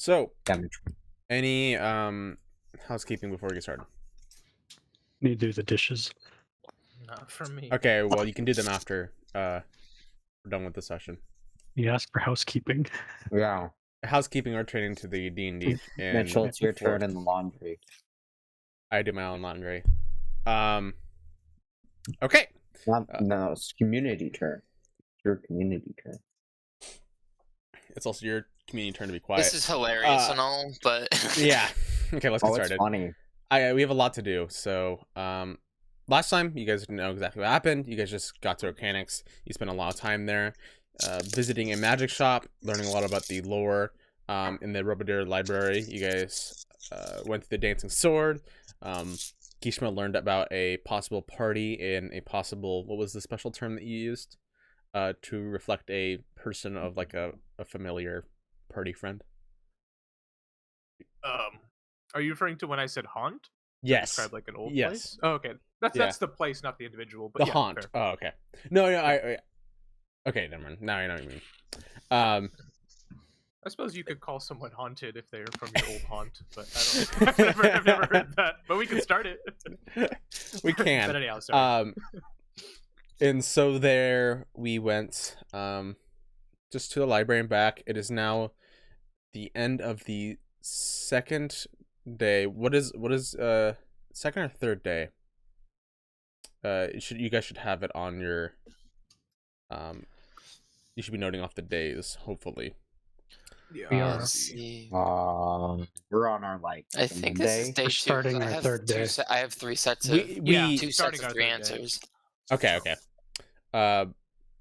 So, Damage. any housekeeping before we get started? Need to do the dishes. Not for me. Okay, well you can do them after we're done with the session. You asked for housekeeping. Yeah. Housekeeping or training to the D&D. and Mitchell, it's your turn fourth. in the laundry. I do my own laundry. Okay. No, it's community turn. It's your community turn. It's also your community turn to be quiet. This is hilarious and all, but Yeah. Okay, let's get Oh, it's started. funny. We have a lot to do. So, last time you guys didn't know exactly what happened. You guys just got to mechanics. You spent a lot of time there, visiting a magic shop, learning a lot about the lore. In the Robodere library, you guys went to the Dancing Sword. Kishma learned about a possible party and a possible, what was the special term that you used to reflect a person of like a familiar party friend? Are you referring to when I said haunt? Yes. Describe like an old Yes. place? Oh, okay. That's the place, not the individual. But The yeah, haunt. fair. Oh, okay. No, I okay, never mind. Now I know what you mean. I suppose you could call someone haunted if they're from your old haunt, but I don't. I've never heard that. But we can start it. We can. But anyhow, sorry. And so there we went just to the library and back. It is now the end of the second day. What is second or third day? You guys should have it on your you should be noting off the days, hopefully. Yeah. We are. let's see. We're on our I think this is Monday. day We're 2. starting I our have third day. I have 3 sets of We two starting sets our of 3 third day. answers. Okay.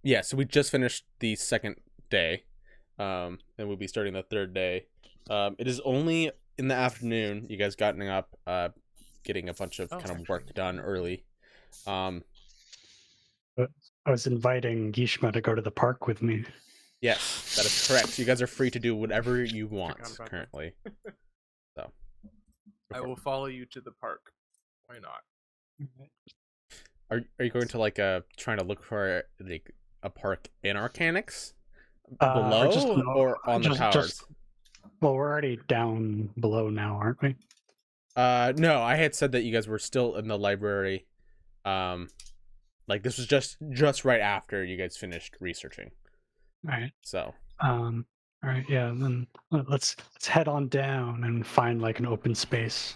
Yeah, so we just finished the second day. And we'll be starting the third day. It is only in the afternoon. You guys gotten up, getting a bunch of kind of work done early. I was inviting Gishma to go to the park with me. Yes, that is correct. You guys are free to do whatever you want Forgot about that. currently. So, I will follow you to the park. Why not? are you going to like trying to look for like a park in Arcanix below or on the towers? Well, we're already down below now, aren't we? No, I had said that you guys were still in the library. Like this was just right after you guys finished researching. All right. So, All right. Yeah. Then let's head on down and find like an open space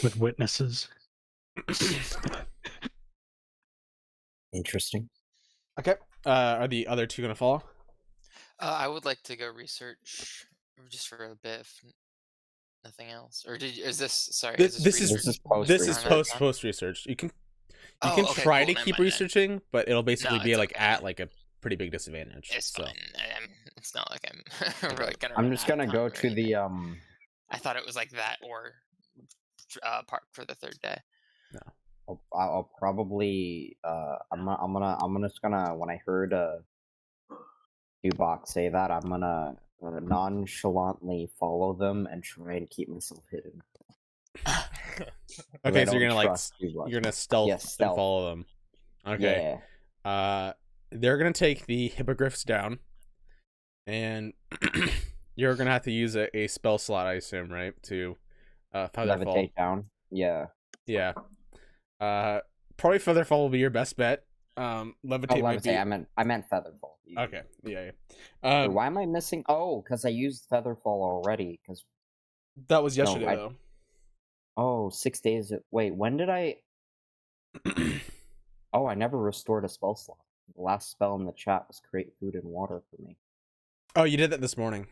with witnesses. Interesting. okay. Are the other two gonna follow? I would like to go research just for a bit, if nothing else. Or is this? Sorry, This is research? this is research. post research. You can Okay, try cool, to never keep mind then. researching, but it'll basically No, be it's like okay. at like a pretty big disadvantage. It's So fine. It's not like I'm really gonna. I'm run just out of gonna time go or to the anything. I thought it was like that or park for the third day. I'll probably I'm just gonna when I heard Dubok say that I'm gonna nonchalantly follow them and try to keep myself hidden. okay, I so you're don't gonna like trust Dubok. you're gonna stealth, Yeah, and stealth. follow them. Okay. Yeah. They're gonna take the hippogriffs down, and you're gonna have to use a spell slot, I assume, right? To featherfall. Levitate down. Yeah. Yeah. Probably featherfall will be your best bet. Levitate might be. Levitate. I meant featherfall. Okay. Yeah. Wait, why am I missing? Oh, because I used featherfall already. Because That was yesterday though. oh, 6 days. Wait, when did I? Oh, I never restored a spell slot. The last spell in the chat was create food and water for me. Oh, you did that this morning.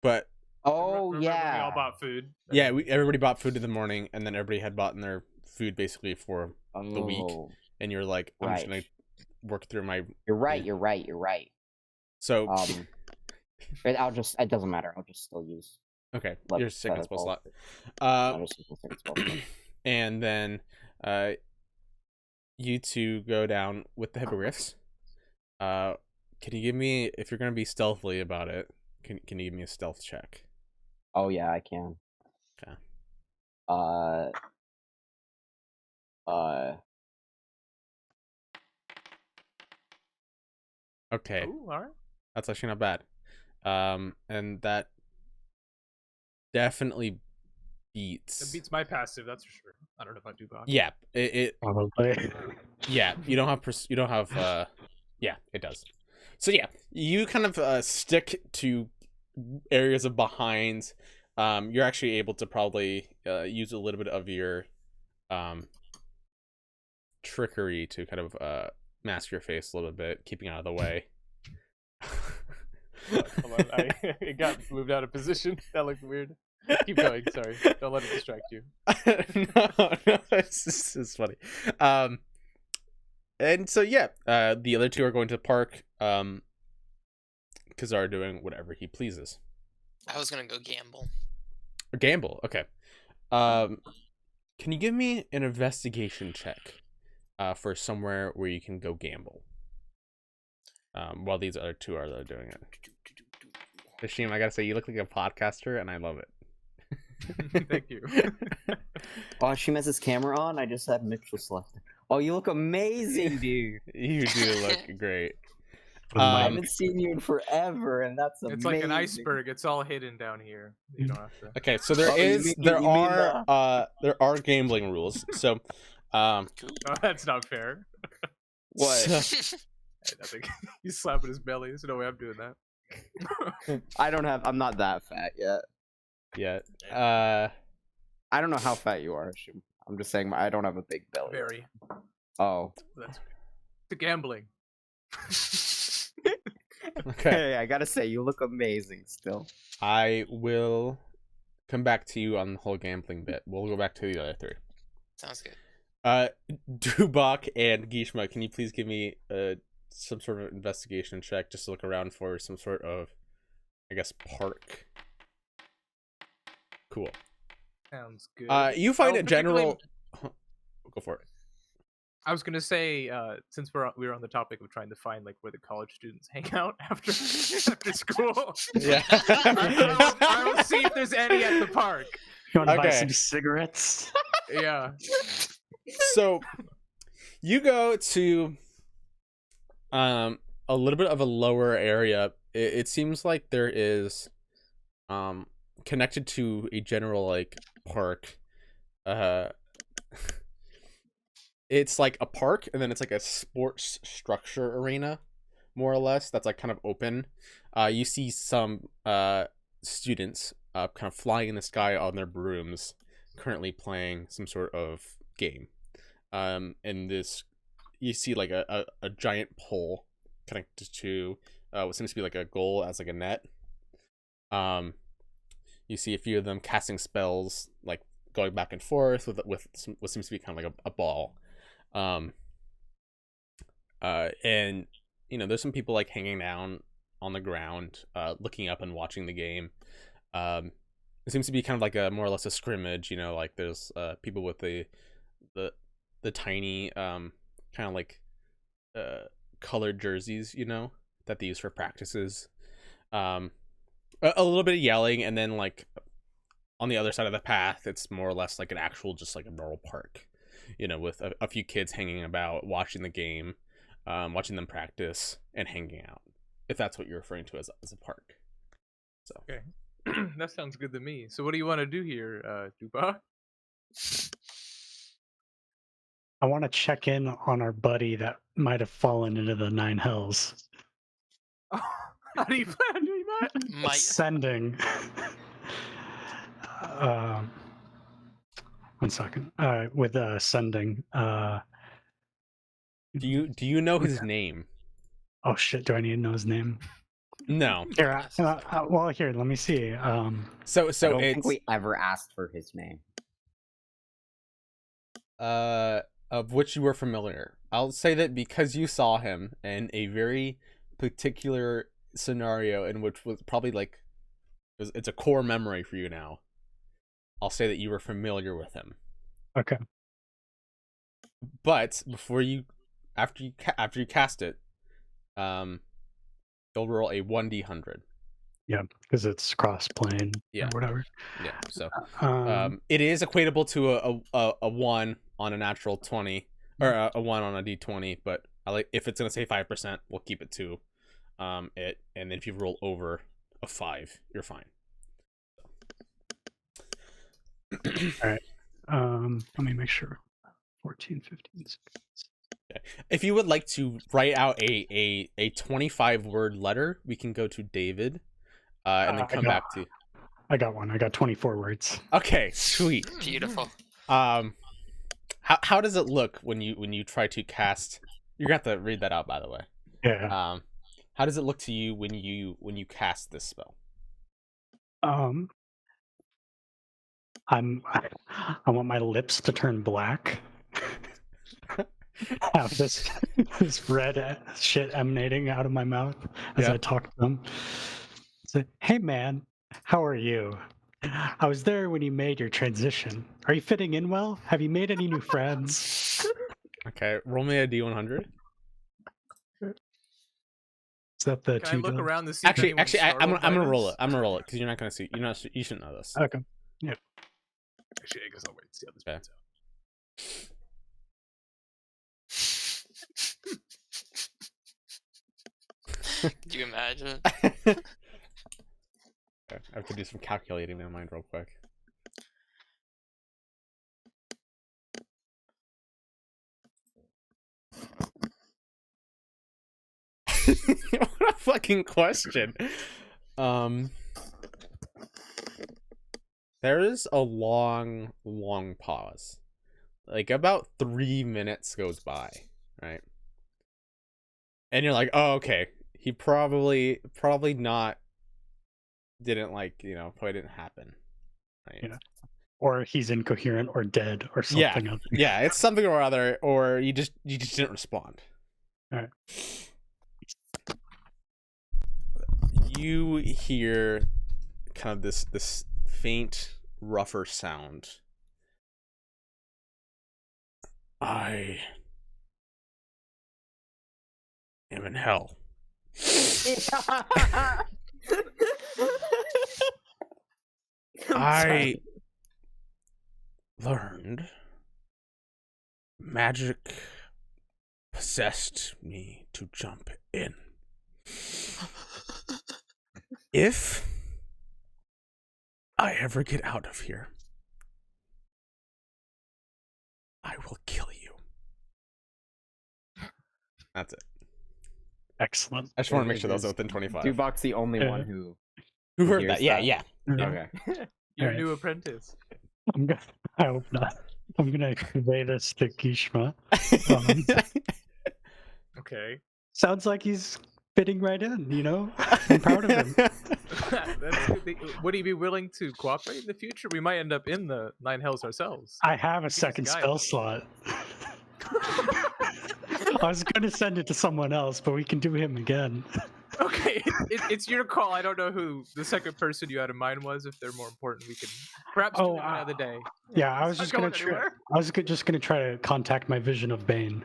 But Oh Remember yeah. when we all bought food. yeah, everybody bought food in the morning, and then everybody had bought their food basically for the week. Oh, And you're like, I'm just gonna right. work through my. You're right. You're right. So But it doesn't matter. I'll just still use. okay, Let your second spell featherfall. slot. I'll just use my second spell slot. And then you two go down with the hippogriffs. Can you give me, if you're gonna be stealthily about it, can you give me a stealth check? Oh yeah, I can. Okay. Okay. Ooh, all right. That's actually not bad. And that definitely beats. It beats my passive, that's for sure. I don't know about Dubak. Yeah, it Probably. yeah. You don't have yeah, it does. So yeah, you kind of stick to areas of behind. You're actually able to probably use a little bit of your trickery to kind of mask your face a little bit, keeping out of the way. Hold on, it got moved out of position. That looked weird. Keep going, sorry. Don't let it distract you. No, it's funny. And so yeah, the other two are going to park. Kazar are doing whatever he pleases. I was gonna go gamble. Or gamble, okay. Can you give me an investigation check for somewhere where you can go gamble? While these other two are doing it. Hashim, I gotta say, you look like a podcaster, and I love it. Thank you. Oh, she has his camera on. I just have Mitchell selected. Oh, you look amazing, dude. You do look great. I haven't seen you in forever, and that's amazing. It's like an iceberg. It's all hidden down here. You don't have to. Okay, so there are gambling rules. So, Cool. Oh, that's not fair. What? so- I think he's slapping his belly. There's no way I'm doing that. I'm not that fat yet. yeah. I don't know how fat you are. I'm just saying I don't have a big belly. Very. Oh. That's the gambling. Okay. Hey, I gotta say, you look amazing still. I will come back to you on the whole gambling bit. We'll go back to the other three. Sounds good. Dubak and Gishma, can you please give me some sort of investigation check just to look around for some sort of, I guess, park? Cool. Sounds good. You find Oh, a general. particularly- Go for it. I was gonna say, since we were on the topic of trying to find like where the college students hang out after school. Yeah. I will see if there's any at the park. You want to buy Okay. some cigarettes? Yeah. So you go to a little bit of a lower area. It seems like there is connected to a general like park. It's like a park, and then it's like a sports structure arena, more or less, that's like kind of open. You see some students kind of flying in the sky on their brooms, currently playing some sort of game. And this, you see like a giant pole connected to what seems to be like a goal as like a net. You see a few of them casting spells, like going back and forth with some, what seems to be kind of like a ball. And you know, there's some people like hanging down on the ground, looking up and watching the game. It seems to be kind of like a more or less a scrimmage, you know, like there's people with the tiny kind of like colored jerseys, you know, that they use for practices. A little bit of yelling, and then like on the other side of the path, it's more or less like an actual, just like a normal park, you know, with a few kids hanging about, watching the game, watching them practice, and hanging out, if that's what you're referring to as a park. So Okay. That sounds good to me. So what do you want to do here, Dupa? I want to check in on our buddy that might have fallen into the Nine Hells. How do you plan on doing that? Might. Ascending. 1 second. With ascending. do you know his name? Oh shit! Do I need to know his name? No. Here, well, here. Let me see. So I don't it's think we ever asked for his name. of which you were familiar. I'll say that because you saw him in a very particular scenario in which was probably like it's a core memory for you now. I'll say that you were familiar with him. Okay. But before you, after you cast it, you'll roll a 1d100. Yeah, because it's cross plane. Yeah. Or whatever. Yeah. So Um, it is equatable to a 1 on a natural 20, or a 1 on a d20. But I like, if it's gonna say 5%, we'll keep it to it, and then if you roll over a 5, you're fine. Let me make sure. 14, 15, 16. If you would like to write out a 25-word letter, we can go to David, and then come back to. I got one. I got 24 words. Okay, sweet. Beautiful. How does it look when you try to cast? You're gonna have to read that out, by the way. Yeah. How does it look to you when you cast this spell? I want my lips to turn black. Have this red shit emanating out of my mouth as I talk to them. Say, hey man, how are you? I was there when you made your transition. Are you fitting in well? Have you made any new friends? Okay, roll me a D100. Is that the Can I two? look dice? around to see? Actually, if I'm anyone's gonna roll startled it. I'm gonna roll it because you're not gonna see. You shouldn't know this. Okay. by this? Actually, I guess I'll wait and see how this Okay. plays out. Do you imagine? Okay, I have to do some calculating in my mind real quick. What a fucking question. There is a long pause. Like about 3 minutes goes by, right? And you're like, oh, okay. He probably not didn't probably didn't happen. Right? Yeah. Or he's incoherent or dead or something else. Yeah, it's something or other, or you just didn't respond. All right. You hear kind of this faint, rougher sound. I am in hell. I learned magic possessed me to jump in. If I ever get out of here, I will kill you. That's it. Excellent. I just want to make sure that was within 25. Dubok's the only Yeah. one who Who heard hears that? Yeah, that. yeah. Okay. Your Alright. new apprentice. I hope not. I'm gonna convey this to Kishma. Okay. Sounds like he's fitting right in, you know? I'm proud of him. That's good. Would he be willing to cooperate in the future? We might end up in the Nine Hells ourselves. I have a He's second guy. spell slot. I was gonna send it to someone else, but we can do him again. Okay, it's your call. I don't know who the second person you had in mind was. If they're more important, we can perhaps do it another day. Yeah, I was It's just not gonna going try. anywhere. I was just gonna try to contact my vision of Bane.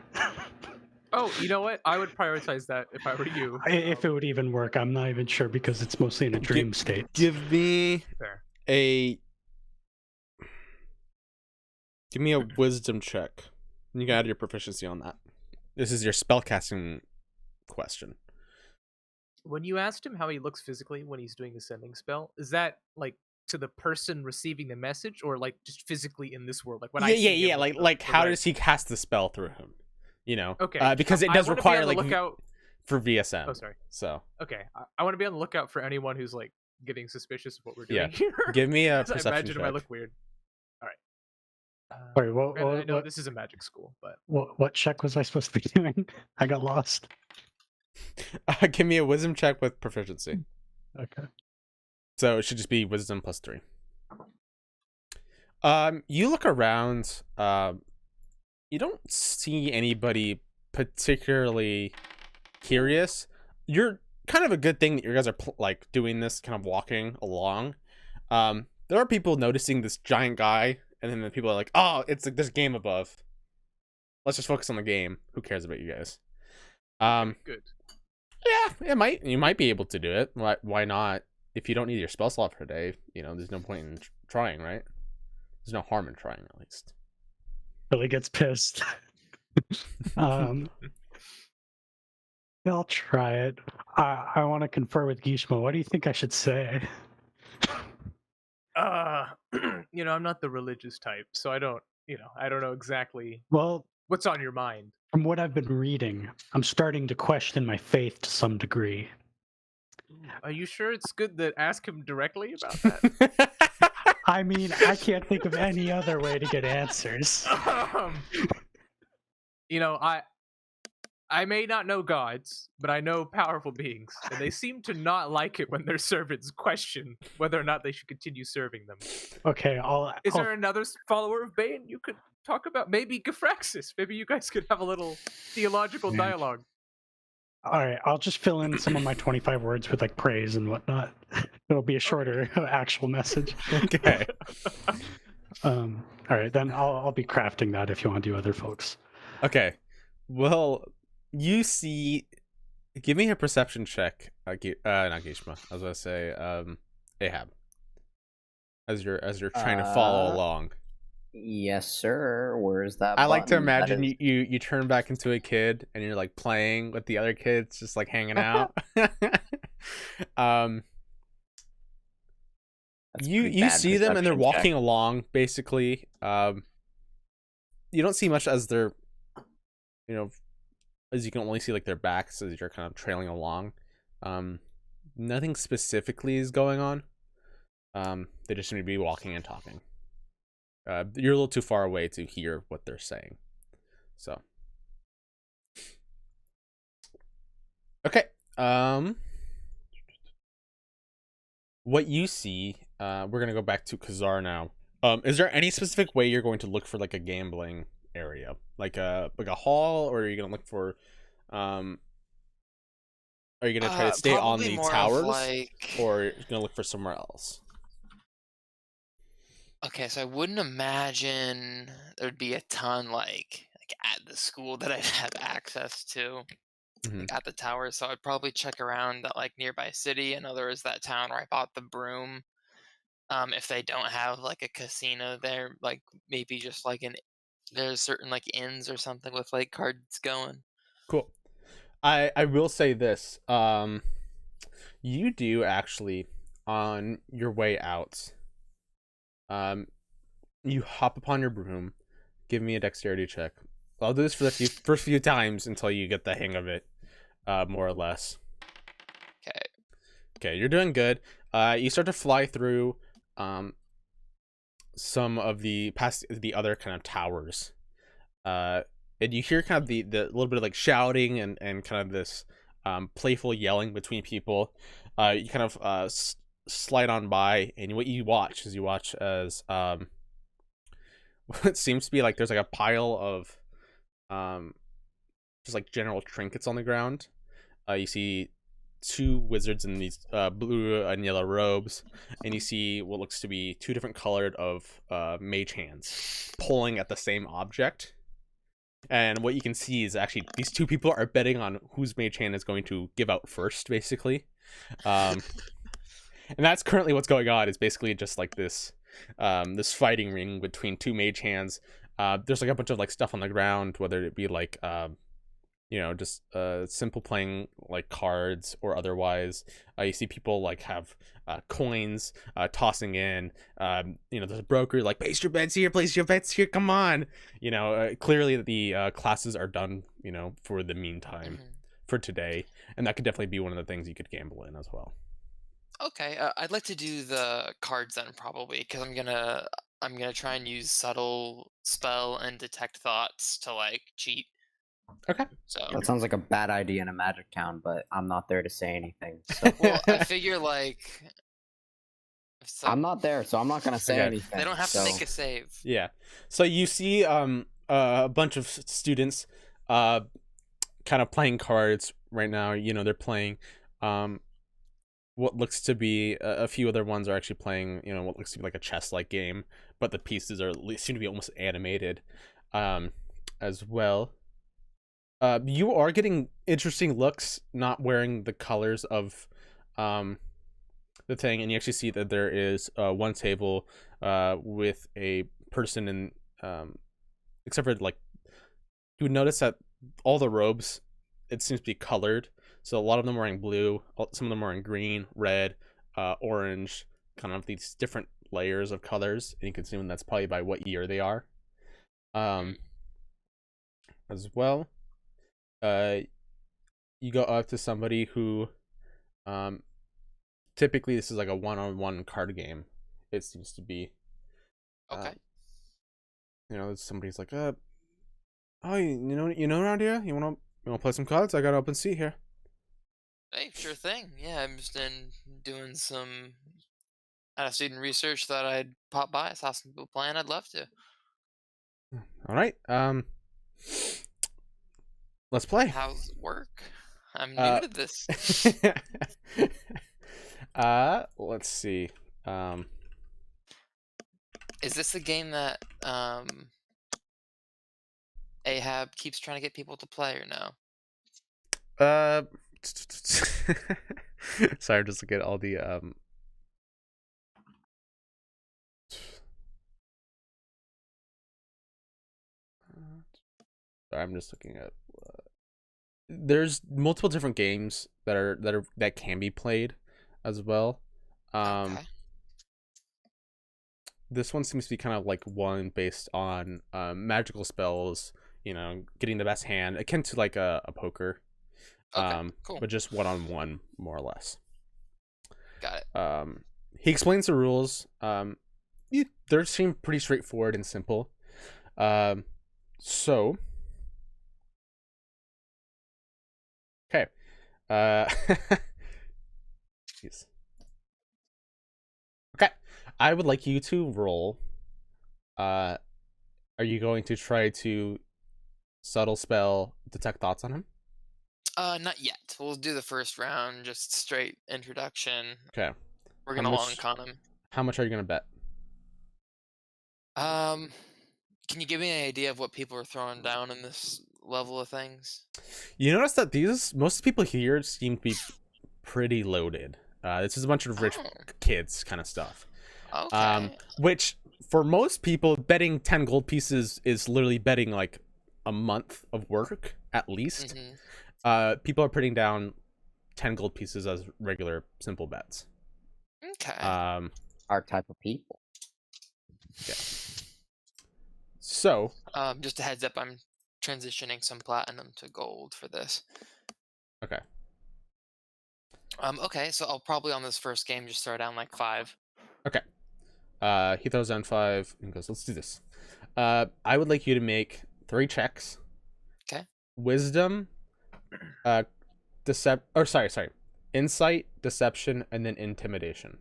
Oh, you know what? I would prioritize that if I were you. If it would even work, I'm not even sure because it's mostly in a dream state. Give me Fair. a wisdom check. You can add your proficiency on that. This is your spellcasting question. When you asked him how he looks physically when he's doing the sending spell, is that like to the person receiving the message, or like just physically in this world? Like when I see him with the How red- does he cast the spell through him? You know, Okay, because it I does wanna be require on the like lookout. for VSM. Oh, sorry. So Okay, I want to be on the lookout for anyone who's like getting suspicious of what we're Yeah. doing here. give me a 'Cause I perception imagine it might check. look weird. All right. Sorry, Granted, I know this is a magic school, but what check was I supposed to be doing? I got lost. Give me a wisdom check with proficiency. Okay. So it should just be wisdom plus 3. You look around. You don't see anybody particularly curious. You're kind of a good thing that you guys are like doing this, kind of walking along. There are people noticing this giant guy, and then the people are like, "Oh, it's like this game above. Let's just focus on the game. Who cares about you guys?" good. Yeah, you might be able to do it. Why not? If you don't need your spell slot for a day, there's no point in trying, right? There's no harm in trying, at least. Billy gets pissed. I'll try it. I want to confer with Gishma. What do you think I should say? I'm not the religious type, so I don't know exactly Well, what's on your mind. from what I've been reading, I'm starting to question my faith to some degree. Are you sure it's good to ask him directly about that? I mean, I can't think of any other way to get answers. I may not know gods, but I know powerful beings, and they seem to not like it when their servants question whether or not they should continue serving them. Okay, Is there another follower of Bane you could talk about? Maybe Gafraxis. Maybe you guys could have a little theological dialogue. All right, I'll just fill in some of my 25 words with like praise and whatnot. It'll be a shorter actual message. Okay. All right, then I'll be crafting that if you want to do other folks. Okay. Well, you see. Give me a perception check. Not Gishma. I was gonna say Ahab. As you're trying to follow along. Yes, sir. Where's that? I like to button? That imagine is- you turn back into a kid and you're like playing with the other kids, just like hanging out. That's you pretty bad see them and they're perception check. walking along basically. You don't see much as they're, as you can only see like their backs as you're kind of trailing along. Nothing specifically is going on. They just seem to be walking and talking. You're a little too far away to hear what they're saying. So. Okay. What you see, we're gonna go back to Khazar now. Is there any specific way you're going to look for like a gambling area, like a hall, or are you gonna look for, are you gonna try to stay on probably the more of, towers, like... or are you gonna look for somewhere else? Okay, so I wouldn't imagine there'd be a ton like at the school that I'd have access to, Mhm. like, at the tower. So I'd probably check around that like nearby city. In other words, that town where I bought the broom. If they don't have like a casino there, like maybe just like there's certain like inns or something with like cards going. Cool. I will say this. You do actually, on your way out, you hop upon your broom. Give me a dexterity check. I'll do this for the first few times until you get the hang of it, more or less. Okay, you're doing good. You start to fly through some of past the other kind of towers. And you hear kind of the little bit of like shouting and kind of this playful yelling between people. You kind of slide on by, and what you watch as what seems to be like there's like a pile of just like general trinkets on the ground. You see two wizards in these blue and yellow robes, and you see what looks to be two different colored of mage hands pulling at the same object. And what you can see is actually these two people are betting on whose mage hand is going to give out first, basically. And that's currently what's going on. Is basically just like this this fighting ring between two mage hands. There's like a bunch of like stuff on the ground, whether it be like just simple playing like cards or otherwise. You see people like have coins tossing in. There's a broker like place your bets here, come on. Clearly the classes are done, for the meantime, for today, and that could definitely be one of the things you could gamble in as well. Okay, I'd like to do the cards then probably, because I'm gonna try and use subtle spell and detect thoughts to like cheat. Okay. So That sounds like a bad idea in a magic town, but I'm not there to say anything. So. well, I figure like I'm not there, so I'm not gonna say Okay. anything. they don't have to make a save. Yeah. So you see a bunch of students kind of playing cards right now. They're playing what looks to be a few other ones are actually playing, what looks to be like a chess-like game, but the pieces seem to be almost animated as well. You are getting interesting looks not wearing the colors of the thing, and you actually see that there is one table with a person in except for like you would notice that all the robes it seems to be colored. So a lot of them are wearing blue, some of them are wearing green, red, orange, kind of these different layers of colors, and you can assume that's probably by what year they are. As well, you go up to somebody who, typically this is like a one-on-one card game. It seems to be. Okay. Somebody's like, oh, you know around here? You wanna play some cards? I got an open seat here. Hey, sure thing. Yeah, I'm just in doing some student research. Thought I'd pop by. Saw some people playing. I'd love to. All right. Let's play. How's it work? I'm new to this. Let's see. Is this a game that Ahab keeps trying to get people to play, or no? Sorry, I'm just looking at all the Sorry, I'm just looking at. There's multiple different games that can be played, as well. Okay. This one seems to be kind of like one based on magical spells. Getting the best hand, akin to like a poker. Okay. Cool. But just one-on-one, more or less. Got it. He explains the rules. They seem pretty straightforward and simple. So, okay. Jeez. Okay. I would like you to roll. Are you going to try to subtle spell detect thoughts on him? Not yet. We'll do the first round, just straight introduction. Okay. We're gonna long con him. How much are you gonna bet? Can you give me an idea of what people are throwing down in this level of things? You notice that most people here seem to be pretty loaded. This is a bunch of rich kids kind of stuff. Okay. Which for most people, betting 10 gold pieces is literally betting like a month of work at least. People are putting down 10 gold pieces as regular simple bets. Okay. Our type of people. Yeah. So, just a heads up, I'm transitioning some platinum to gold for this. Okay. Okay, so I'll probably on this first game just throw down like 5. Okay. He throws down 5 and goes, let's do this. I would like you to make 3 checks. Okay. Wisdom, Insight, deception, and then intimidation.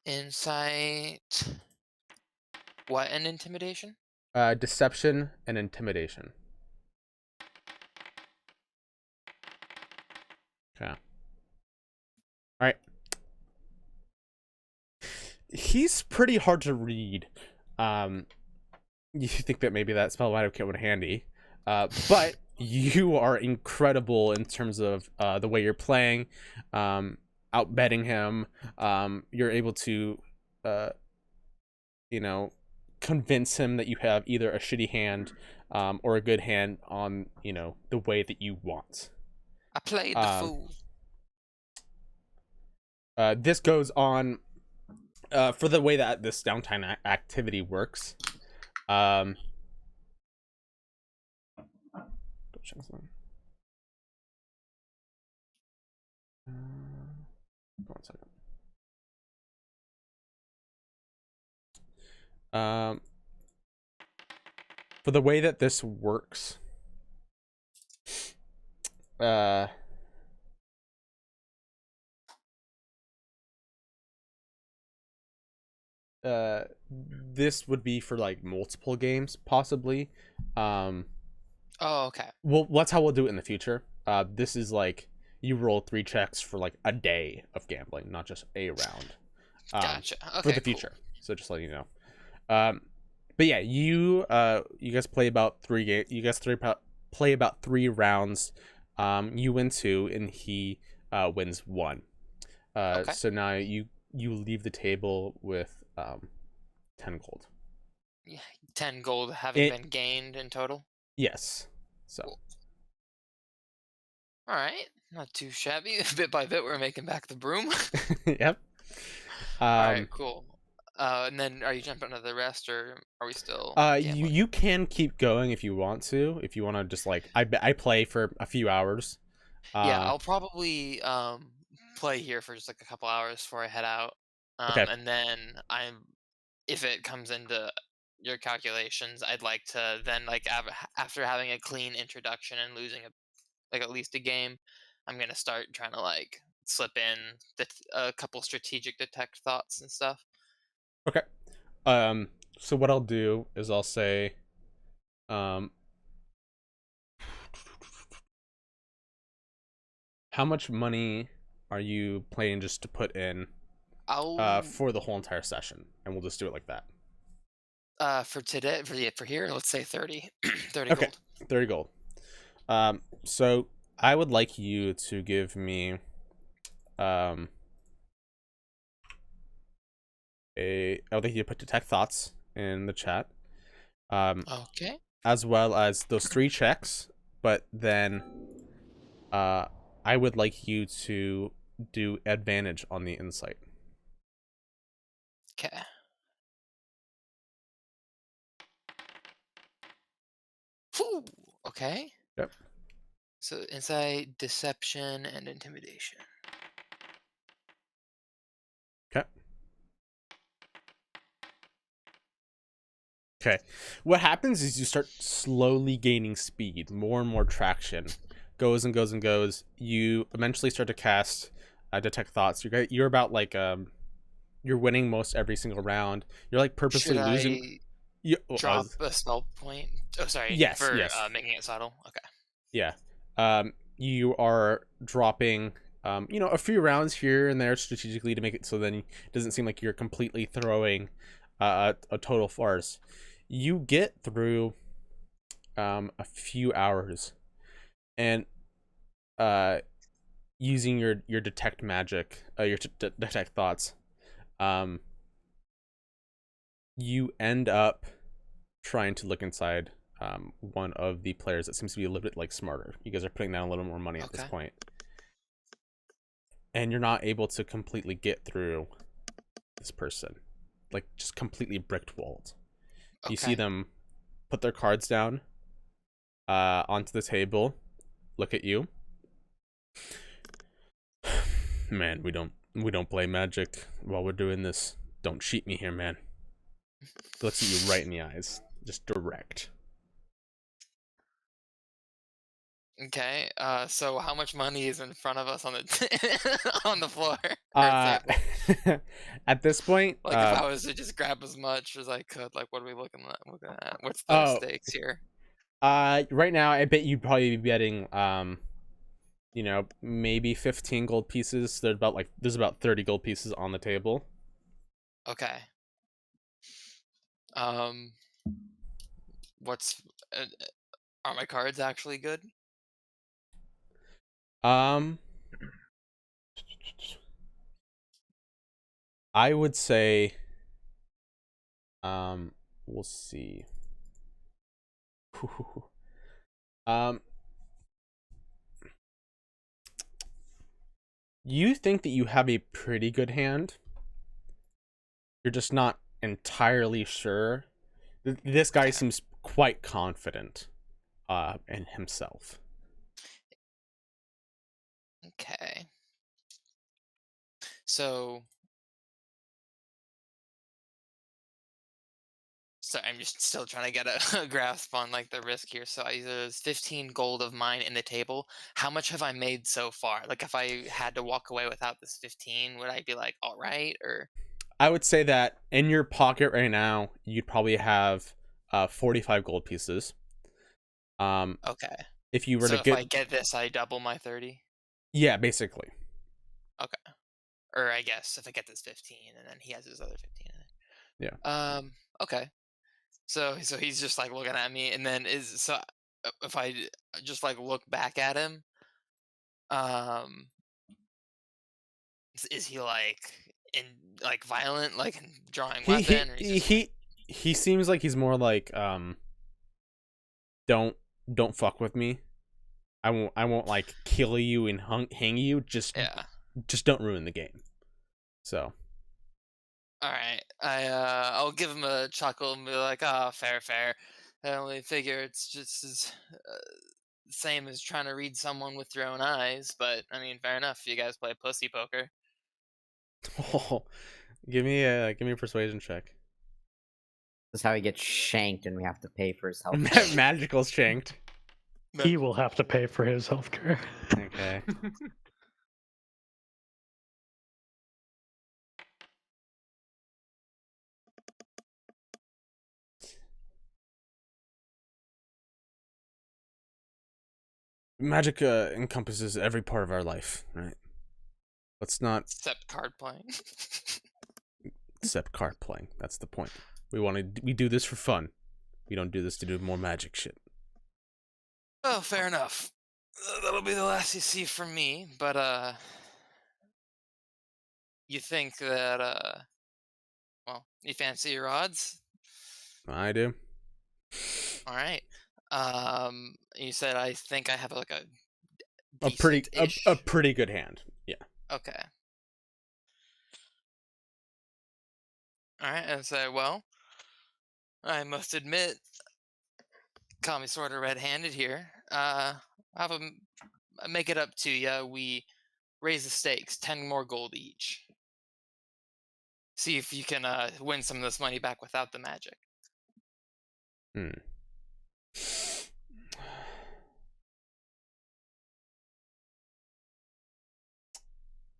Insight. What and intimidation? Deception and intimidation. Okay. All right. He's pretty hard to read. You think that maybe that spell might have come in handy, but you are incredible in terms of the way you're playing, outbetting him. You're able to, convince him that you have either a shitty hand, or a good hand on, the way that you want. I played the fool. This goes on, for the way that this downtime activity works. One second. For the way that this works, this would be for like multiple games, possibly. Oh, okay. Well, that's how we'll do it in the future. This is like you roll 3 checks for like a day of gambling, not just a round. Gotcha. Okay, for the future. Cool. So just letting you know. But yeah, you guys play about 3 games. You guys play about 3 rounds. You win 2, and he wins 1. Okay. So now you leave the table with 10 gold. Yeah, 10 gold having been gained in total. Yes. So. Cool. All right, not too shabby. Bit by bit, we're making back the broom. Yep. All right, cool. And then are you jumping to the rest, or are we still gambling? You can keep going if you want to. If you want to just like I play for a few hours. Yeah, I'll probably play here for just like a couple hours before I head out. Okay. And then if it comes into your calculations, I'd like to then like after having a clean introduction and losing like at least a game, I'm gonna start trying to like slip in a couple strategic detect thoughts and stuff. Okay. So what I'll do is I'll say, how much money are you planning just to put in I'll for the whole entire session, and we'll just do it like that. for today for here, let's say 30 30 Okay. gold. 30 gold. So I would like you to give me I would like you to put detect thoughts in the chat. Okay. As well as those 3 checks, but then I would like you to do advantage on the insight. Okay. Whew. Okay. Yep. So insight, deception, and intimidation. Okay. Okay. What happens is you start slowly gaining speed, more and more traction. Goes and goes and goes. You eventually start to cast detect thoughts. You're about like you're winning most every single round. You're like purposely Should losing. I drop a spell point? Oh, sorry. Yes, For yes. making it subtle. Okay. Yeah. You are dropping a few rounds here and there strategically to make it so then it doesn't seem like you're completely throwing a total farce. You get through a few hours, and using your detect magic, your detect thoughts, you end up trying to look inside one of the players that seems to be a little bit like smarter. You guys are putting down a little more money at this point, and you're not able to completely get through this person, like just completely bricked walled. You see them put their cards down onto the table, look at you. Man, we don't play Magic while we're doing this. Don't cheat me here, man. Looks at you right in the eyes, just direct. Okay. So how much money is in front of us on the on the floor? At this point, Like if I was to just grab as much as I could, like what are we looking at? What's the stakes here? Right now, I bet you'd probably be betting, maybe 15 gold pieces. There's about 30 gold pieces on the table. Okay. What's are my cards actually good? I would say, we'll see. You think that you have a pretty good hand. You're just not entirely sure. This guy seems quite confident in himself. Okay. So I'm just still trying to get a grasp on like the risk here. So there's 15 gold of mine in the table. How much have I made so far? Like if I had to walk away without this 15, would I be like, all right? Or I would say that in your pocket right now, you'd probably have 45 gold pieces. Okay. If you were so to if get, I get this, I double my 30. yeah, basically. Okay. Or I guess if I get this 15, and then he has his other 15 in it. Yeah. Okay. So he's just like looking at me, and then if I just like look back at him, is he like in like violent, like drawing weapon? Or He seems like he's more like don't fuck with me. I won't like kill you and hang you. Just don't ruin the game. So. All right, I'll give him a chuckle and be like, "Ah, fair, fair." I only figure it's just as same as trying to read someone with your own eyes. But I mean, fair enough. You guys play pussy poker. Oh, give me a persuasion check. This is how he gets shanked, and we have to pay for his health. Magical shanked. He will have to pay for his healthcare. Okay. Magic encompasses every part of our life, right? Let's not Except card playing. Except card playing. That's the point. We do this for fun. We don't do this to do more magic shit. Oh, fair enough. That'll be the last you see from me. But you think that well, you fancy your odds? I do. All right. You said I think I have like a A pretty good hand. Yeah. Okay. All right, and say, well, I must admit, call me sort of red-handed here. Have a make it up to you. We raise the stakes, 10 more gold each. See if you can win some of this money back without the magic.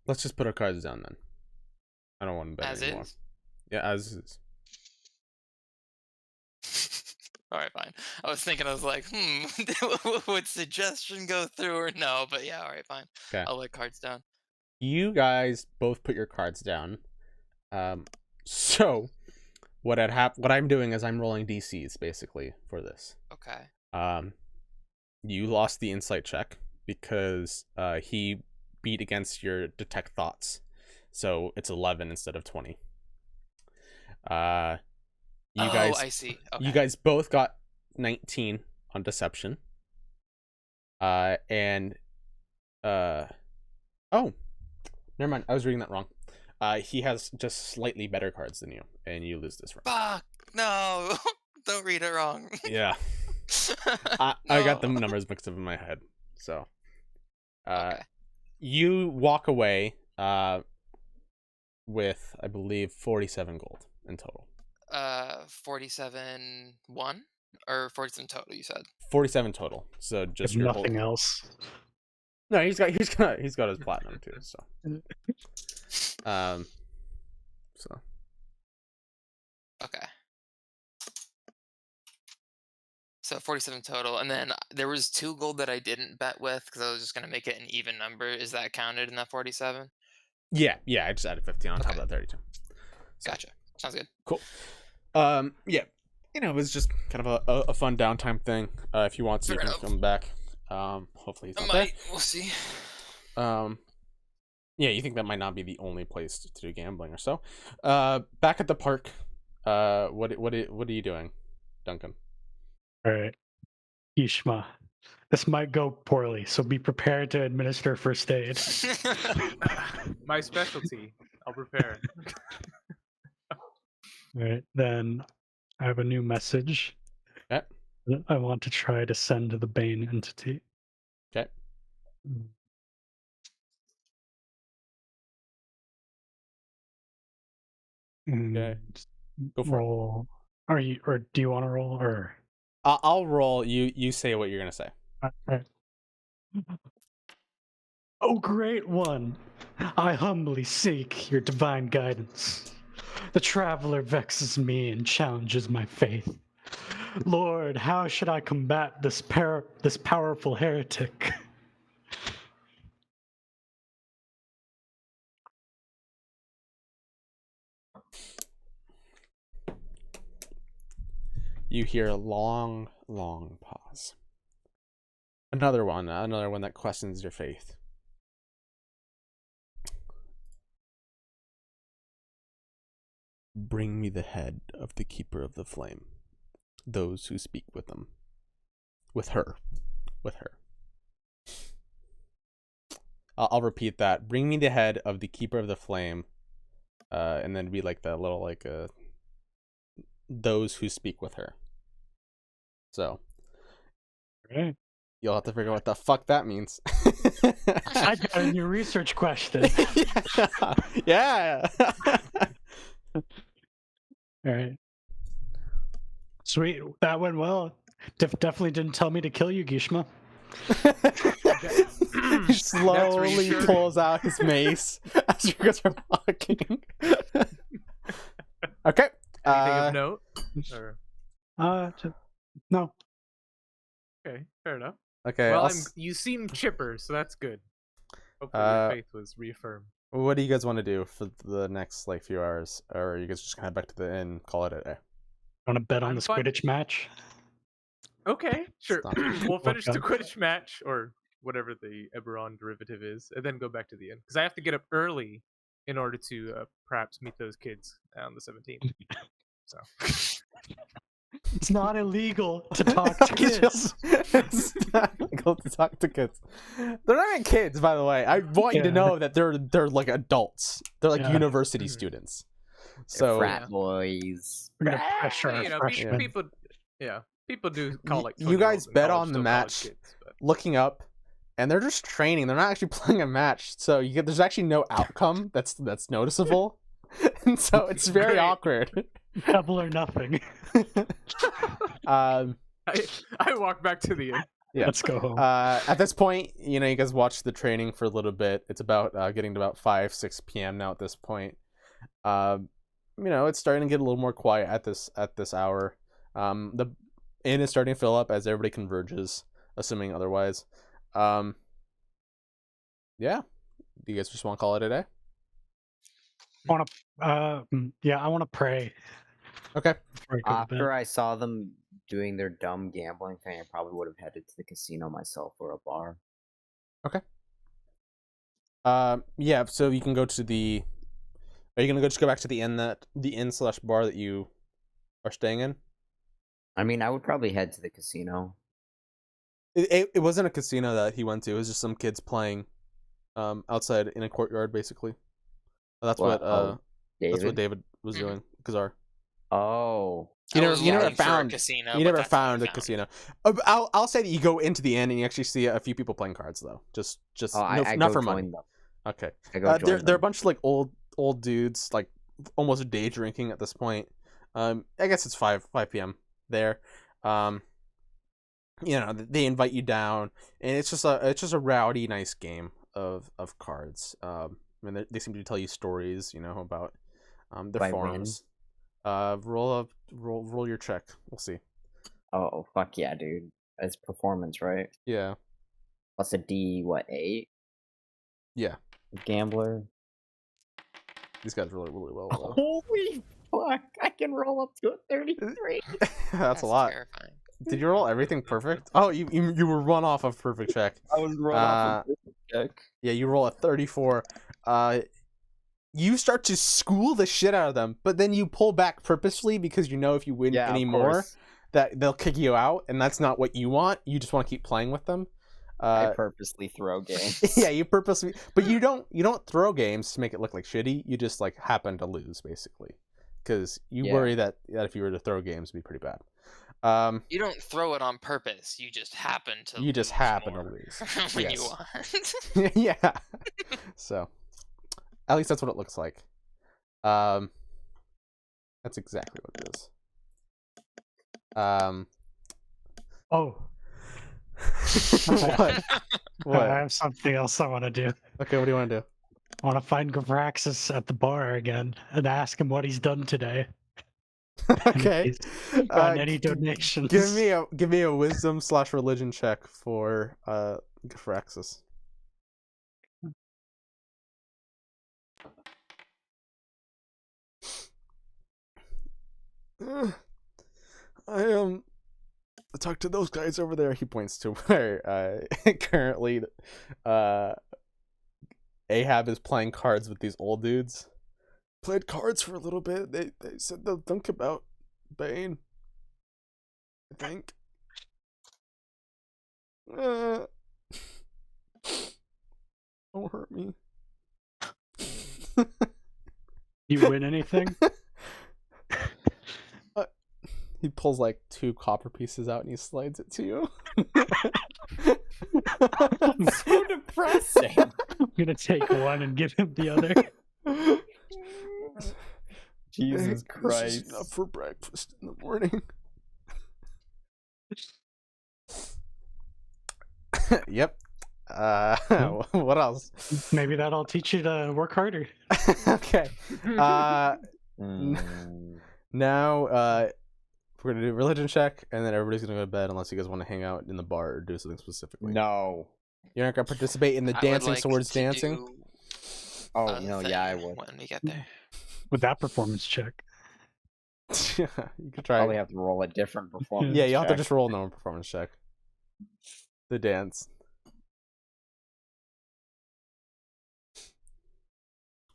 Let's just put our cards down then. I don't want to bet As anymore. is? Yeah, as is. All right, fine. I was thinking, I was like, would suggestion go through or no? But yeah, all right, fine. Okay. I'll lay cards down. You guys both put your cards down. So what I'm doing is I'm rolling DCs basically for this. Okay. You lost the insight check because he beat against your detect thoughts. So it's 11 instead of 20. I see. Okay. You guys both got 19 on deception. Oh, never mind. I was reading that wrong. He has just slightly better cards than you, and you lose this round. Fuck no! Don't read it wrong. Yeah. I got the numbers mixed up in my head. So, Okay. you walk away with, I believe, 47 gold in total. 47 1 or 47 total, you said? 47 total. So just If your nothing else. No, he's got his platinum too, so. So. Okay. So 47 total, and then there was 2 gold that I didn't bet with because I was just gonna make it an even number. Is that counted in that 47? Yeah, I just added 15 on top of that 32. So. Gotcha. Sounds good. Cool. Yeah, it was just kind of a fun downtime thing. If you want to, you can come back. Hopefully he's not there. We'll see. Yeah, you think that might not be the only place to do gambling or so. Back at the park, what are you doing, Duncan? All right. Ishma, this might go poorly, so be prepared to administer first aid. My specialty. I'll prepare. All right, then I have a new message. Okay. I want to try to send to the Bane entity. Okay. Okay. Go for roll. Are you, or do you want to roll, or? I'll roll. You say what you're gonna say. Right. Oh, great one! I humbly seek your divine guidance. The traveler vexes me and challenges my faith. Lord, how should I combat this powerful heretic? You hear a long pause. Another one that questions your faith. Bring me the head of the keeper of the flame. Those who speak with them. With her. I'll repeat that. Bring me the head of the Keeper of the Flame, and then be like that little like those who speak with her. So Right. you'll have to figure out what the fuck that means. I got a new research question. Yeah. All right. Sweet. That went well. Definitely didn't tell me to kill you, Gishma. He slowly reassuring. pulls out his mace as you guys are walking. Okay. Anything of note? Or... No. Okay, fair enough. Okay. Well, you seem chipper, so that's good. Hopefully your faith was reaffirmed. What do you guys want to do for the next like few hours, or are you guys just gonna head back to the inn, call it a day? Want to bet on I'm the fine. Quidditch match? Okay, sure. Stop. We'll finish the Okay. Quidditch match, or whatever the Eberron derivative is, and then go back to the inn. Because I have to get up early in order to perhaps meet those kids on the 17th. So It's not illegal to talk to kids. It's not illegal to talk to kids. They're not even kids, by the way. I want you to Yeah. know that they're like adults. They're like Yeah. university Mhm. students. They're So frat boys. We're gonna pressure our you know, freshmen. people do call like you guys 20-year-olds in bet college on the still match. college kids, but... looking up, and they're just training. They're not actually playing a match. So there's actually no outcome that's noticeable. And so it's very Great. awkward. Double or nothing. um I walk back to the inn. Yeah. Let's go home. At this point, you guys watch the training for a little bit. It's about getting to about 5-6 p.m. now at this point. It's starting to get a little more quiet at this hour. The inn is starting to fill up as everybody converges, assuming otherwise. Yeah. Do you guys just want to call it a day? I want to pray. Okay. Before I go to bed. After I saw them doing their dumb gambling thing, I probably would have headed to the casino myself or a bar. Yeah. So you can go to the. Are you gonna just go back to the inn/bar that you are staying in? I mean, I would probably head to the casino. It wasn't a casino that he went to. It was just some kids playing, outside in a courtyard, basically. That's what David was doing. Kazar. Oh. You I never was you never looking for a found casino. you but never that's what I found a casino. I'll say that you go into the inn and you actually see a few people playing cards though. Just I not go for join money. them. Okay. I go join They're a them. bunch of like old dudes, like almost day drinking at this point. I guess it's 5 p.m. there. They invite you down, and it's just a rowdy, nice game of cards. They seem to tell you stories, about their By forms. Roll your check. We'll see. Oh, fuck yeah, dude. It's performance, right? Yeah. Plus a D, 8? Yeah. Gambler. These guys really, really well. Holy fuck! I can roll up to a 33. That's a lot. Terrifying. Did you roll everything perfect? Oh, you were run off of perfect check. I was rolling off a check. Yeah, you roll a 34. You start to school the shit out of them, but then you pull back purposefully because if you win any more, that they'll kick you out, and that's not what you want. You just want to keep playing with them. I purposely throw games. Yeah, you purposely, but you don't throw games to make it look like shitty. You just like happen to lose basically, because you worry that if you were to throw games, it'd be pretty bad. You don't throw it on purpose. You just happen to. You just lose happen more to lose. when Yes. you want. Yeah. So, at least that's what it looks like. That's exactly what it is. Oh, What? What? I have something else I want to do. Okay, what do you want to do? I want to find Gavraxis at the bar again and ask him what he's done today. Okay. Find any donations. Give me a wisdom/religion check for Gafraxis. I talked to those guys over there. He points to where currently Ahab is playing cards with these old dudes. Played cards for a little bit. They said they'll think about Bane. I think. Don't hurt me. You win anything? He pulls like 2 copper pieces out and he slides it to you. So depressing. I'm gonna take one and give him the other. Jesus This is Christ. enough for breakfast in the morning. Yep. What else? Maybe that'll teach you to work harder. Okay. Mm. Now, we're gonna do a religion check, and then everybody's gonna go to bed unless you guys want to hang out in the bar or do something specifically. No. You're not gonna participate in the I would dancing like swords to dancing. do Oh, a no, yeah, I thing would. when we get there. With that performance check. You could try. Probably have to roll a different performance. Yeah, you have to check. just roll a normal performance check. The dance.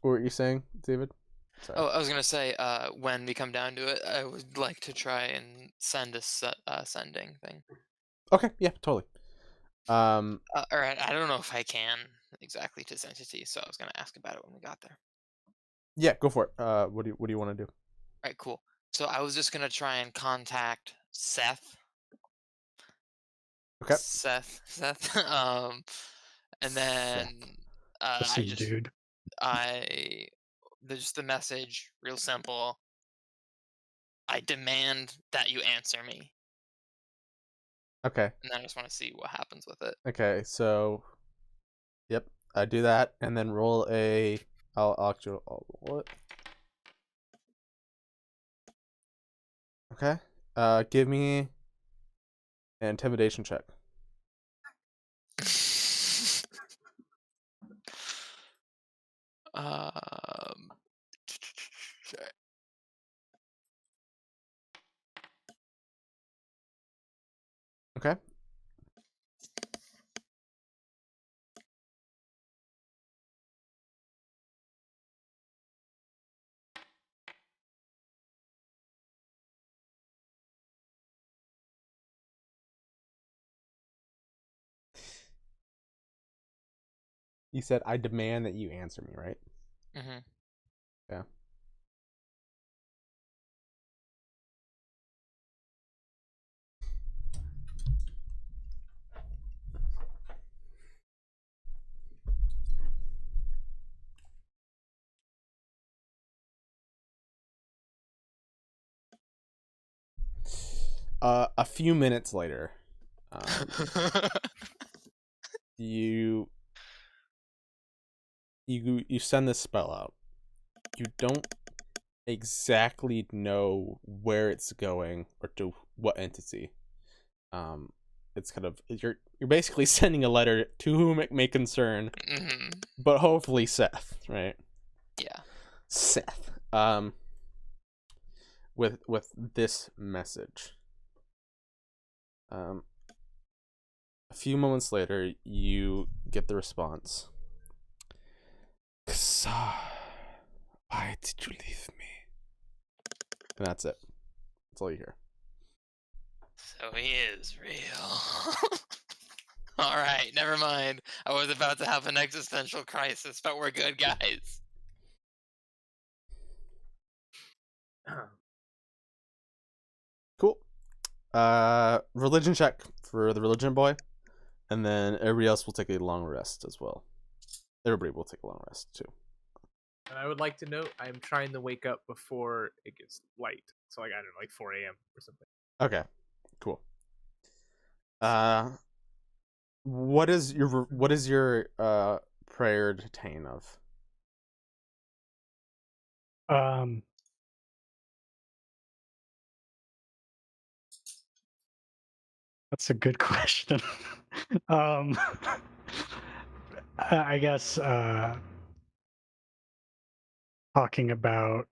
What were you saying, David? Sorry. Oh, I was gonna say, when we come down to it, I would like to try and send a sending thing. Okay, yeah, totally. Or I don't know if I can exactly to Entity, so I was gonna ask about it when we got there. Yeah, go for it. What do you want to do? All right, cool. So I was just gonna try and contact Seth. Okay. Seth. And then Pussy, dude. there's the message, real simple. I demand that you answer me, Okay. and then I just want to see what happens with it. Okay. So, yep, I do that, and then roll a. I'll actually roll it. Okay. Give me an intimidation check. Um, Okay. You said I demand that you answer me, right? mm-hmm. Yeah. A few minutes later, you send this spell out. You don't exactly know where it's going or to what entity. It's kind of you're basically sending a letter to whom it may concern, Mm-hmm. but hopefully Seth, right? Yeah. Seth. With this message. A few moments later, you get the response. Ksa, why did you leave me? And that's it. That's all you hear. So he is real. All right, never mind. I was about to have an existential crisis, but we're good, guys. Cool. Religion check for the religion boy, and then everybody else will take a long rest as well. Everybody will take a long rest too. And I would like to note, I'm trying to wake up before it gets light. So like, I don't know, like 4 a.m. or something. Okay, cool. What is your prayer to attain of? That's a good question. I guess talking about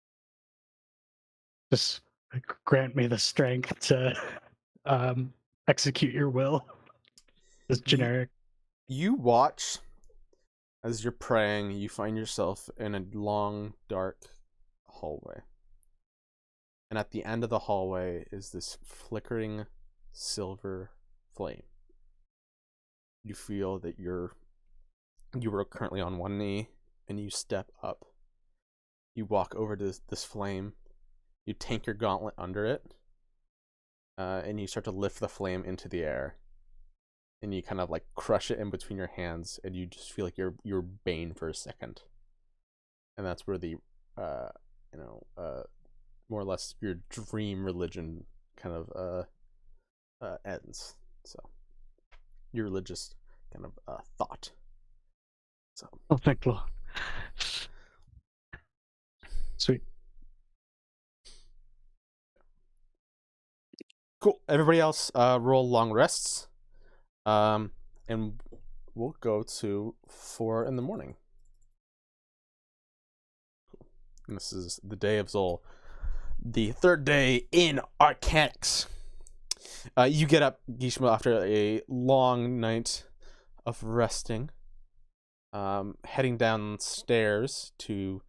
just grant me the strength to execute your will. Just generic. You watch as you're praying. You find yourself in a long, dark hallway, and at the end of the hallway is this flickering silver flame. You feel that you're You were currently on one knee, and you step up. You walk over to this flame. You tank your gauntlet under it, and you start to lift the flame into the air. And you kind of like crush it in between your hands, and you just feel like you're Bane for a second. And that's where the, more or less your dream religion kind of ends. So your religious kind of thought. So. Oh, thank Lord. Sweet. Cool. Everybody else, roll long rests. And we'll go to 4 in the morning. And this is the day of Zol, the third day in Arcanics. You get up, Gishma, after a long night of resting, heading downstairs to,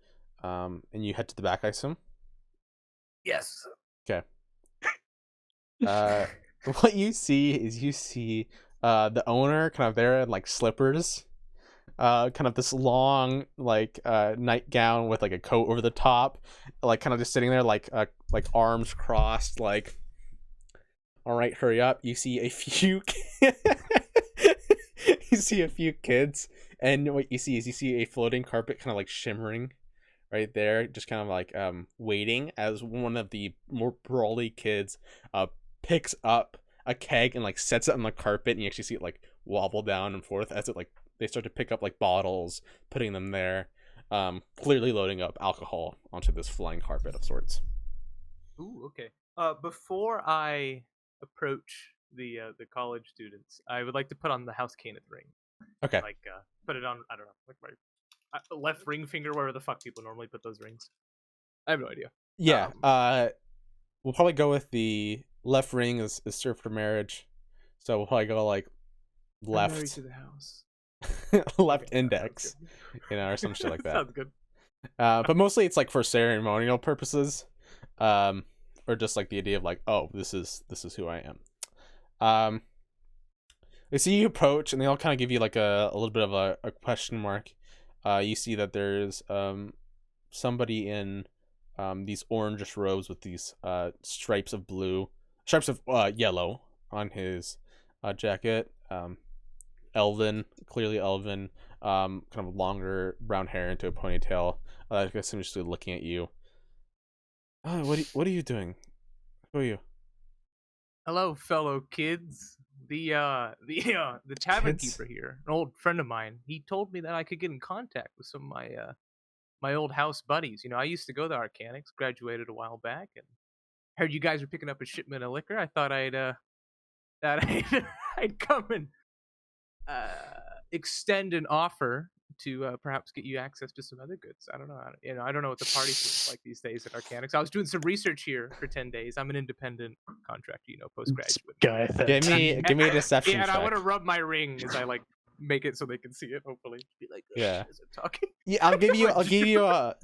and you head to the back, I assume? Yes. Okay. What you see is the owner kind of there in like slippers, kind of this long like nightgown with like a coat over the top, like kind of just sitting there like arms crossed, like, all right, hurry up. You see a few kids, and what you see is a floating carpet kind of like shimmering right there, just kind of like waiting as one of the more brawly kids picks up a keg and like sets it on the carpet, and you actually see it like wobble down and forth as it like they start to pick up like bottles, putting them there, clearly loading up alcohol onto this flying carpet of sorts. Ooh, okay. Before I approach the college students, I would like to put on the House Caneth ring. Okay. Like put it on, I don't know, like my left ring finger, wherever the fuck people normally put those rings. I have no idea. Yeah. We'll probably go with the left ring is served for marriage, so we'll probably go like I'm married left to the house. left Okay, index, or some shit like that. Sounds good. But mostly it's like for ceremonial purposes, or just like the idea of like, oh, this is who I am. They see you approach, and they all kind of give you like a little bit of a question mark. You see that there's somebody in these orangish robes with these stripes of yellow on his jacket. Clearly elven, kind of longer brown hair into a ponytail. I guess I'm just looking at you. What are you doing? Who are you? Hello, fellow kids. The tavern Kids? keeper here, an old friend of mine. He told me that I could get in contact with some of my my old house buddies. You know, I used to go to Arcanics, graduated a while back, and heard you guys were picking up a shipment of liquor. I thought I'd come and extend an offer to perhaps get you access to some other goods. I don't know. I don't know what the party seems like these days at Arcanics. I was doing some research here for 10 days. I'm an independent contractor, postgraduate. Guy. Give me a deception Yeah, and check. I want to rub my ring as I like make it so they can see it. Hopefully, be like, oh, Yeah. as I'm talking. Yeah, I'll give you a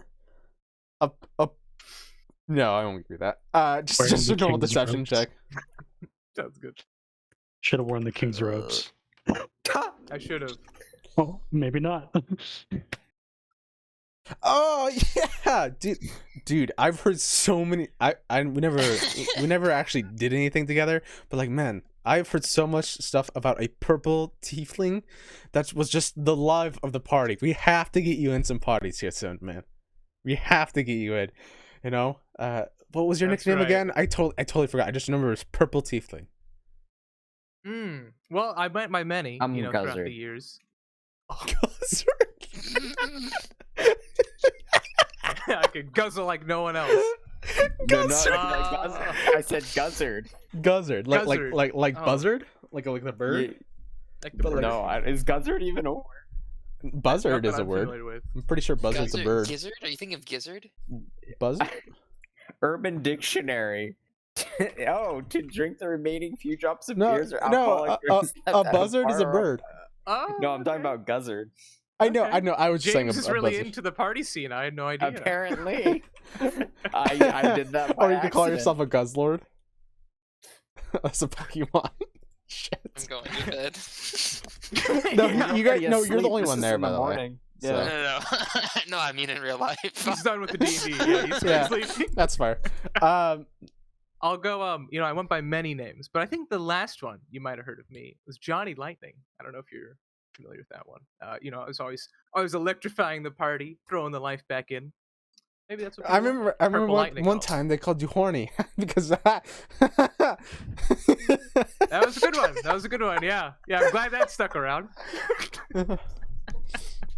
no, I won't give you that. Just Wearing a the normal king's deception robes. check. Sounds good. Should have worn the king's robes. I should have. Well, maybe not. Oh yeah, dude, I've heard so many. We never actually did anything together, but like, man, I've heard so much stuff about a purple tiefling that was just the love of the party. We have to get you in some parties here soon, man. We have to get you in. What was your That's nickname right. again? I totally forgot. I just remember it was Purple Tiefling. Well, I went by many, I'm throughout Guzzard. the years. I could guzzle like no one else. Guzzard. Guzzard. I said Guzzard. Guzzard, Guzzard. like Oh. buzzard, like the bird. Like the But, bird. No, is Guzzard even a word? Buzzard Not is that a I'm word. familiar with. I'm pretty sure buzzard's a bird. Gizzard? Are you thinking of Gizzard? Buzzard? Urban Dictionary. To drink the remaining few drops of No, beers or no, alcoholic a drinks left a at buzzard is a bar. bird. Oh, No, I'm talking okay. about Guzzard. I know. Okay. I was just saying James a is really buzzard. into the party scene. I had no idea. Apparently. I did that by Or you could call accident. yourself a Guzzlord. That's a Pokemon. I'm going to bed. No, you guys. Already No, you're the asleep. only This one is there, in the by the way. morning. So- No, Yeah. no. No, I mean in real life. He's done with the D&D. Yeah, he's Yeah. sleeping. That's fair. I'll go. I went by many names, but I think the last one you might have heard of me was Johnny Lightning. I don't know if you're familiar with that one. I was always electrifying the party, throwing the life back in. Maybe that's what I people want. remember. I remember Purple one, Lightning one also. time they called you horny because that. That was a good one. That was a good one. Yeah. I'm glad that stuck around.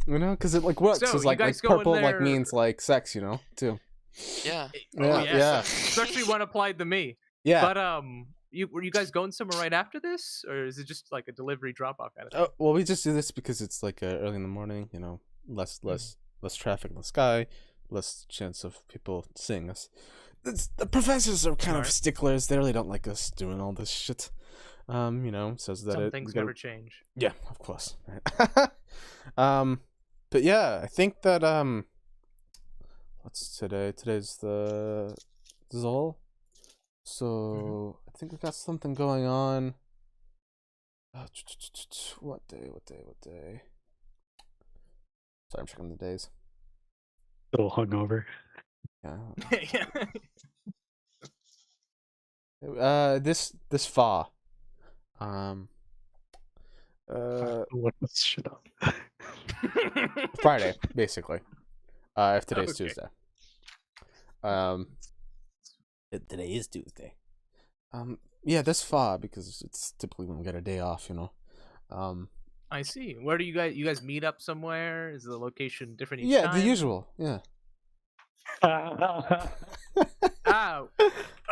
You know, because it like works. So, It's you like guys go in purple like there- means like sex, you know, too. Yeah. Yeah. Especially when applied to me. Yeah. But were you guys going somewhere right after this, or is it just like a delivery drop off kind of thing? Oh, well, we just do this because it's like early in the morning. You know, less traffic in the sky, less chance of people seeing us. The professors are kind of Smart. sticklers. They really don't like us doing all this shit. Says that Some it things we gotta- never change. Yeah, of course. Right. But yeah, I think that what's today? Today's the Zol. So I think we got something going on. What day? Sorry, I'm checking the days. Little hungover. Yeah. Yeah. This fa. Look this shit up. Friday, basically. If today's Okay. Tuesday. Today is Tuesday. Yeah, this fa because it's typically when we get a day off, you know. I see. Where do you guys meet up somewhere? Is the location different each Yeah, time? the usual. Yeah.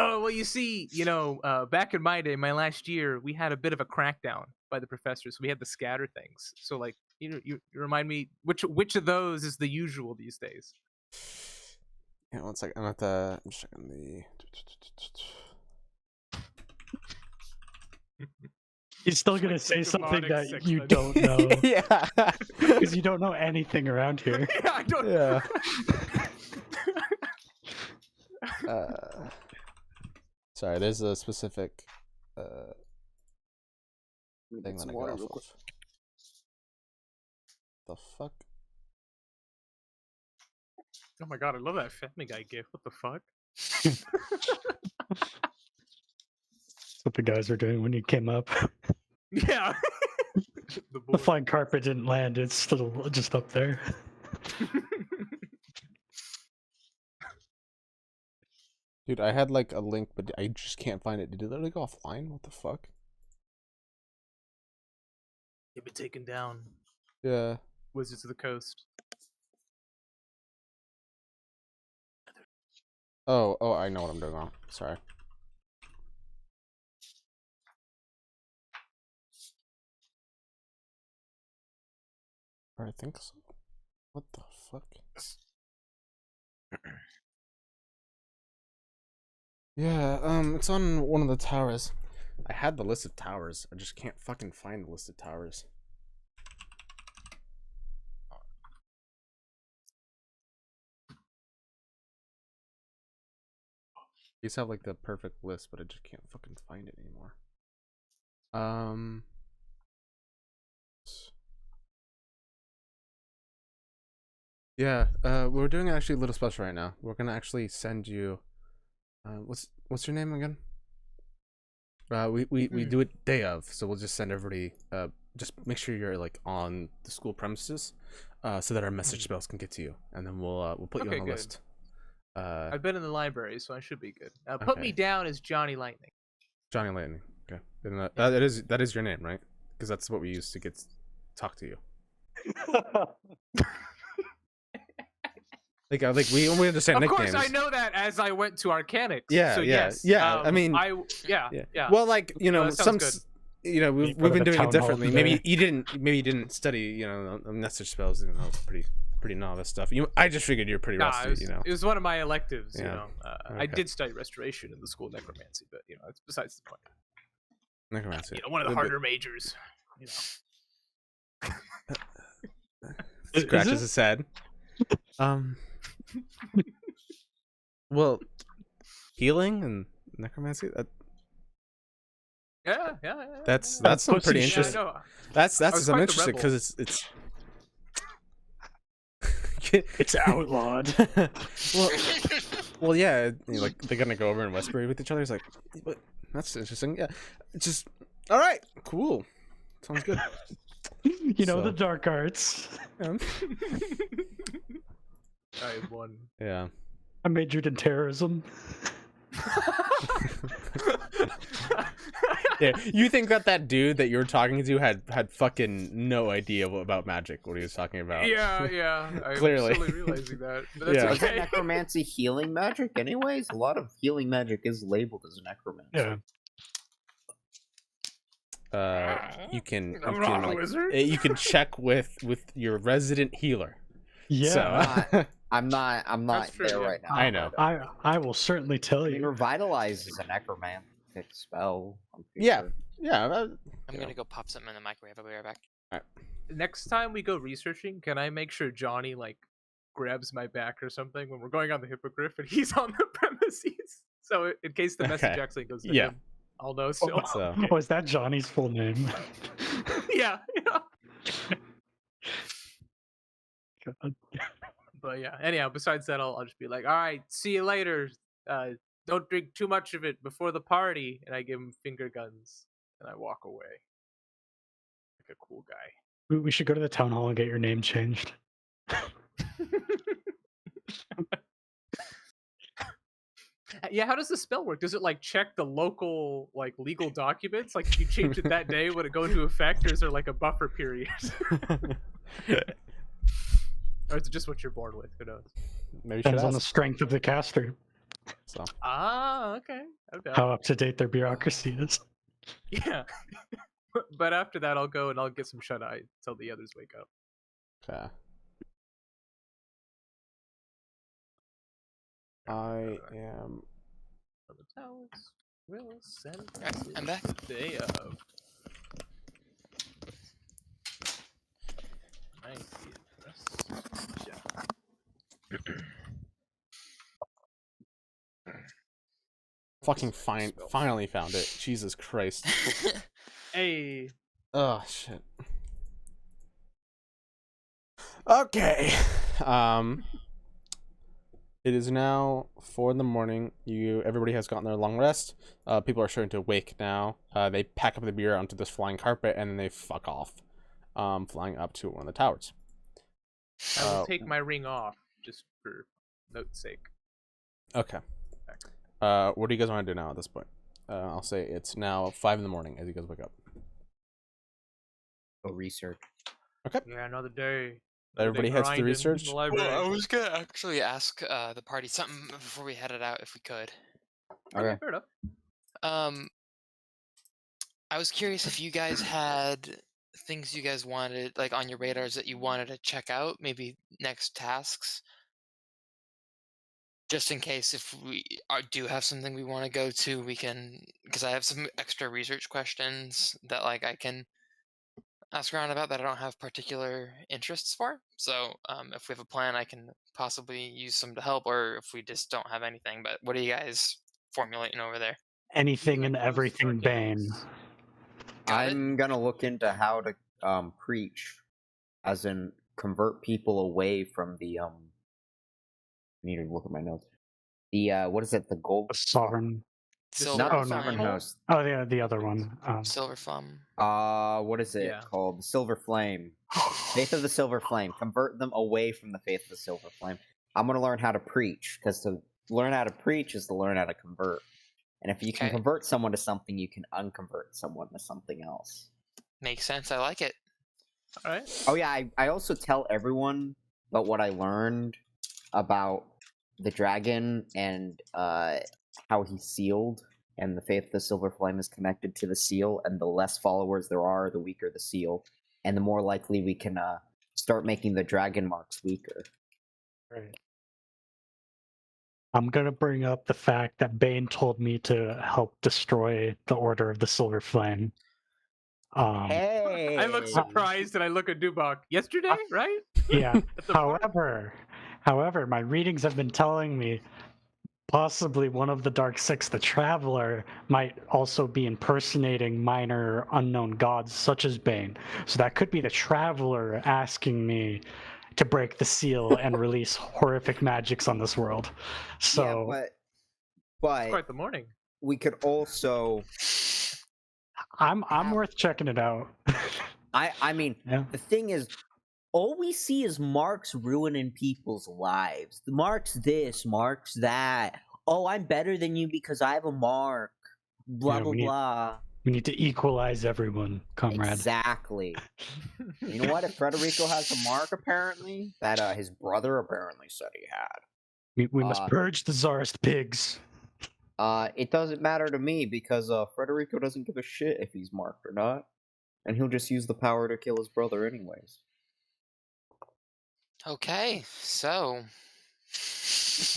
Oh, well, you see, back in my day, my last year, we had a bit of a crackdown by the professors. We had the scatter things. So, like, you remind me which of those is the usual these days? Yeah, one second. I'm just checking the. He's still gonna like say some something demonic that sex you thing. don't know Yeah. because you don't know anything around here. Yeah, I don't. Yeah. Sorry, there's a specific thing that I got off of. The fuck? Oh my god, I love that Family Guy gif. What the fuck? That's what the guys were doing when you came up. Yeah. The boy. flying carpet didn't land. It's still just up there. Dude, I had like a link, but I just can't find it. Did it literally go offline? What the fuck? You've been taken down. Yeah. Wizards of the Coast. Oh, I know what I'm doing wrong. Sorry. Or I think so. What the fuck? Yeah, it's on one of the towers. I had the list of towers. I just can't fucking find the list of towers. I used to have like the perfect list, but I just can't fucking find it anymore. Yeah, we're doing actually a little special right now. We're gonna actually send you what's your name again? We do it day of, so we'll just send everybody just make sure you're like on the school premises so that our message spells can get to you, and then we'll put you on the good. list. I've been in the library, so I should be good. Put me Okay. down as Johnny Lightning. Johnny Lightning. Okay. And that is your name, right? Because that's what we use to talk to you. Like we understand Of nicknames. course, I know that as I went to Arcanics. Yeah, so yeah, yes. yeah, I mean- yeah. Well, like that sounds good. we've Go to been the doing town it hall differently. today. Maybe you didn't study message spells. You know, it's pretty novice stuff. I just figured you're pretty rusty. It was one of my electives. Yeah. You know, I Okay. did study restoration in the school of necromancy, but it's besides the point. Necromancy. One of the But- harder majors. Scratches it? his head. Well, healing and necromancy. Yeah. That's That's some pussy pretty shit. interesting. Yeah, I know. That's was some quite the interesting rebel. because it's It's outlawed. well, yeah. Like they're gonna go over and whisper with each other. It's like, but that's interesting. Yeah, it's just all right. Cool. Sounds good. You know, So- the dark arts. Yeah. I won. Yeah. I majored in terrorism. Yeah, you think that dude that you were talking to had fucking no idea about magic, what he was talking about? Yeah. I'm Clearly. slowly realizing that. But that's Yeah. Isn't okay. necromancy healing magic anyways? A lot of healing magic is labeled as necromancy. Yeah. You can I'm not a wizard. you can check with your resident healer. Yeah. So, I'm not That's true, there yeah. right now. I know. I will certainly tell I mean, you. revitalize is a necromantic spell. I'm pretty Yeah. sure. Yeah. I'm gonna go pop something in the microwave. I'll be right back. Next time we go researching, can I make sure Johnny like grabs my back or something when we're going on the hippogriff and he's on the premises? So in case the message Okay. actually goes to Yeah. him, I'll know still. So Oh, is that Johnny's full name? yeah. God. But yeah. Anyhow, besides that, I'll just be like, all right, see you later. Don't drink too much of it before the party. And I give him finger guns and I walk away like a cool guy. We should go to the town hall and get your name changed. Yeah, how does the spell work? Does it like check the local like legal documents? Like if you change it that day, would it go into effect, or is there like a buffer period? Or is it just what you're born with? Who knows? maybe you should Depends on the ask. strength of the caster, So Ah, okay. how up to date their bureaucracy is. Yeah. But after that, I'll go and I'll get some shut eye till the others wake up. okay. I am On the towels. Will send Alright, I'm back. day of. fucking finally found it. Jesus Christ. Hey. Oh shit. Okay. It is now 4 a.m. Everybody has gotten their long rest. People are starting to wake now. They pack up the beer onto this flying carpet and then they fuck off, flying up to one of the towers. I will take my ring off just for note's sake. Okay. What do you guys want to do now at this point? I'll say it's now 5 a.m. as you guys wake up. Go research. Yeah, another day. Everybody heads to research? The library. Well, I was gonna actually ask the party something before we headed out, if we could. Okay, fair enough. I was curious if you guys had things you guys wanted, like on your radars that you wanted to check out, maybe next tasks. Just in case if we do have something we want to go to, we can, because I have some extra research questions that like I can ask around about that I don't have particular interests for. So if we have a plan, I can possibly use some to help, or if we just don't have anything. But what are you guys formulating over there? Anything and Like, most everything Bane. arcanes. Got it? I'm gonna look into how to preach, as in convert people away from the I need to look at my notes. The what is it? The gold? The Sovereign. Not Oh, the no. Sovereign Host. Oh, yeah, the other one. Silver Flum. What is it Yeah. called? The Silver Flame. Faith of the Silver Flame. Convert them away from the Faith of the Silver Flame. I'm gonna learn how to preach, because to learn how to preach is to learn how to convert. And if you can Okay. convert someone to something, you can unconvert someone to something else. Makes sense. I like it. All right. Oh yeah, I also tell everyone about what I learned about the dragon and how he's sealed, and the Faith of the Silver Flame is connected to the seal, and the less followers there are, the weaker the seal, and the more likely we can start making the dragon marks weaker. Right. I'm gonna bring up the fact that Bane told me to help destroy the Order of the Silver Flame. Hey! I look surprised and I look at Dubak. Yesterday, right? Yeah. At the bar? However, my readings have been telling me possibly one of the Dark Six, the Traveler, might also be impersonating minor unknown gods such as Bane. So that could be the Traveler asking me to break the seal and release horrific magics on this world. So yeah, It's but quite the morning. we could also. I'm worth checking it out. I mean, Yeah. the thing is, all we see is Marks ruining people's lives. Marks this, Marks that. Oh, I'm better than you because I have a mark. Blah Yeah, blah blah. We need to equalize everyone, comrade. Exactly. You know what? If Federico has a mark, apparently that his brother apparently said he had. We must purge the Tsarist pigs. It doesn't matter to me because Federico doesn't give a shit if he's marked or not, and he'll just use the power to kill his brother anyways. Okay, so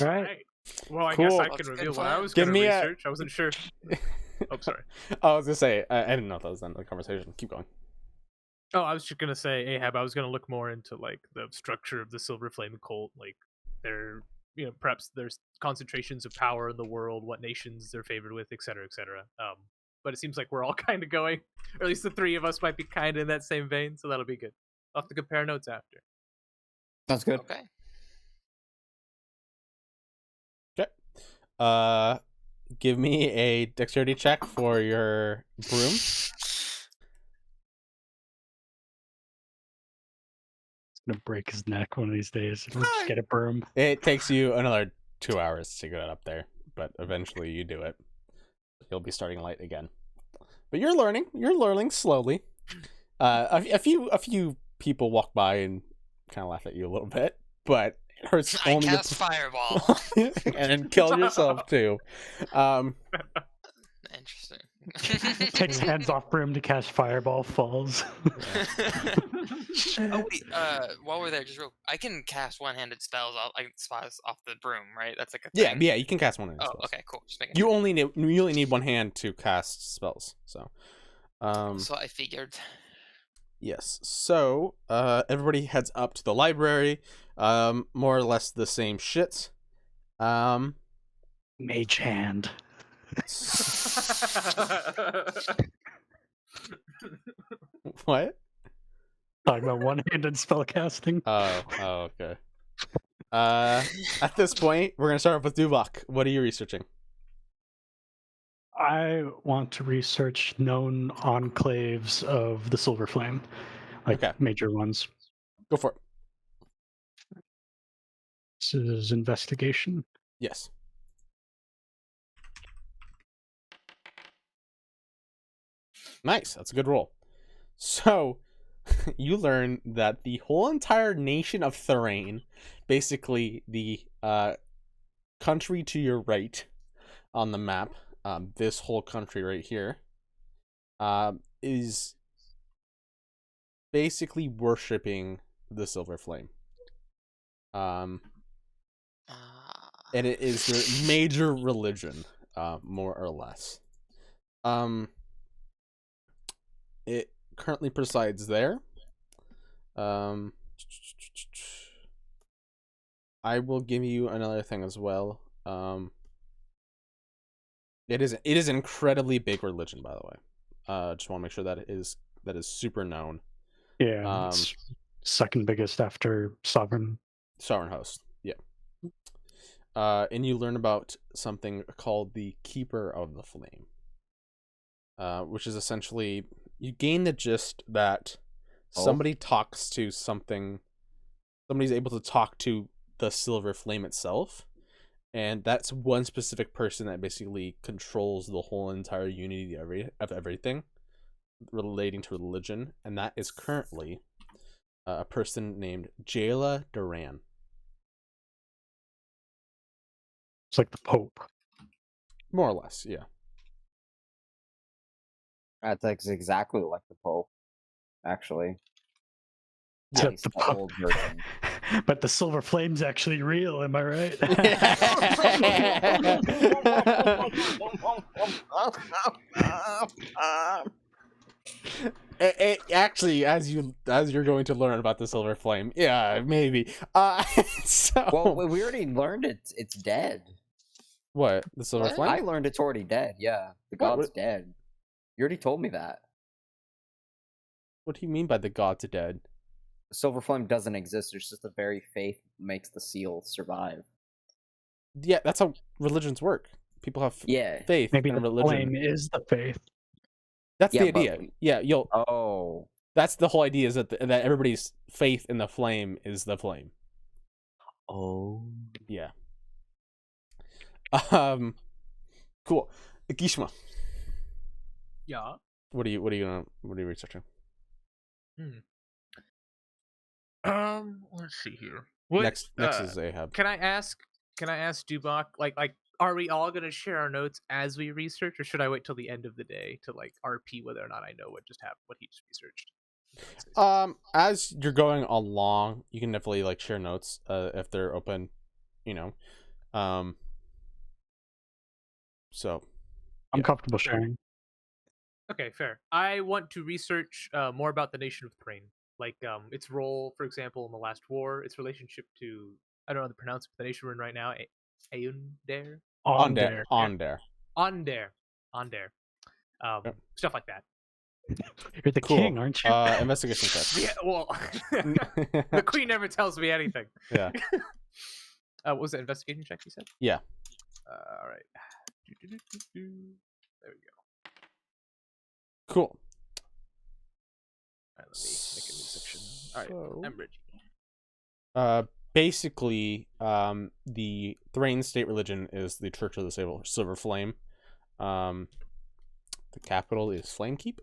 All right. Right. Well, I Cool. guess I That's can a good reveal what I plan. was Give going to me a- research. I wasn't sure. Oh, sorry. I was gonna say I didn't know if that was the end of the conversation. Keep going. Oh, I was just gonna say, Ahab. I was gonna look more into like the structure of the Silver Flame cult, like their, perhaps there's concentrations of power in the world, what nations they're favored with, etc., etc. But it seems like we're all kind of going, or at least the three of us might be kind of in that same vein, so that'll be good. I'll have to compare notes after. Sounds good. okay. Give me a dexterity check for your broom. Gonna break his neck one of these days. We'll just get a broom. It takes you another 2 hours to get it up there, but eventually you do it. You'll be starting light again, but you're learning. You're learning slowly. A few people walk by and kind of laugh at you a little bit, but it hurts I only cast fireball. and kill yourself too. Interesting. Takes hands off broom to cast fireball, falls. Oh wait, while we're there, I can cast one-handed spells. I can spells off the broom, right? That's like a thing. Yeah, you can cast one of these Oh, spells. okay, cool. Just making You sure. only need one hand to cast spells. So, So I figured. yes. So, everybody heads up to the library. More or less the same shit. Mage hand. What? Talking about one-handed spell casting. Oh, okay. At this point, we're gonna start off with Duvok. What are you researching? I want to research known enclaves of the Silver Flame, like Okay. major ones. Go for it. This is investigation. Yes. Nice. That's a good roll. So, you learn that the whole entire nation of Therain, basically the country to your right on the map, this whole country right here, is basically worshipping the Silver Flame. And it is their major religion, more or less. It currently presides there. I will give you another thing as well. It is an incredibly big religion, by the way. Just want to make sure that it is super known. Yeah, it's second biggest after Sovereign. Sovereign host, yeah. And you learn about something called the Keeper of the Flame, which is essentially, you gain the gist that somebody talks to something, somebody's able to talk to the Silver Flame itself, and that's one specific person that basically controls the whole entire unity of everything relating to religion, and that is currently a person named Jayla Duran. It's like the Pope. More or less, yeah. That's exactly like the Pope, actually. Except At least the the Pope. old version. But the Silver Flame's actually real, am I right? Actually, as you're going to learn about the Silver Flame, yeah, maybe. So Well, we already learned it's dead. What? The silver What? flame? I learned it's already dead. Yeah, the What? god's dead. You already told me that. What do you mean by the gods are dead? The silver flame doesn't exist. There's just the very faith makes the seal survive. Yeah, that's how religions work. People have Yeah. faith Maybe in the religion. flame is the faith. That's Yeah, the idea. but- Yeah, you'll. Oh. That's the whole idea, is that that everybody's faith in the flame is the flame. Oh. Yeah. Cool. Gishma, Yeah. what are you researching? Let's see here. What, Next is Ahab. Can I ask Dubak, like, are we all gonna share our notes as we research, or should I wait till the end of the day to like RP whether or not I know what just happened, what he just researched? As you're going along, you can definitely like share notes if they're open, you know. So I'm Yeah. comfortable sharing. Okay, fair. I want to research more about the nation of Thrain, like its role, for example, in the last war, its relationship to, I don't know the pronouncement of the nation we're in right now, Aundare, On there. Onder. Ondare, Yep. stuff like that. You're the Cool. king, aren't you? Investigation check. Yeah, well, the queen never tells me anything. Yeah. What was that, investigation check you said? Yeah. All right. There we go. Cool. All right, let me make a new section. All right, So- I'm ready. Basically, the Thrain state religion is the Church of the Silver Flame. The capital is Flamekeep.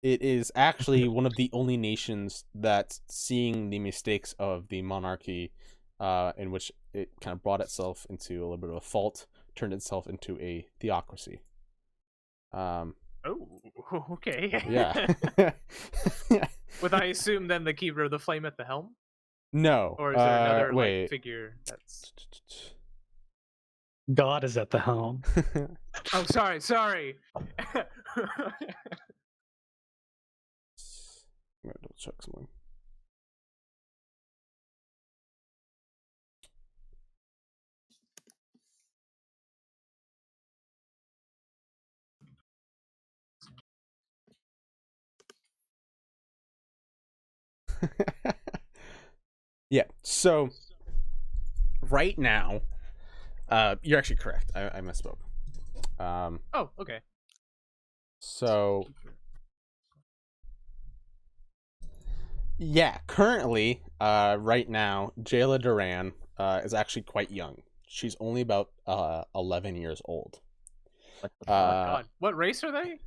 It is actually one of the only nations that's seeing the mistakes of the monarchy, in which it kind of brought itself into a little bit of a fault, turned itself into a theocracy. Oh, okay. Yeah. Would I assume then the keeper of the flame at the helm, No. or is there another wait. like figure that's? God is at the helm. Oh, sorry. I'm gonna double check something. Yeah. So right now, you're actually correct. I misspoke. Oh, okay. So yeah, currently, right now, Jayla Duran is actually quite young. She's only about 11 years old. What the Oh, Uh, God, what race are they?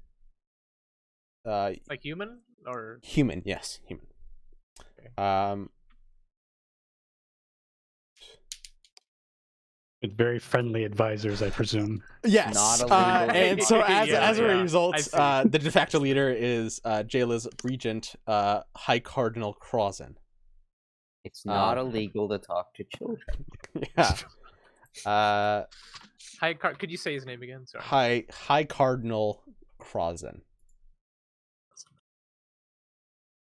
uh, Like human or? human, yes, human. Okay. With very friendly advisors, I presume. Yes, Not illegal. and so as Yeah, as a yeah, result, I see. the de facto leader is Jayla's regent, High Cardinal Crozen. It's not illegal to talk to children. Yeah. Could you say his name again? Sorry. High Cardinal Crozen.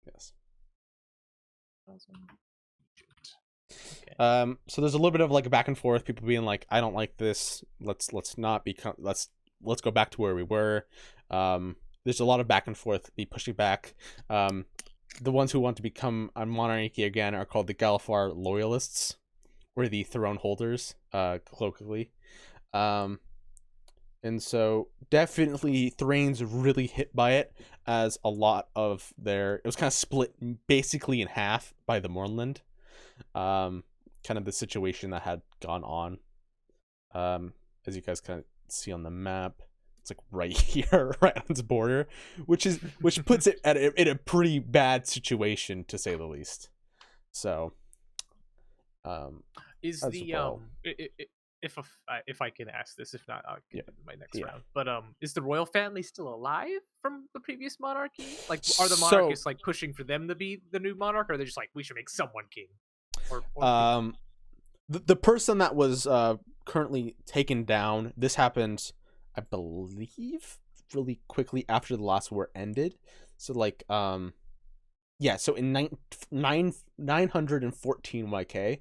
Yes. Okay. So there's a little bit of like a back and forth, people being like, I don't like this, let's not become, let's go back to where we were. There's a lot of back and forth, be pushing back. The ones who want to become a monarchy again are called the Galifar Loyalists, or the Throne Holders, colloquially. And so definitely Thrain's really hit by it, as a lot of it was kind of split basically in half by the Mournland. Kind of the situation that had gone on. As you guys kind of see on the map, it's like right here, right on its border, which puts it in a pretty bad situation, to say the least. So, Is as the well. if I can ask this, if not, I'll get in my next Yeah. round. But is the royal family still alive from the previous monarchy? Like, are the So- monarchists like pushing for them to be the new monarch, or are they just like, we should make someone king? Or the person that was currently taken down, this happened, I believe, really quickly after the last war ended. So like yeah, so in 914 YK,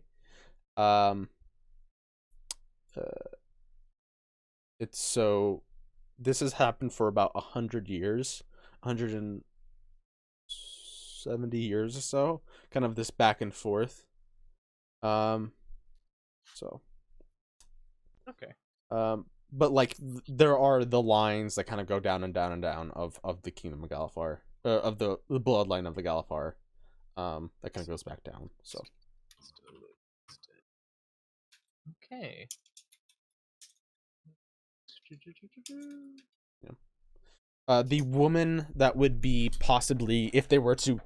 it's so this has happened for about 100 years, 170 years or so, kind of this back and forth. So Okay. but like there are the lines that kind of go down and down and down of the Kingdom of Galifar, of the bloodline of the Galifar, that kind of goes back down. So Okay. the woman that would be possibly, if they were to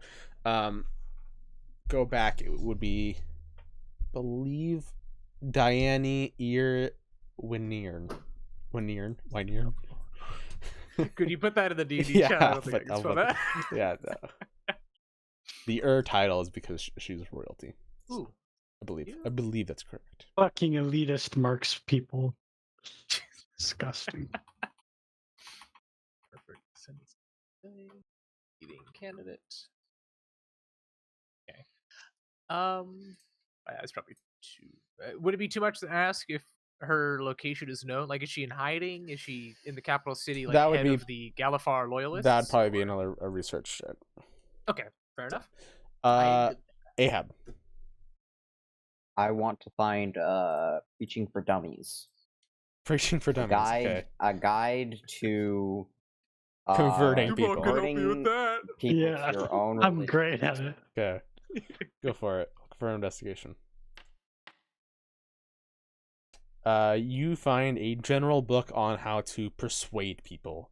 go back, it would be, believe, Diane Winiern. Could you put that in the D&D Yeah, chat? I don't think I but can spell that. yeah, no. The title is because she's royalty. Ooh. I believe. Yeah. I believe that's correct. Fucking elitist marks people. Disgusting. Perfect. Send this thing. Eating candidate. Okay. That's probably too. Would it be too much to ask if her location is known? Like, is she in hiding? Is she in the capital city, like That would head be- of the Galifar loyalists? That'd probably be or- another a research check. Okay, fair enough. Ahab. I want to find Preaching for Dummies. Preaching for dummies. Okay. A guide to Converting Come people. on, can help me with Converting that. people Yeah, to your own I'm religion. great at it. Okay. Go for it. For investigation. You find a general book on how to persuade people,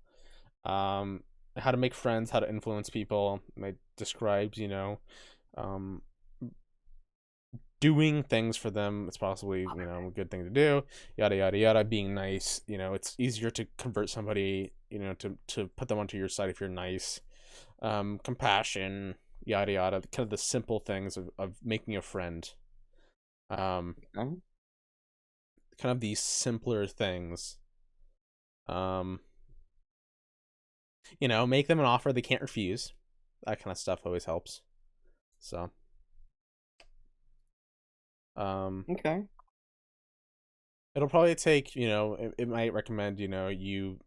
how to make friends, how to influence people. It describes, doing things for them. It's possibly, a good thing to do. Yada yada yada. Being nice. It's easier to convert somebody. To put them onto your side if you're nice. Compassion. Yada yada. Kind of the simple things of making a friend. Oh, Kind of these simpler things. Make them an offer they can't refuse. That kind of stuff always helps. So okay. it'll probably take, it might recommend, you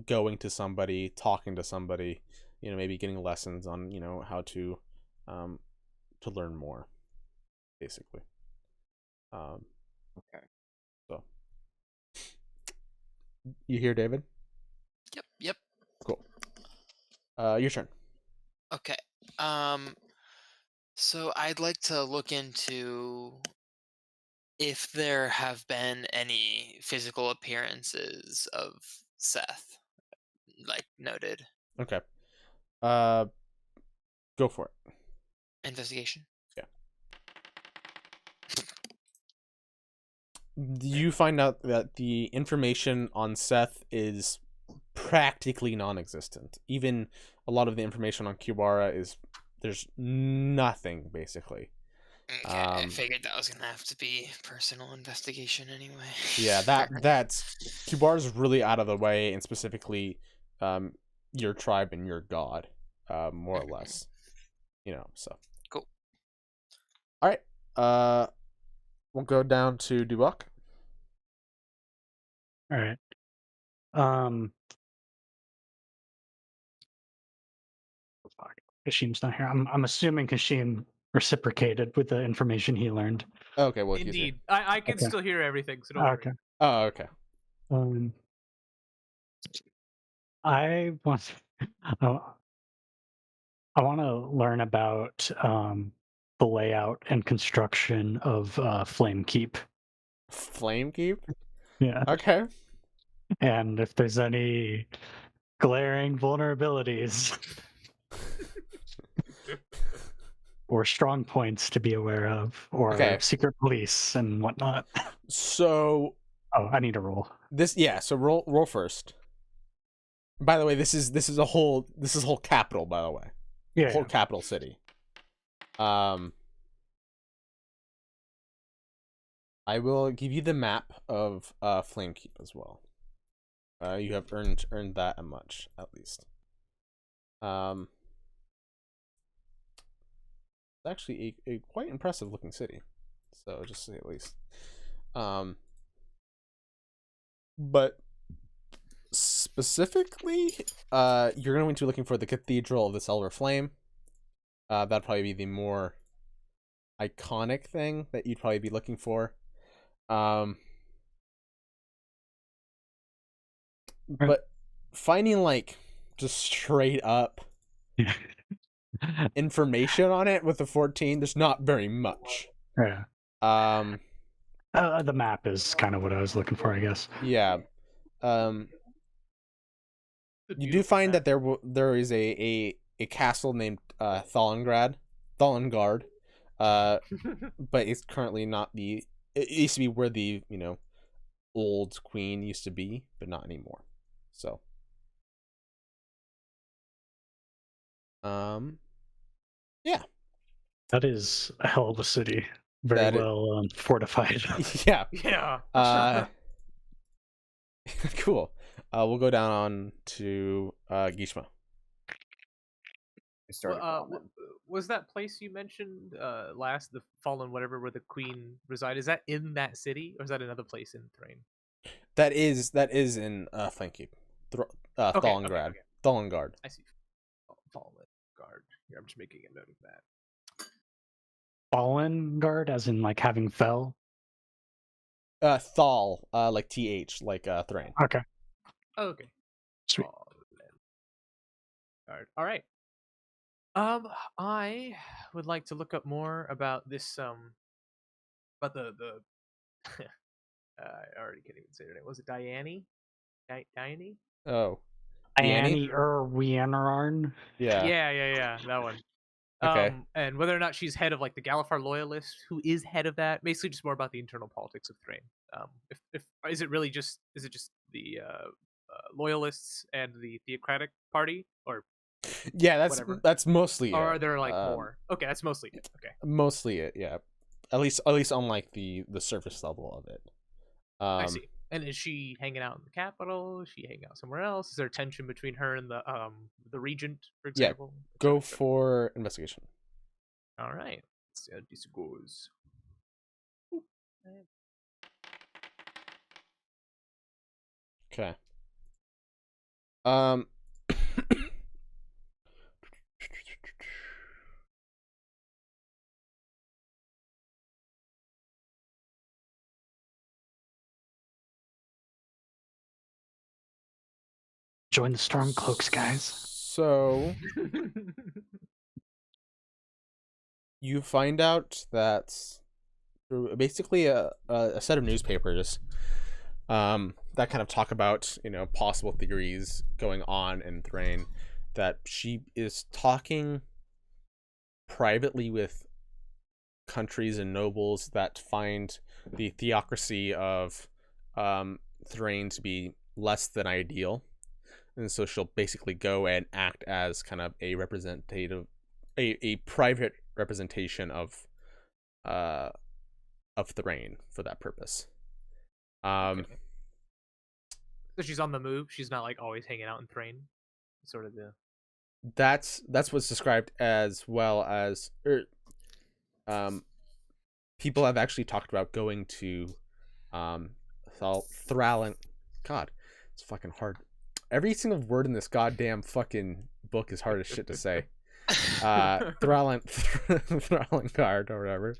going to somebody, talking to somebody, maybe getting lessons on, how to learn more, basically. Okay. So you hear, David? Yep. Cool. Your turn. Okay. So I'd like to look into if there have been any physical appearances of Seth, like noted. Okay. Go for it. Investigation. You find out that the information on Seth is practically non-existent. Even a lot of the information on Kubara there's nothing, basically. Okay, I figured that was gonna have to be personal investigation anyway. Yeah, that's Kubara's really out of the way, and specifically your tribe and your god, more or less. So Cool. All right. We'll go down to Dubuck. All right. Fuck. Kashim's not here. I'm assuming Kashim reciprocated with the information he learned. Okay, well, he's here. Indeed. I can Okay. still hear everything, so don't worry. Okay. Oh, okay. I want I want to learn about the layout and construction of Flame Keep. Flame Keep? Yeah. Okay. And if there's any glaring vulnerabilities or strong points to be aware of, or Okay. secret police and whatnot. So I need a roll. so roll first. By the way, this is a whole capital, by the way. Yeah. Whole capital city. I will give you the map of Flamekeep as well. You have earned that much at least. It's actually a quite impressive looking city. So just to say at least. But specifically, you're going to be looking for the Cathedral of the Silver Flame. That'd probably be the more iconic thing that you'd probably be looking for. But finding like just straight up information on it with the 14, there's not very much. Yeah. Um, The map is kind of what I was looking for, I guess. yeah. You do find that there is a castle named Thalengard, but it's currently not the. It used to be where the old queen used to be, but not anymore. So, yeah. That is a hell of a city. Very That well fortified. Yeah. Yeah. Cool. We'll go down on to Gishma. I started bombing. Was that place you mentioned last, the Fallen whatever, where the queen reside? Is that in that city, or is that another place in Thrain? That is in Flankkeep. Thalengard. Okay. Thalengard. I see. Fallen guard. Here, I'm just making a note of that. Fallen guard, as in like having fell. Thal, like TH, like Thrain. Okay. Oh, okay. Sweet. Fallen guard. All right. I would like to look up more about this. About the I already can't even say her name. Was it Diane? Diane? Oh. Annie Wienarn. Yeah. Yeah. That one. Okay. And whether or not she's head of like the Galifar loyalists, who is head of that, basically just more about the internal politics of Thrain. If is it just the loyalists and the theocratic party, or Yeah, whatever? that's mostly Or it. are there like more? Okay, that's mostly it. Okay. Mostly it, yeah. At least on like the surface level of it. I see. And is she hanging out in the capital? Is she hanging out somewhere else? Is there tension between her and the regent, for Yeah, example? Go for investigation. All right. Let's see how this goes. Okay. Join the Stormcloaks, guys. So you find out that through basically a set of newspapers that kind of talk about possible theories going on in Thrain, that she is talking privately with countries and nobles that find the theocracy of Thrain to be less than ideal, and so she'll basically go and act as kind of a private representation of Thrain for that purpose. Okay. So she's on the move. She's not like always hanging out in Thrain. Sort of the. That's what's described, as well as people have actually talked about going to Thralin. God, it's fucking hard. Every single word in this goddamn fucking book is hard as shit to say. Thralin guard or whatever.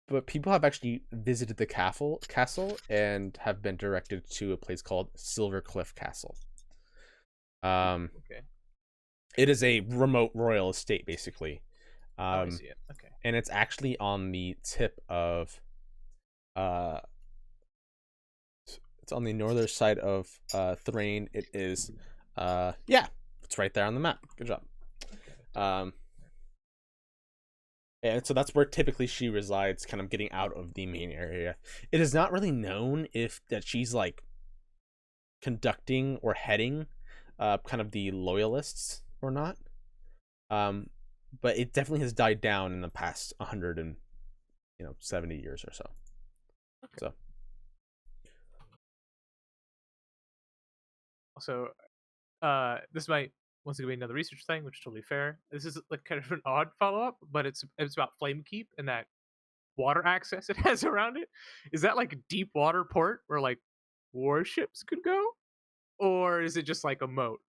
But people have actually visited the castle and have been directed to a place called Silvercliff Castle. Okay. It is a remote royal estate, basically. I see it. Okay. And it's actually on the tip of it's on the northern side of Thrain. It is it's right there on the map. Good job. And so that's where typically she resides, kind of getting out of the main area. It is not really known if that she's like conducting or heading kind of the loyalists or not. But it definitely has died down in the past 170 years or so. Okay. So, this might once again be another research thing, which is totally fair. This is like kind of an odd follow up, but it's about Flamekeep, and that water access it has around it. Is that like a deep water port where like warships could go, or is it just like a moat?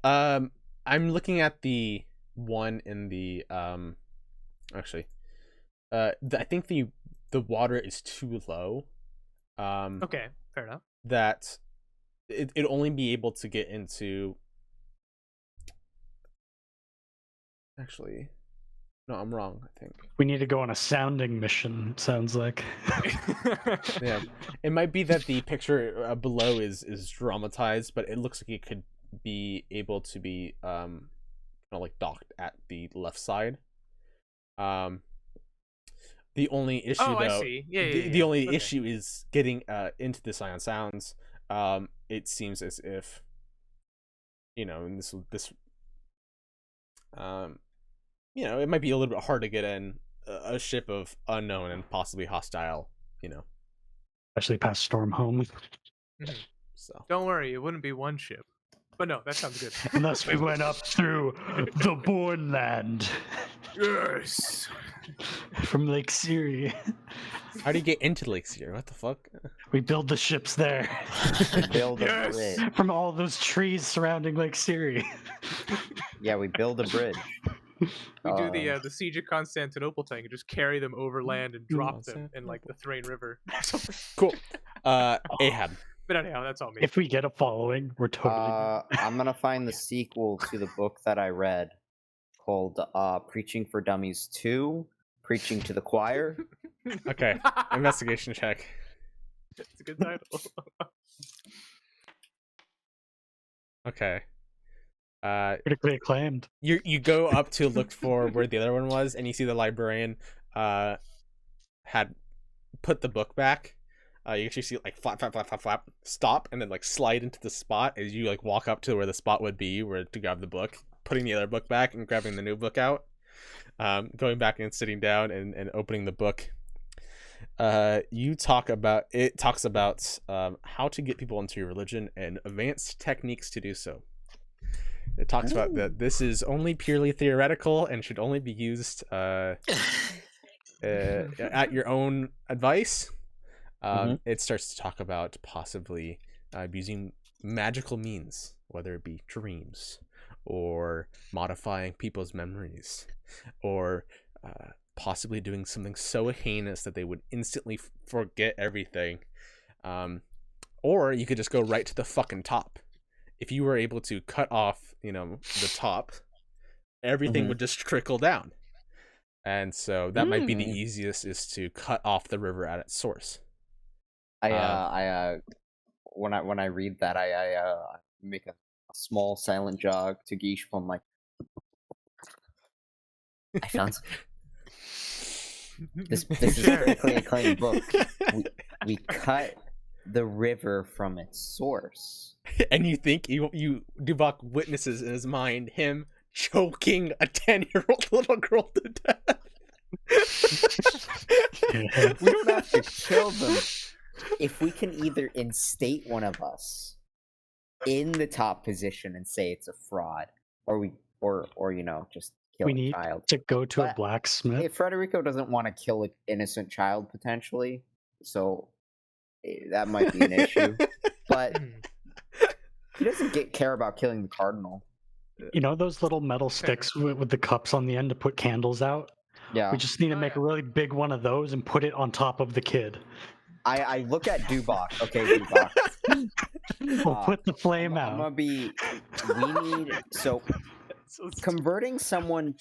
I'm looking at the one in the actually, I think the water is too low. Okay, fair enough. That it'd only be able to get into. Actually, no, I'm wrong. I think We need to go on a sounding mission. It sounds like. yeah, it might be that the picture below is dramatized, but it looks like it could be able to be kind of like docked at the left side. The only issue Oh, I though, see. Yeah, the only Okay. issue is getting into the Scion Sounds. It seems as if, and this it might be a little bit hard to get in a ship of unknown and possibly hostile, Especially past Stormhome. so. Don't worry, it wouldn't be one ship. But no, that sounds good. Unless we went up through the Born Land Yes. from Lake Siri. How do you get into Lake Sierra? What the fuck? We build the ships there. Build a Yes! bridge. From all those trees surrounding Lake Siri. Yeah, we build a bridge. We do the Siege of Constantinople thing and just carry them over land and drop them in like the Thrain River. Cool. Ahab. But anyhow, that's all me. If we get a following, we're totally. I'm gonna find the sequel to the book that I read called Preaching for Dummies 2, Preaching to the Choir. Okay. Investigation check. It's a good title. Okay. Critically acclaimed. You go up to look for where the other one was, and you see the librarian had put the book back. You actually see it like flap, stop, and then like slide into the spot as you like walk up to where the spot would be where to grab the book, putting the other book back and grabbing the new book out, going back and sitting down and opening the book. Talks about how to get people into your religion and advanced techniques to do so. It talks about that this is only purely theoretical and should only be used at your own advice. It starts to talk about possibly using magical means, whether it be dreams or modifying people's memories, or possibly doing something so heinous that they would instantly forget everything. Or you could just go right to the fucking top. If you were able to cut off, the top, everything would just trickle down. And so that might be the easiest, is to cut off the river at its source. When I read that, I make a small silent jog to Geesh. I'm like, I found this is a critically acclaimed book. We cut the river from its source. And you think you Dubak witnesses in his mind him choking a 10-year-old little girl to death. We don't have to kill them. If we can either instate one of us in the top position and say it's a fraud, or just kill We a need child. to go to a But blacksmith. If Federico doesn't want to kill an innocent child potentially, so that might be an issue. But he doesn't care about killing the cardinal. You know those little metal sticks with the cups on the end to put candles out? Yeah. We just need to make a really big one of those and put it on top of the kid. I look at Dubak. Okay, Dubak. We'll put the flame I'm gonna out. we need converting someone.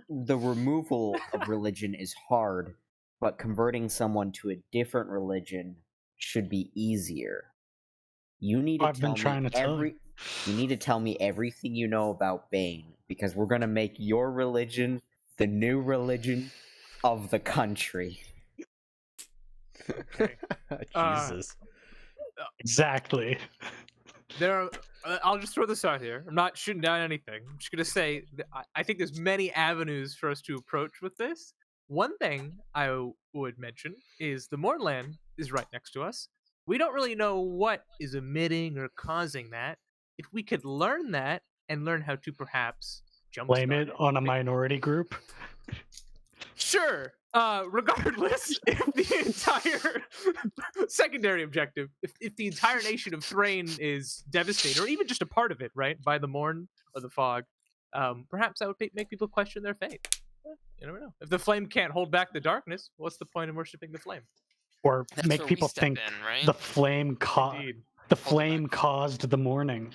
The removal of religion is hard, but converting someone to a different religion should be easier. You need to I've been trying to tell you. You need to tell me everything you know about Bane, because we're gonna make your religion the new religion of the country. Okay. Jesus. Exactly. I'll just throw this out here. I'm not shooting down anything. I'm just gonna say that I think there's many avenues for us to approach with this. One thing I would mention is the Mournland is right next to us. We don't really know what is emitting or causing that. If we could learn that and learn how to perhaps Blame jumpstart it on a minority group. Sure, Regardless, if the entire secondary objective, if the entire nation of Thrain is devastated, or even just a part of it, right, by the morn or the fog, perhaps that would make people question their faith. You never know. If the flame can't hold back the darkness, what's the point in worshiping the flame? Or That's make where we people step think in, right? the flame Indeed. caused the morning.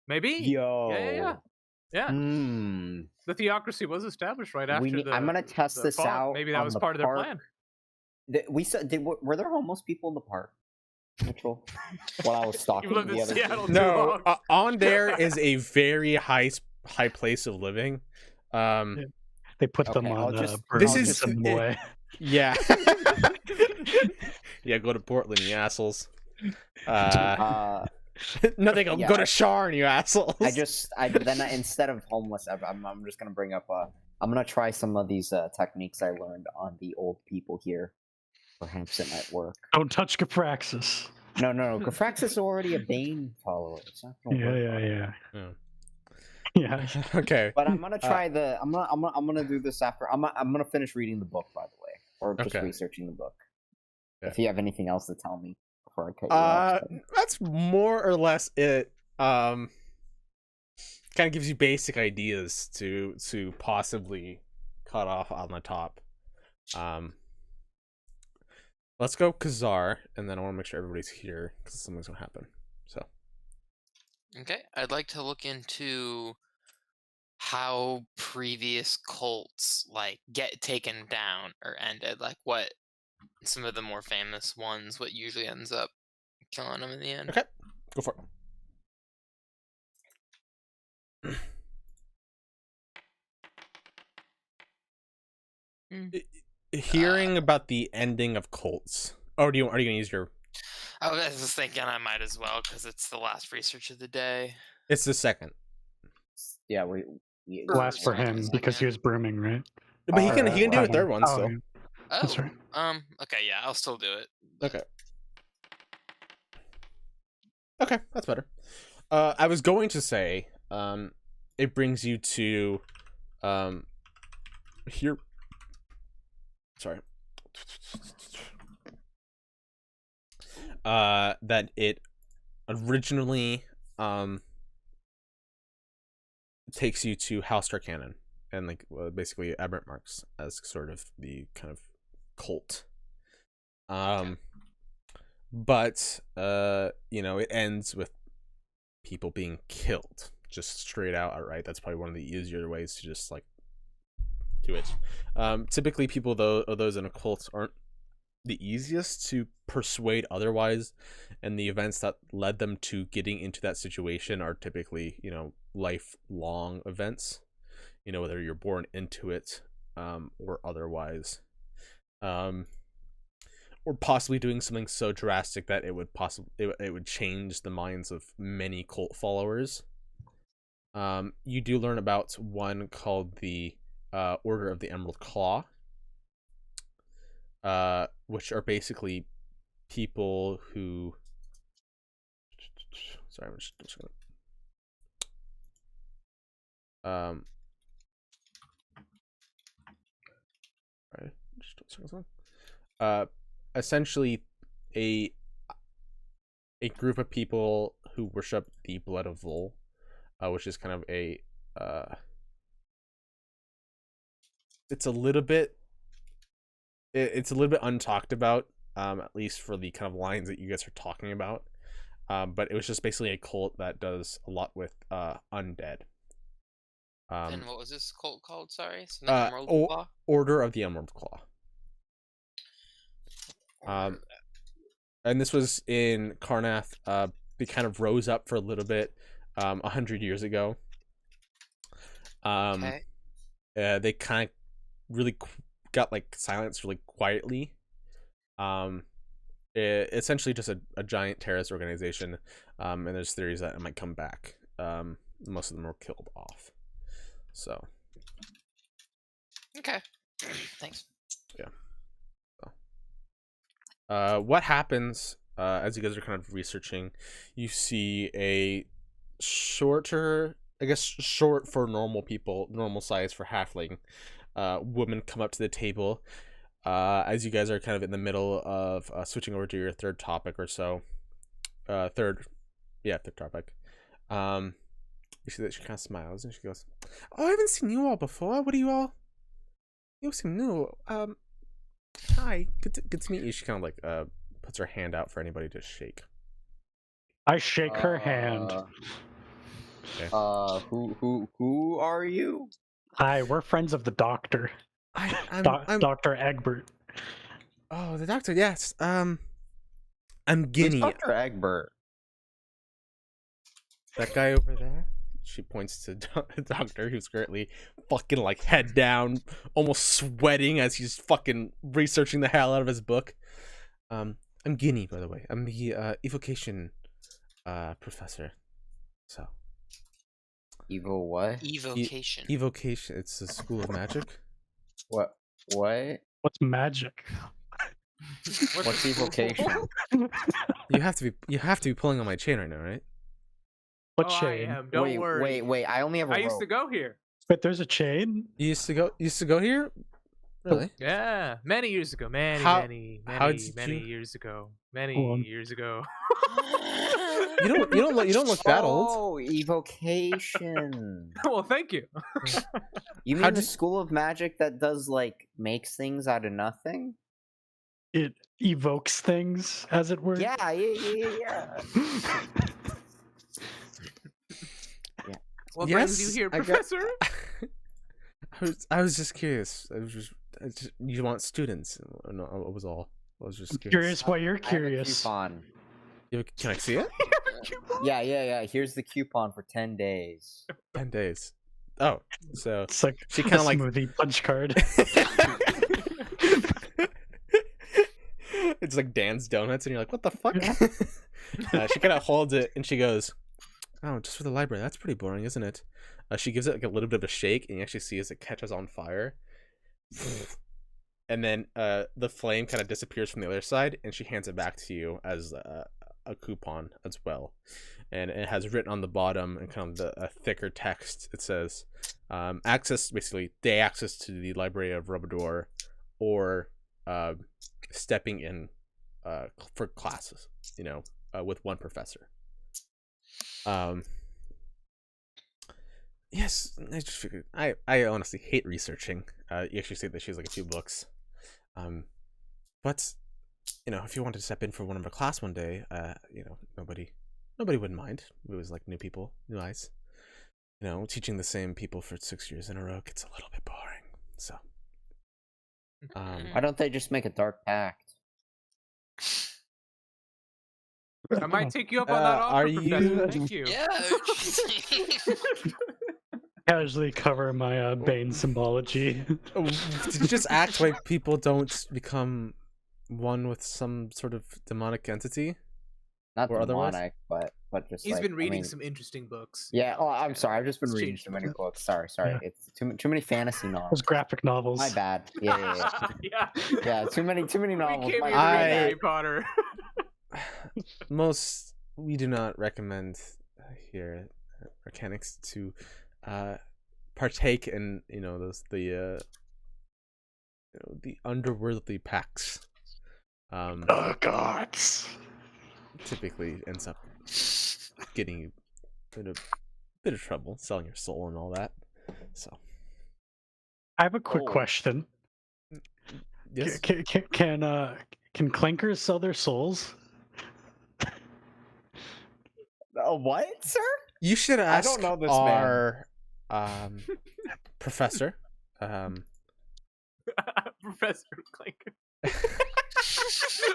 Maybe. Yo. Yeah. Hmm. The theocracy was established right after I'm gonna test the this fog. out. Maybe that on was the part of their park. plan. We saw. Were there homeless people in the park, Mitchell? While I was stalking You've lived the in other. Seattle too No, long. on there is a very high place of living. They put them Okay, on I'll brooms This and is- send them away. Yeah. Yeah, go to Portland, you assholes. No, they go, Yeah, go to Sharn, you assholes. Instead of homeless, I'm just gonna bring up. I'm gonna try some of these techniques I learned on the old people here. Perhaps it might work. Don't touch Capraxis. No. Grafraxis is already a Bane follower. It's not gonna work. Yeah. Yeah. Okay. But I'm gonna try I'm gonna do this after. I'm gonna finish reading the book, by the way, or just Okay. researching the book. Yeah. If you have anything else to tell me before I cut you off. That's more or less it. Kind of gives you basic ideas to possibly cut off on the top. Let's go Khazar, and then I want to make sure everybody's here because something's gonna happen. So. Okay, I'd like to look into how previous cults like get taken down or ended. Like what some of the more famous ones, what usually ends up killing them in the end. Okay, go for it. Hearing about the ending of cults. Oh, are you gonna use your? I was just thinking I might as well because it's the last research of the day. It's the second. Yeah, Last for him Second. because he was brooming, right? But he can do a Alright. third one Oh, still. yeah. Oh, That's right. okay, yeah, I'll still do it. Okay. Okay, that's better. I was going to say, it brings you to, here. Sorry. That it originally, takes you to House Tarkanan and like basically Aberrant Marks as sort of the kind of cult. But it ends with people being killed just straight out outright. That's probably one of the easier ways to just like do it. Typically people those in a cult aren't the easiest to persuade otherwise, and the events that led them to getting into that situation are typically lifelong events, whether you're born into it or otherwise, or possibly doing something so drastic that it would change the minds of many cult followers. You do learn about one called the Order of the Emerald Claw, which are basically people who. Sorry, I'm just gonna. Right, just a second. Essentially, a group of people who worship the blood of Vol, which is kind of a. It's a little bit untalked about, at least for the kind of lines that you guys are talking about. But it was just basically a cult that does a lot with undead. And what was this cult called? Sorry, so Emerald Claw? Order of the Emerald Claw. And this was in Karnath. They kind of rose up for a little bit, 100 years ago. Okay. They kind of really got like silenced really quietly. Essentially just a giant terrorist organization, and there's theories that it might come back. Most of them were killed off. So. Okay. Thanks. Yeah. What happens as you guys are kind of researching? You see a short for normal people, normal size for halfling, woman come up to the table. As you guys are kind of in the middle of switching over to your third topic or so. Third topic. She kind of smiles and she goes, "Oh, I haven't seen you all before. What are you all? You seem new. Hi, good to meet you." She kind of like puts her hand out for anybody to shake. I shake her hand. Okay. Who are you? Hi, we're friends of the doctor. I'm Dr. Egbert. Oh, the doctor. Yes. I'm Who's Guinea. Dr. Egbert? That guy over there. She points to the doctor, who's currently fucking like head down, almost sweating as he's fucking researching the hell out of his book. I'm Guinea, by the way. I'm the evocation professor. So. Evo what? Evocation. Evocation. It's a school of magic. What? What's magic? What's evocation? You have to be pulling on my chain right now, right? What I chain? am. Don't worry. Wait. I only have a I rope. used to go here. Wait, there's a chain? You used to go here? Really? Yeah, many years ago. Many years ago. Many years ago. You don't look that old. Oh, evocation. Well, thank you. You mean the school of magic that does like makes things out of nothing? It evokes things, as it were. Yeah. What brings you here, Professor? I was just curious. You want students? No, I was all. I was just curious. Why you're curious. I have a coupon. Can I see it? Yeah. Here's the coupon for 10 days. 10 days. Oh, so It's like she kind of like smoothie punch card. It's like Dan's Donuts, and you're like, what the fuck? She kind of holds it, and she goes, "Oh, just for the library. That's pretty boring, isn't it?" She gives it like a little bit of a shake, and you actually see as it catches on fire. And then the flame kind of disappears from the other side, and she hands it back to you as a coupon as well. And it has written on the bottom and kind of a thicker text. It says, basically day access to the Library of Robador, or stepping in for classes, with one professor. Yes, I just figured. I honestly hate researching. You actually say that she has like a few books. But if you wanted to step in for one of her class one day, nobody wouldn't mind. It was like new people, new eyes. Teaching the same people for 6 years in a row gets a little bit boring. So, why don't they just make a dark pact? I might take you up on that offer, Professor. Thank you. Yeah. Casually cover my Bane symbology. Just act like people don't become one with some sort of demonic entity. Not or demonic, but just He's like, been reading some interesting books. Yeah. Oh, I'm sorry. I've just been It's reading changed too many a books. Sorry. Yeah. It's too many fantasy novels. Those graphic novels. My bad. Yeah. Yeah. Too many novels. We My came here to read bad. Harry Potter. We do not recommend here at Mechanics to partake in the underworldly pacts. Oh gods. Typically ends up getting you in a bit of trouble, selling your soul and all that. So I have a quick question. yes. Can clankers sell their souls? What, sir? You should ask I don't know this our professor. Professor Clanker.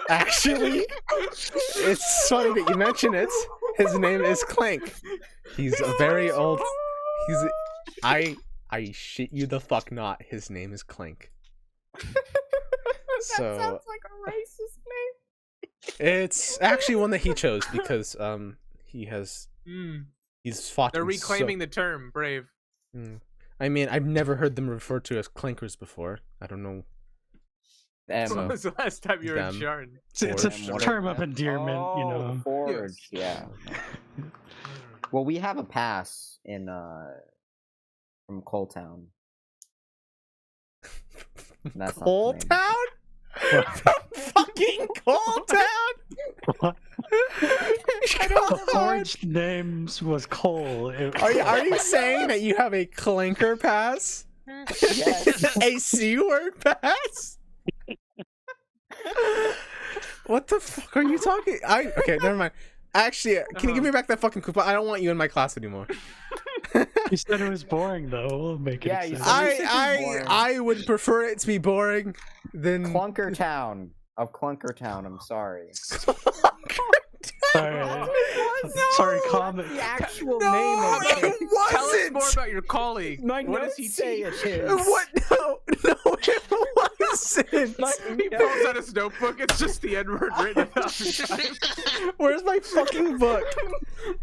Actually, it's funny that you mention it. His name is Clank. He's a very old. I shit you the fuck not. His name is Clank. That So sounds like a racist name. it's actually one that he chose because he's fought. They're in reclaiming the term brave. I mean, I've never heard them referred to as clankers before. I don't know. When was the last time you were in Sharn? It's a term of endearment, Forge, yeah. Well, we have a pass in from Coal Town. That's not Coal the name. Town? Fucking Coal Town? What? The forged names was Cole. Are you saying that you have a clinker pass? Yes. A C-word pass? What the fuck are you talking? Okay, never mind. Actually, can you give me back that fucking coupon? I don't want you in my class anymore. You said it was boring, though. We'll make it. Yeah, you exciting. said- I would prefer it to be boring than Clunker Town of Clunker Town. I'm sorry. Sorry. Sorry, comment. The actual No, name of it it. Tell us wasn't. more about your colleague. My What does notes he say teach? it is. What? No, it wasn't. He pulls out his notebook. It's just the N-word written about Where's my fucking book?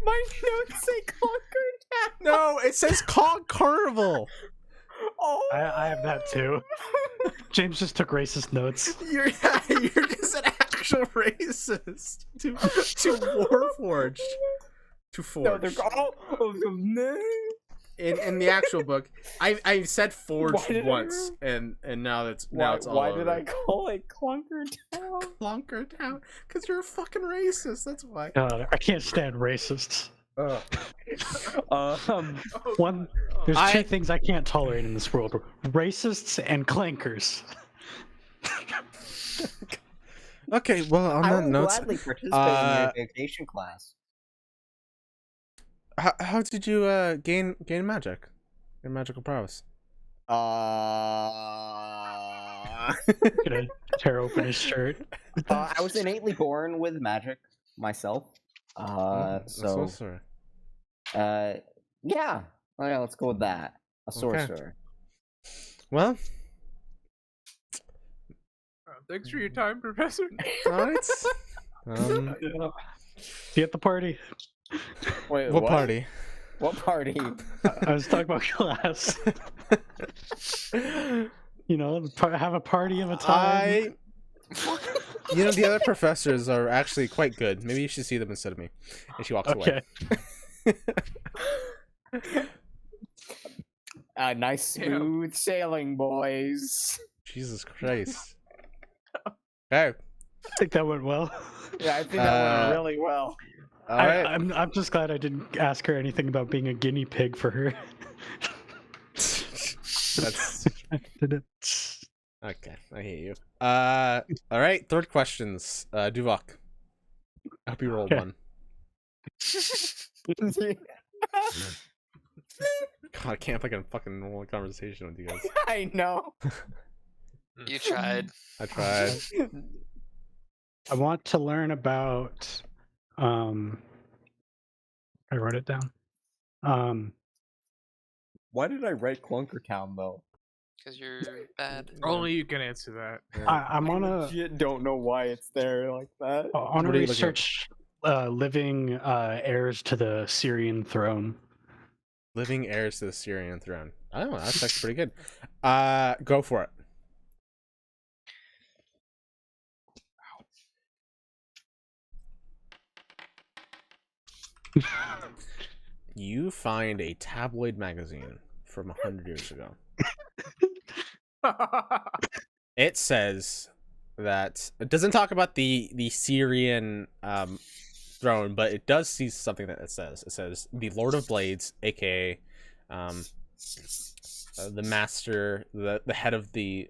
My notes say Clunker Town. No, it says Cog Carnival. Oh. I have that too. James just took racist notes. You're just an actual racist to Warforged. To No, they're Forge. no. In the actual book, I said Why Forged did I once, and now it's all Why over. did I call it Clunker Town? Clunker Town? Because you're a fucking racist. That's why. God, I can't stand racists. Um, There's two things I can't tolerate in this world: racists and clankers. Okay, well, on I that will note, gladly participate in your vacation class. how did you gain magic? Your magical prowess? Gonna tear open his shirt. I was innately born with magic myself. So sorry. yeah. Oh, yeah, let's go with that. A sorcerer. Well, Thanks for your time, Professor. alright. See you at the party. Wait, What party? What party? I was talking about class. You know, have a party of a time. You know, the other professors are actually quite good. Maybe you should see them instead of me. And she walks away. Nice smooth sailing, boys. Jesus Christ. Okay. I think that went well. Yeah, I think that went really well. All right. I'm just glad I didn't ask her anything about being a guinea pig for her. That's okay. I hate you. All right. Third questions. Duvok. I hope you rolled one. God, I can't fucking roll a conversation with you guys. I know. You tried. I tried. I want to learn about. I wrote it down. Why did I write Clunker Town though? Because you're bad. Only you can answer that. I'm on a. Legit don't know why it's there like that. I want to What are you looking at? research living heirs to the Syrian throne. Living heirs to the Syrian throne. I don't know. That's actually pretty good. Go for it. You find a tabloid magazine from 100 years ago. It says that it doesn't talk about the Syrian throne, but it does see something that it says. It says the Lord of Blades, aka the master, the head of the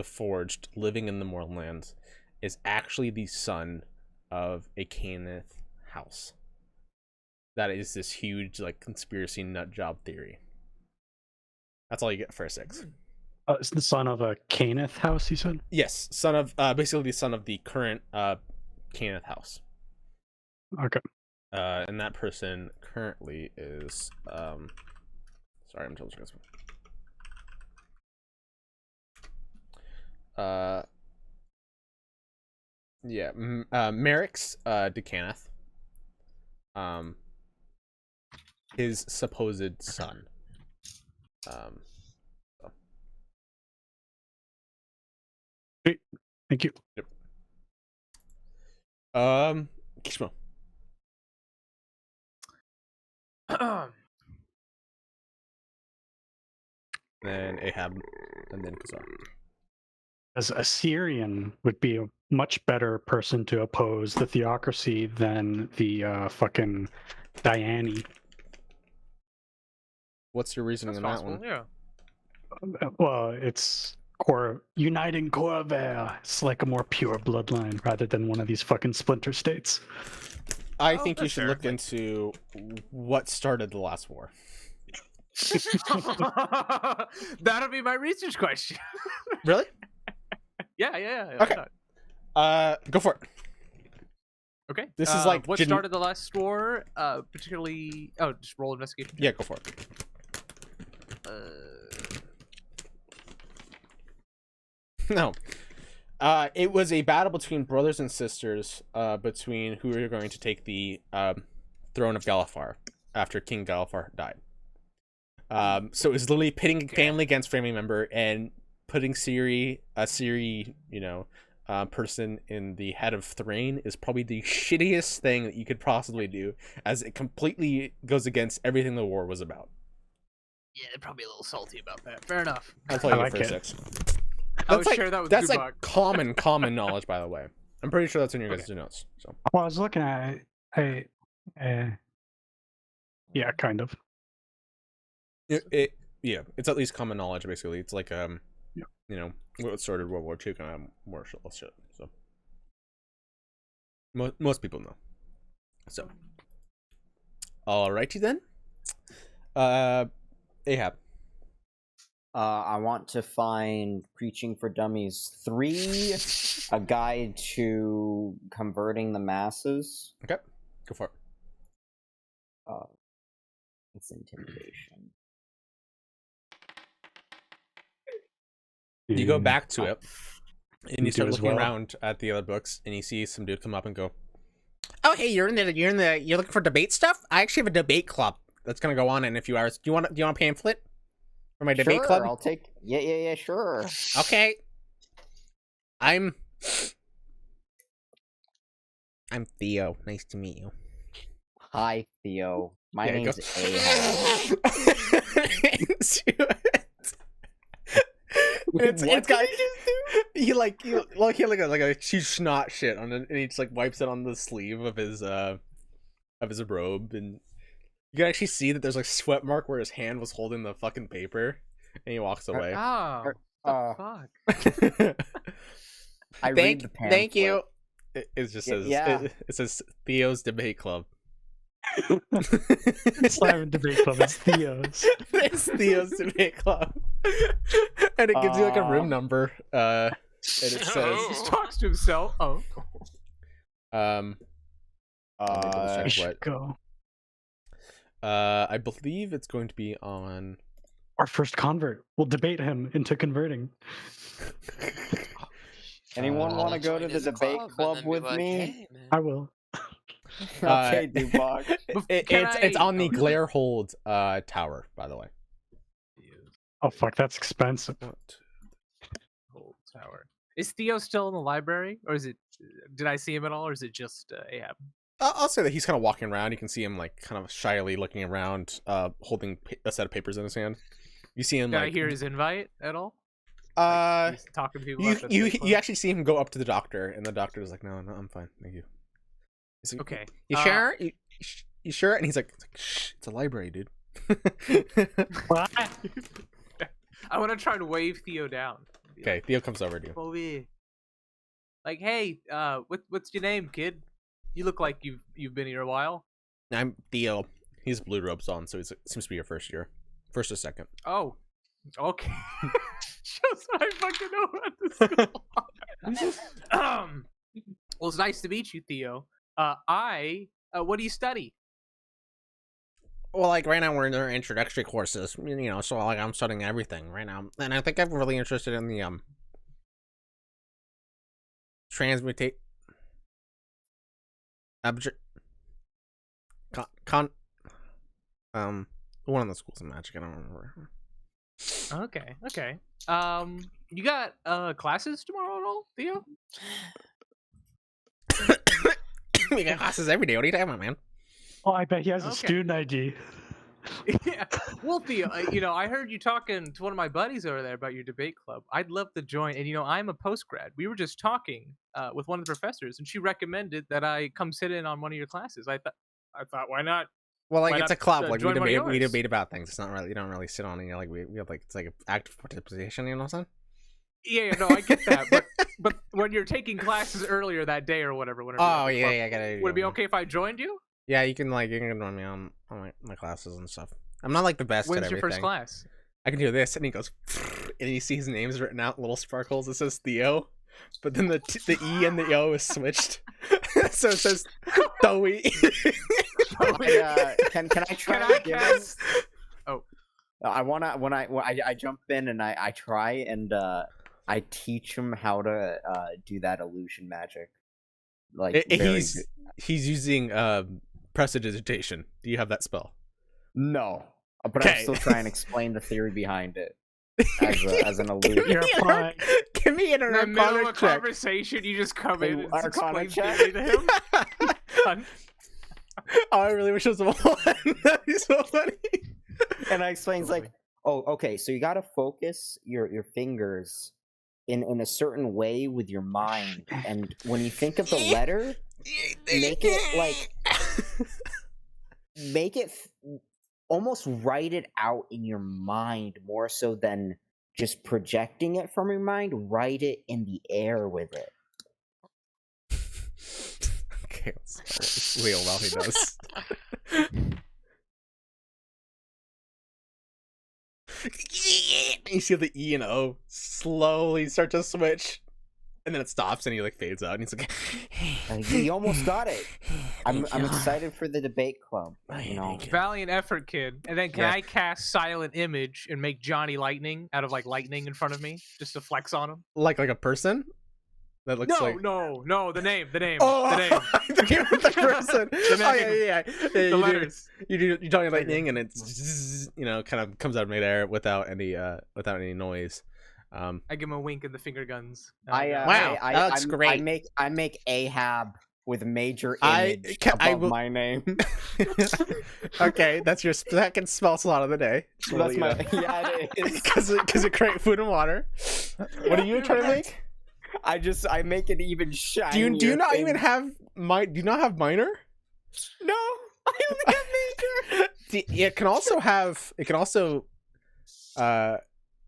forged, living in the Moorlands, is actually the son of a Canaanite house. That is this huge conspiracy nut job theory. That's all you get for a 6. It's the son of a Canaanite house, you said? Yes, son of basically the son of the current Canaanite house. Okay. And that person currently is sorry, I'm double checking this one. Merrick's Decanath. His supposed son. Great. Thank you. Yep. Kishmo. then Ahab, and then Khazar. As Assyrian would be a much better person to oppose the theocracy than the fucking Diane. What's your reasoning That's on that possible. one? Yeah. Well, it's uniting Corvair. It's like a more pure bloodline rather than one of these fucking splinter states. I Oh, think you that's should fair. look into what started the last war. That'll be my research question. Really? Yeah. why Okay. not? Go for it. Okay. This is like what started the last war, particularly. Oh, just roll investigation. Yeah, go for it. No. It was a battle between brothers and sisters, between who were going to take the throne of Galifar after King Galifar died. So it was literally pitting family against family member and putting Ciri, person in the head of Thrain is probably the shittiest thing that you could possibly do, as it completely goes against everything the war was about. Yeah, they're probably a little salty about that. Fair enough. I'll tell you I it like for it. 6. I was sure that was that's Dubak. like common knowledge, by the way. I'm pretty sure that's in your guys' notes. So Well, I was looking at it. Yeah, kind of. yeah, it's at least common knowledge. Basically, it's like what started World War II kind of more shit. So most people know. So alrighty then. Ahab. I want to find Preaching for Dummies 3, a guide to converting the masses. Okay, go for it. It's intimidation. You go back to it, and you do start as looking well. around at the other books, and you see some dude come up and go, "Oh, hey, you're looking for debate stuff? I actually have a debate club that's gonna go on in a few hours. Do you want a pamphlet for my debate Sure, club? I'll take. Yeah, sure. Okay. I'm Theo. Nice to meet you. Hi, Theo. My Yeah, name's go. Ahab. it's What got did he he like a huge snot shit on it, and he just like wipes it on the sleeve of his robe, and you can actually see that there's like sweat mark where his hand was holding the fucking paper, and he walks away. Oh, Uh, fuck. I read the pamphlet. Thank you. It just says yeah. it says Theo's Debate Club. It's not even debate club. It's Theo's. It's Theo's Debate Club, and it gives you like a room number. And it He says, just talks to himself. Oh. let me double check We should what. go. I believe it's going to be on. Our first convert. We'll debate him into converting. Anyone want to Join go to the his debate and club then be with like, me? "Hey, man." I will. Okay, Dubak. It's on the Oh, Glarehold tower, by the way. Oh fuck, that's expensive. Old tower. Is Theo still in the library, or is it? Did I see him at all, or is it just Ahab? I'll say that he's kind of walking around. You can see him like kind of shyly looking around, holding a set of papers in his hand. You see him Did like. I hear his invite at all? He's talking to people. You about the debate club? you actually see him go up to the doctor, and the doctor is like, "No, I'm fine, thank you." He's like, Okay. You sure? You sure? And he's like, "Shh, it's a library, dude." What? I want to try to wave Theo down. Be Okay, Theo comes over to you. Like, over here. Like, hey, what's your name, kid? You look like you've been here a while. I'm Theo. He's blue robes on, so it seems to be your first year, first or second. Oh, okay. Shows what I fucking know about this school. Well, it's nice to meet you, Theo. What do you study? Well, like right now we're in our introductory courses, so like I'm studying everything right now, and I think I'm really interested in the transmutate object one of the schools of magic. I don't remember. Okay. You got classes tomorrow at all, Theo? We got classes every day. What are you talking about, man? Oh, I bet he has a Okay. student ID. Yeah, Wolfie, I heard you talking to one of my buddies over there about your debate club. I'd love to join, and I'm a post grad. We were just talking with one of the professors, and she recommended that I come sit in on one of your classes. I thought, why not? Well, like Why it's not, a club. Like join one of we yours? debate about things. It's not really you don't really sit on it. Like we have like it's like active participation. You know what I'm saying? Yeah, no, I get that, but when you're taking classes earlier that day or whatever, whenever you have Oh the club, yeah, I gotta. would it be okay if I joined you? Yeah, you can run me on my classes and stuff. I'm not like the best at When's everything. your first class? I can do this, and he goes, and you see his name's written out, little sparkles. It says Theo, but then the E and the O is switched, so it says Thoe. Can I try? Can I again? cast? Oh, I jump in and I try and I teach him how to do that illusion magic. Like He's using prestidigitation. Do you have that spell? no, but I Okay. still try and explain the theory behind it as an illusion. You're applying. Give me an in the middle of a arcana check. conversation, you just come in and Arcana explain check? theory to him. Done. Oh, I really wish it was a 1. That'd be so funny. And I explains like, oh, okay, so you gotta focus your fingers in a certain way with your mind, and when you think of the letter, make it almost write it out in your mind more so than just projecting it from your mind. Write it in the air with it. Okay, let's wheel while he does. You see the E and O slowly start to switch, and then it stops, and he like fades out, and he's like, You almost got it. I'm excited for the debate club. You know, Valiant effort, kid. And then can Yeah. I cast Silent Image and make Johnny Lightning out of like lightning in front of me, just to flex on him? like a person that looks No, like. no, the name, Oh, the name, the name of the person. The Oh name. yeah. the You letters. do Johnny Lightning, and it's zzz, kind of comes out of midair without any noise. I give him a wink and the finger guns. Wow, that looks great. I make Ahab with major I image can- I above will- my name. Okay, that's your second spell slot of the day. That's my it is. Because it create food and water. What are you trying to make? I make it even shinier. Do you not even have do you not have minor? No, I only have major. It can also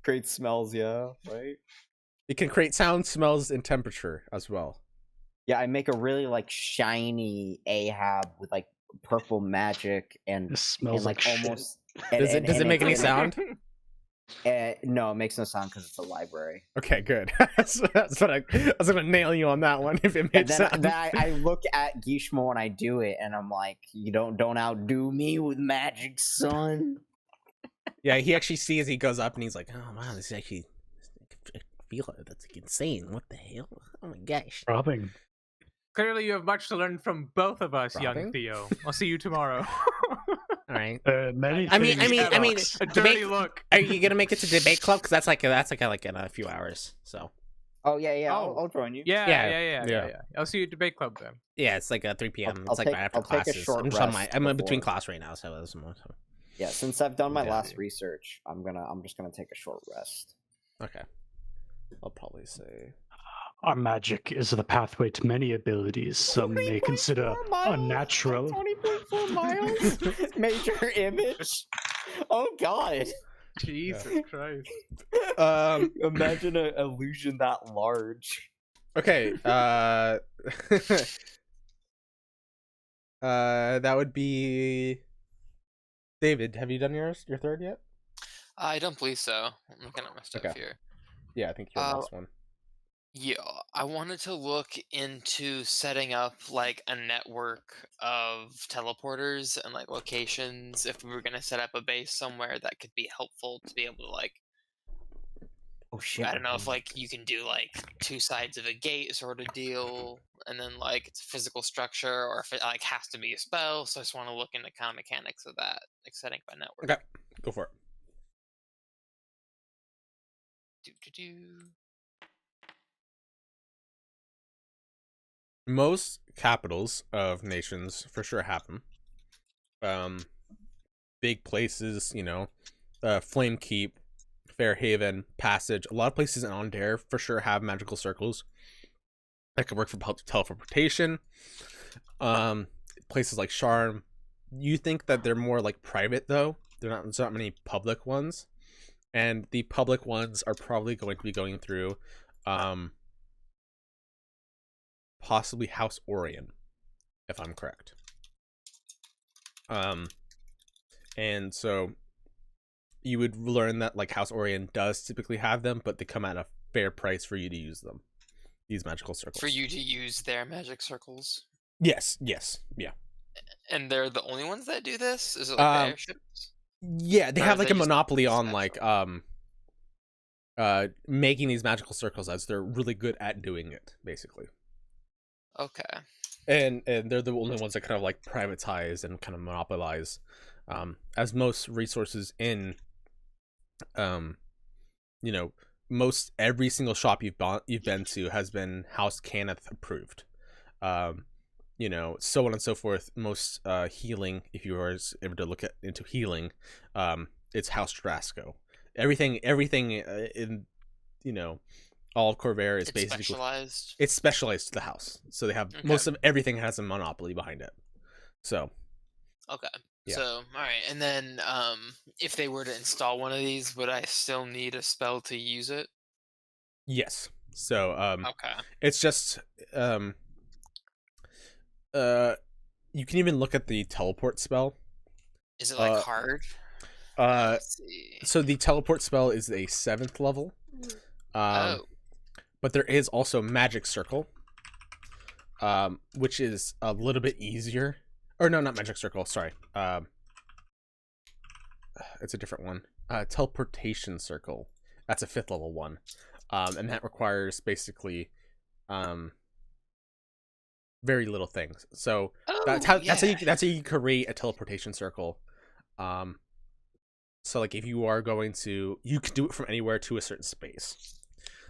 Great smells, yeah, right. it can create sound, smells, and temperature as well. Yeah, I make a really like shiny Ahab with like purple magic and This smells like shit. almost. Does it make any sound? No, it makes no sound because it's a library. Okay, good. that's what I was gonna nail you on that one if it And made then, sound. I look at Gishmo when I do it, and I'm like, "You don't outdo me with magic, son." Yeah, he actually sees he goes up and he's like, "Oh wow, this is actually I feel it. That's like insane. What the hell? Oh my gosh." Robbing. Clearly, you have much to learn from both of us, young Robbing? Theo. I'll see you tomorrow. All right. Many I mean, things, a Alex. dirty look. Are you gonna make it to debate club? Because that's like in a few hours. So Oh yeah, Oh. I'll join you. Yeah. I'll see you at debate club then. yeah, it's like 3 p.m. I'll It's like take- right after I'll take a classes. short I'm rest I'm in between before. class right now, so that's more. So. Yeah, since I've done my Yeah, last dude. research, I'm just gonna take a short rest. Okay. I'll probably say. Our magic is the pathway to many abilities some may consider unnatural. 20.4 miles. Major image. Oh god. Jesus Christ. Imagine an illusion that large. Okay. That would be. David, have you done your third yet? I don't believe so. I'm looking at my stuff Okay. here. Yeah, I think you're the last one. Yeah, I wanted to look into setting up like a network of teleporters and like locations if we were gonna set up a base somewhere that could be helpful to be able to like Oh shit. I don't know if like you can do like two sides of a gate sort of deal and then like it's a physical structure or if it like has to be a spell. So I just want to look into kind of mechanics of that, like setting up a network. Okay, go for it. Do. Most capitals of nations for sure have them. big places, Flame Keep, Fairhaven, Passage. A lot of places on Dare for sure have magical circles that could work for teleportation. Places like Sharm, you think that they're more like private though. There's not many public ones, and the public ones are probably going to be going through, possibly House Orion, if I'm correct. And so you would learn that like House Orion does typically have them, but they come at a fair price for you to use them. These magical circles. For you to use their magic circles. Yes, yeah. And they're the only ones that do this? Is it like the airships? Yeah, they Or have are like they a just monopoly on special? like making these magical circles, as they're really good at doing it, basically. Okay. And they're the only ones that kind of like privatize and kind of monopolize, as most resources in, most every single shop you've been to has been House Cannith approved, so on and so forth. Most healing, if you are ever to look into healing, it's House Drasco. Everything in all of Corvair is basically specialized. It's specialized to the house, so they have most of everything has a monopoly behind it. So okay. Yeah. So all right, and then if they were to install one of these, would I still need a spell to use it? yes, so Okay. it's just you can even look at the teleport spell. Is it like hard? Let's see. So the teleport spell is a 7th level. But there is also Magic Circle, which is a little bit easier. Or no, not Magic Circle, sorry. It's a different one. Teleportation Circle. That's a 5th level one. And that requires basically very little things. So that's how you create a teleportation circle. So like if you are going to, you can do it from anywhere to a certain space.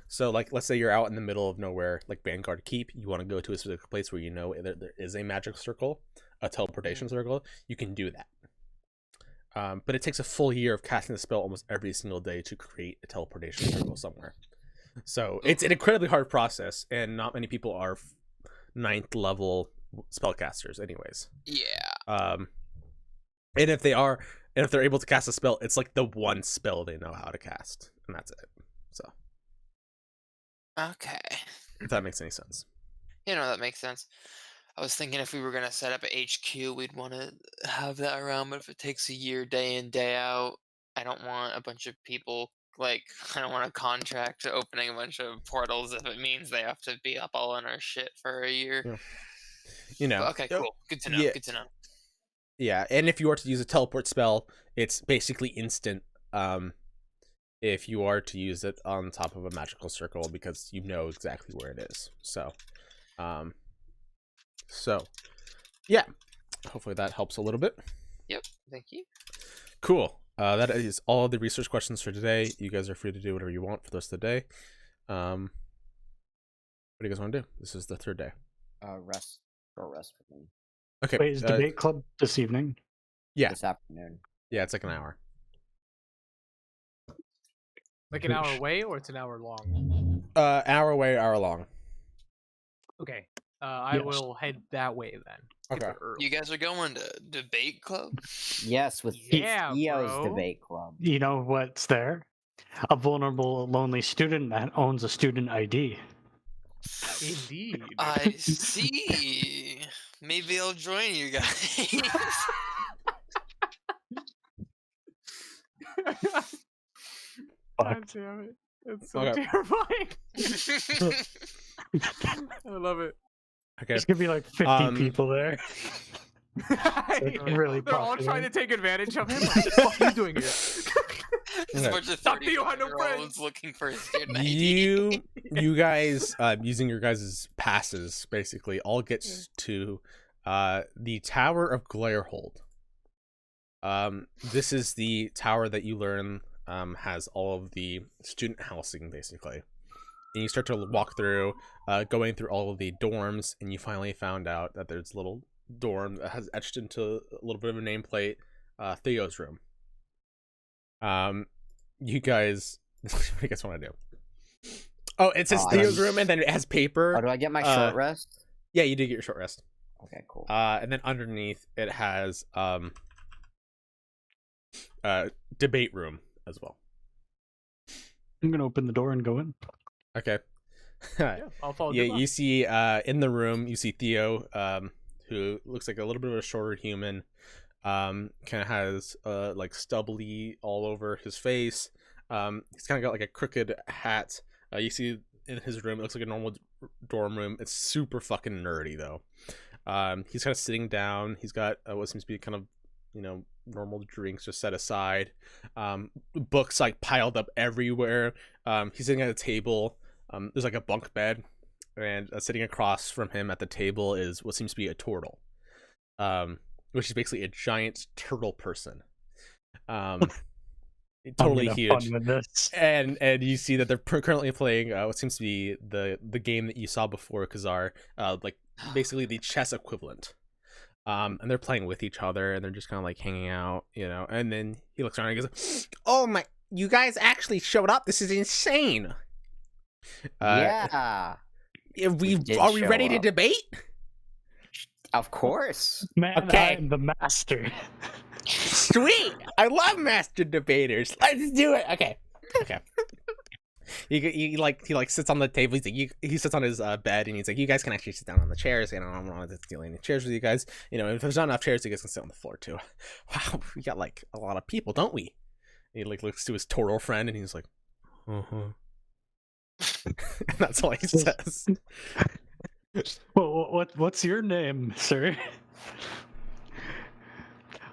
So like let's say you're out in the middle of nowhere, like Vanguard Keep, you want to go to a specific place where there is a magic circle, a teleportation circle, you can do that. But it takes a full year of casting the spell almost every single day to create a teleportation circle somewhere. So it's an incredibly hard process, and not many people are 9th level spellcasters anyways. Yeah. And if they're able to cast a spell, it's like the one spell they know how to cast, and that's it. So okay. If that makes any sense. That makes sense. I was thinking if we were going to set up a HQ, we'd want to have that around, but if it takes a year, day in, day out, I don't want a bunch of people, I don't want a contract opening a bunch of portals if it means they have to be up all in our shit for a year. Yeah. But okay, cool. Good to know. Yeah. Good to know. Yeah, and if you are to use a teleport spell, it's basically instant. If you are to use it on top of a magical circle, because you know exactly where it is. So yeah, hopefully that helps a little bit. Yep, thank you. Cool. That is all the research questions for today. You guys are free to do whatever you want for the rest of the day. What do you guys want to do? This is the 3rd day. Rest for me. Okay. Wait, is debate club this evening? Yeah. This afternoon. Yeah, it's like an hour. Like an hour away, or it's an hour long? Hour away, hour long. Okay. I will head that way then. Okay. You guys are going to debate club? Yes, with EO's debate club. You know what's there? A vulnerable, lonely student that owns a student ID. Indeed. I see. Maybe I'll join you guys. God damn it. It's so terrifying. I love it. Okay. There's gonna be like 50 people there. Really They're all popular. trying to take advantage of him. What the fuck are you doing here? There's a bunch of Stop you, I know 30-year-olds looking for a student ID. You guys, using your guys' passes, basically, all gets to the Tower of Glarehold. This is the tower that you learn has all of the student housing, basically. And you start to walk through, going through all of the dorms, and you finally found out that there's a little dorm that has etched into a little bit of a nameplate, Theo's room. You guys, what do you guys want to do? Oh, it says Theo's room, and then it has paper. Oh, do I get my short rest? Yeah, you do get your short rest. Okay, cool. And then underneath it has debate room as well. I'm gonna open the door and go in. Okay. Yeah, I'll follow. Yeah, you see in the room, you see Theo, who looks like a little bit of a shorter human. Kind of has like stubbly all over his face. He's kind of got like a crooked hat. You see in his room, it looks like a normal dorm room. It's super fucking nerdy though. He's kind of sitting down. He's got what seems to be kind of, you know, normal drinks just set aside. Books like piled up everywhere. He's sitting at a table. There's like a bunk bed, and sitting across from him at the table is what seems to be a turtle, which is basically a giant turtle person. Totally huge. Fun with this. And you see that they're currently playing what seems to be the game that you saw before, Kazar, like basically the chess equivalent. And they're playing with each other, and they're just kind of like hanging out, you know. And then he looks around and goes, "Oh my, you guys actually showed up! This is insane!" Yeah. Are we ready to debate? Of course. Man, Okay. I'm the master. Sweet! I love master debaters. Let's do it. Okay. He sits on the table. He's like, he sits on his bed, and he's like, you guys can actually sit down on the chairs. You know, I don't want to steal any chairs with you guys. You know, if there's not enough chairs, you guys can sit on the floor too. Wow, we got like a lot of people, don't we? And he like looks to his turtle friend, and he's like, and that's all he says. Well, what's your name, sir?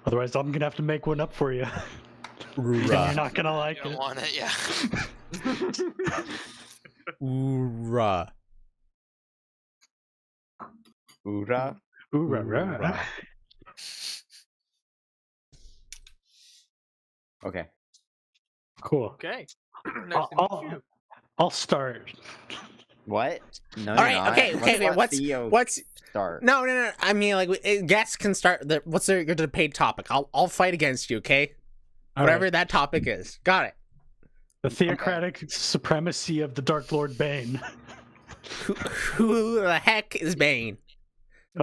Otherwise, I'm gonna have to make one up for you. You're not gonna like You don't it. want it, yeah. Oorah. Oorah. Ooh-rah-rah. Okay. Cool. Okay. Nice to meet you. I'll start. What? No, All right. Okay. What's start? No. I mean, like, guests can start. What's your debate topic? I'll fight against you. Okay. All Whatever right. that topic is. Got it. The theocratic supremacy of the Dark Lord Bane. Who the heck is Bane?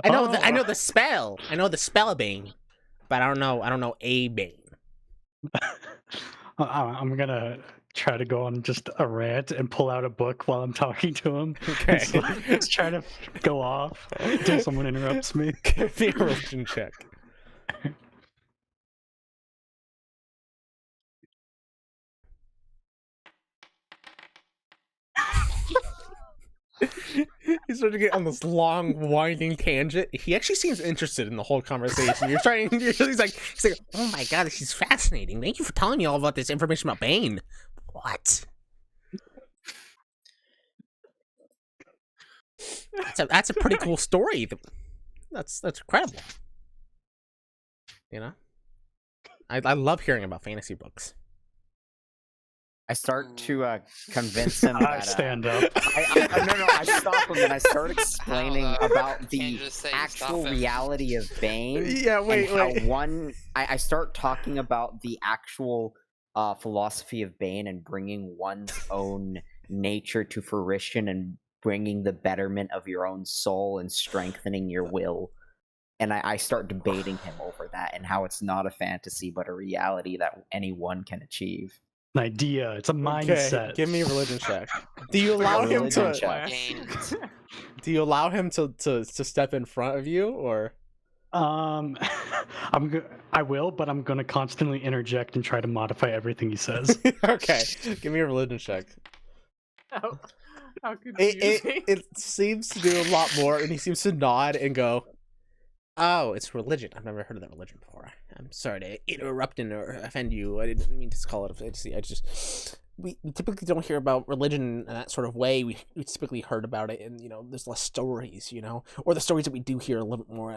I know the spell. I know the spell of Bane, but I don't know a Bane. I'm gonna try to go on just a rant and pull out a book while I'm talking to him. Okay. Just trying to go off until someone interrupts me. Give me a religion check. He's starting to get on this long, winding tangent. He actually seems interested in the whole conversation. He's like, oh my god, this is fascinating. Thank you for telling me all about this information about Bane. What? That's a pretty cool story. That's incredible. You know, I love hearing about fantasy books. I start to convince him that. Stand up. No, I stop him and I start explaining about Can't the just say actual stop him. reality of Bane. Yeah, wait. I start talking about the actual philosophy of Bane and bringing one's own nature to fruition and bringing the betterment of your own soul and strengthening your will. And I start debating him over that and how it's not a fantasy but a reality that anyone can achieve. An idea. It's a mindset. Okay, give me a religion check. Do you allow him Religion to? check. Do you allow him to step in front of you, or? I will, but I'm gonna constantly interject and try to modify everything he says. Okay, give me a religion check. How confusing. It seems to do a lot more, and he seems to nod and go, "Oh, it's religion. I've never heard of that religion before. I'm sorry to interrupt and or offend you. I didn't mean to call it a fantasy. We typically don't hear about religion in that sort of way. We typically heard about it, and there's less stories, or the stories that we do hear are a little bit more,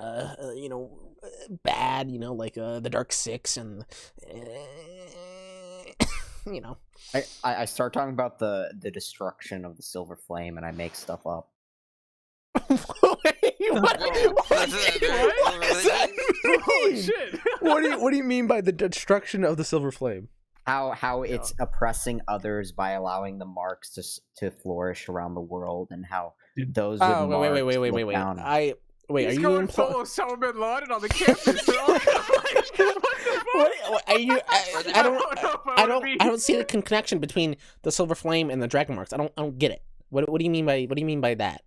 bad, like the Dark Six and, I start talking about the destruction of the Silver Flame and I make stuff up. Wait, what? Whoa, What that's a is very that? cool religion. Holy mean? shit! What do you mean by the destruction of the silver flame? How it's oppressing others by allowing the marks to flourish around the world, and how those with Oh, wait, marks wait. look down. Are He's you going full Osama bin Laden on the campus. They're all like, what the fuck? Are you? I I don't see the connection between the silver flame and the dragon marks. I don't get it. What do you mean by that?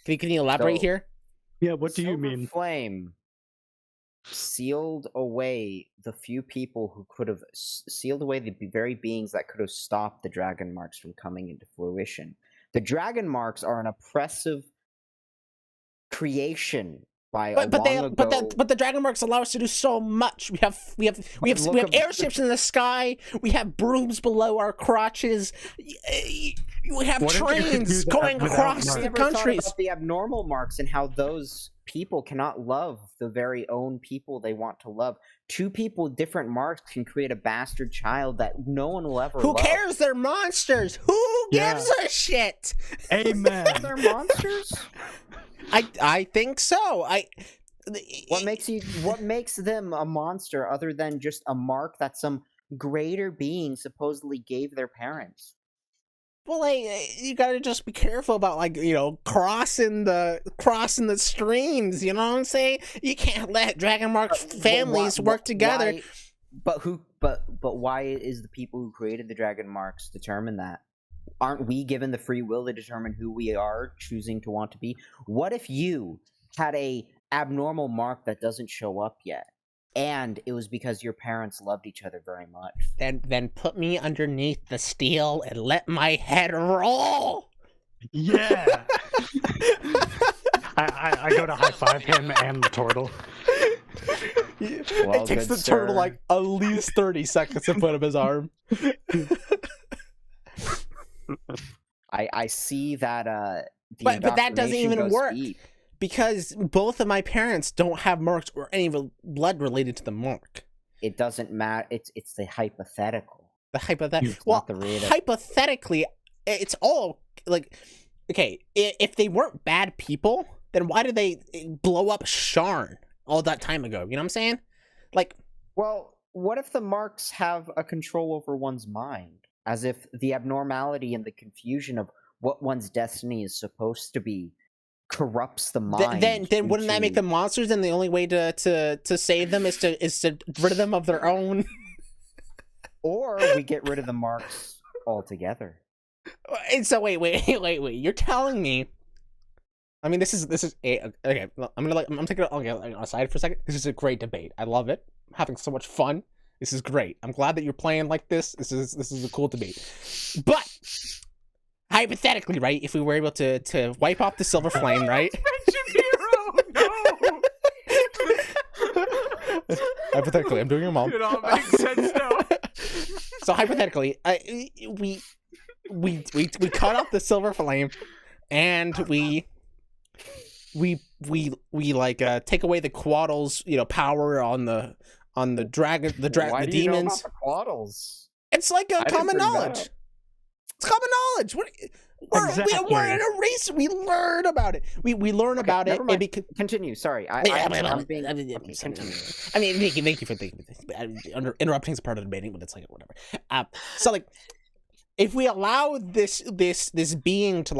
Can you elaborate So- here? Yeah, what do you Silver mean? Flame sealed away the few people who could have sealed away the very beings that could have stopped the dragon marks from coming into fruition. The dragon marks are an oppressive creation by But ago. the dragon marks allow us to do so much. We have look up- airships in the sky. We have brooms below our crotches. We have What if you could do trains that going without across marks? the Never thought countries. about the abnormal marks and how those people cannot love the very own people they want to love. Two people with different marks can create a bastard child that no one will ever Who love. cares? They're monsters. Who Yeah. gives a shit? Amen. They're monsters. I think so. What makes them a monster other than just a mark that some greater being supposedly gave their parents? Well, you gotta just be careful about crossing the streams. You know what I'm saying? You can't let dragon mark families work together. But why is the people who created the dragon marks determine that? Aren't we given the free will to determine who we are choosing to want to be? What if you had a abnormal mark that doesn't show up yet, and it was because your parents loved each other very much? Then put me underneath the steel and let my head roll. Yeah. I go to high five him and the turtle. Well, It takes good the turtle sir. like at least 30 seconds to put up his arm. I see that. The But that doesn't indoctrination even goes work. deep. Because both of my parents don't have marks or any blood related to the mark. It doesn't matter. It's the hypothetical. The hypothetical. It's Well, not the real. hypothetically, it's all like, okay, if they weren't bad people, then why did they blow up Sharn all that time ago? You know what I'm saying? Like, Well, what if the marks have a control over one's mind? As if the abnormality and the confusion of what one's destiny is supposed to be corrupts the mind. then wouldn't that make them monsters? And the only way to save them is to rid them of their own. Or we get rid of the marks altogether. And so wait. You're telling me? I mean, this is okay. I'm taking it aside for a second. This is a great debate. I love it. I'm having so much fun. This is great. I'm glad that you're playing like this. This is a cool debate. But hypothetically, right? If we were able to wipe off the silver flame, right? No. Hypothetically, I'm doing your mom. It all makes sense now. So hypothetically, we cut off the silver flame, and we take away the Quaddle's power on the dragon Why the do you know demons. about the Quaddles? It's like a I didn't common bring that knowledge. up. It's common knowledge. We're in a race. We learn about it. We learn about it. never mind. And Continue. Sorry, I'm being. Okay, continue. I mean, thank you for thinking of this. Interrupting is part of debating, but it's like whatever. So like, if we allow this being to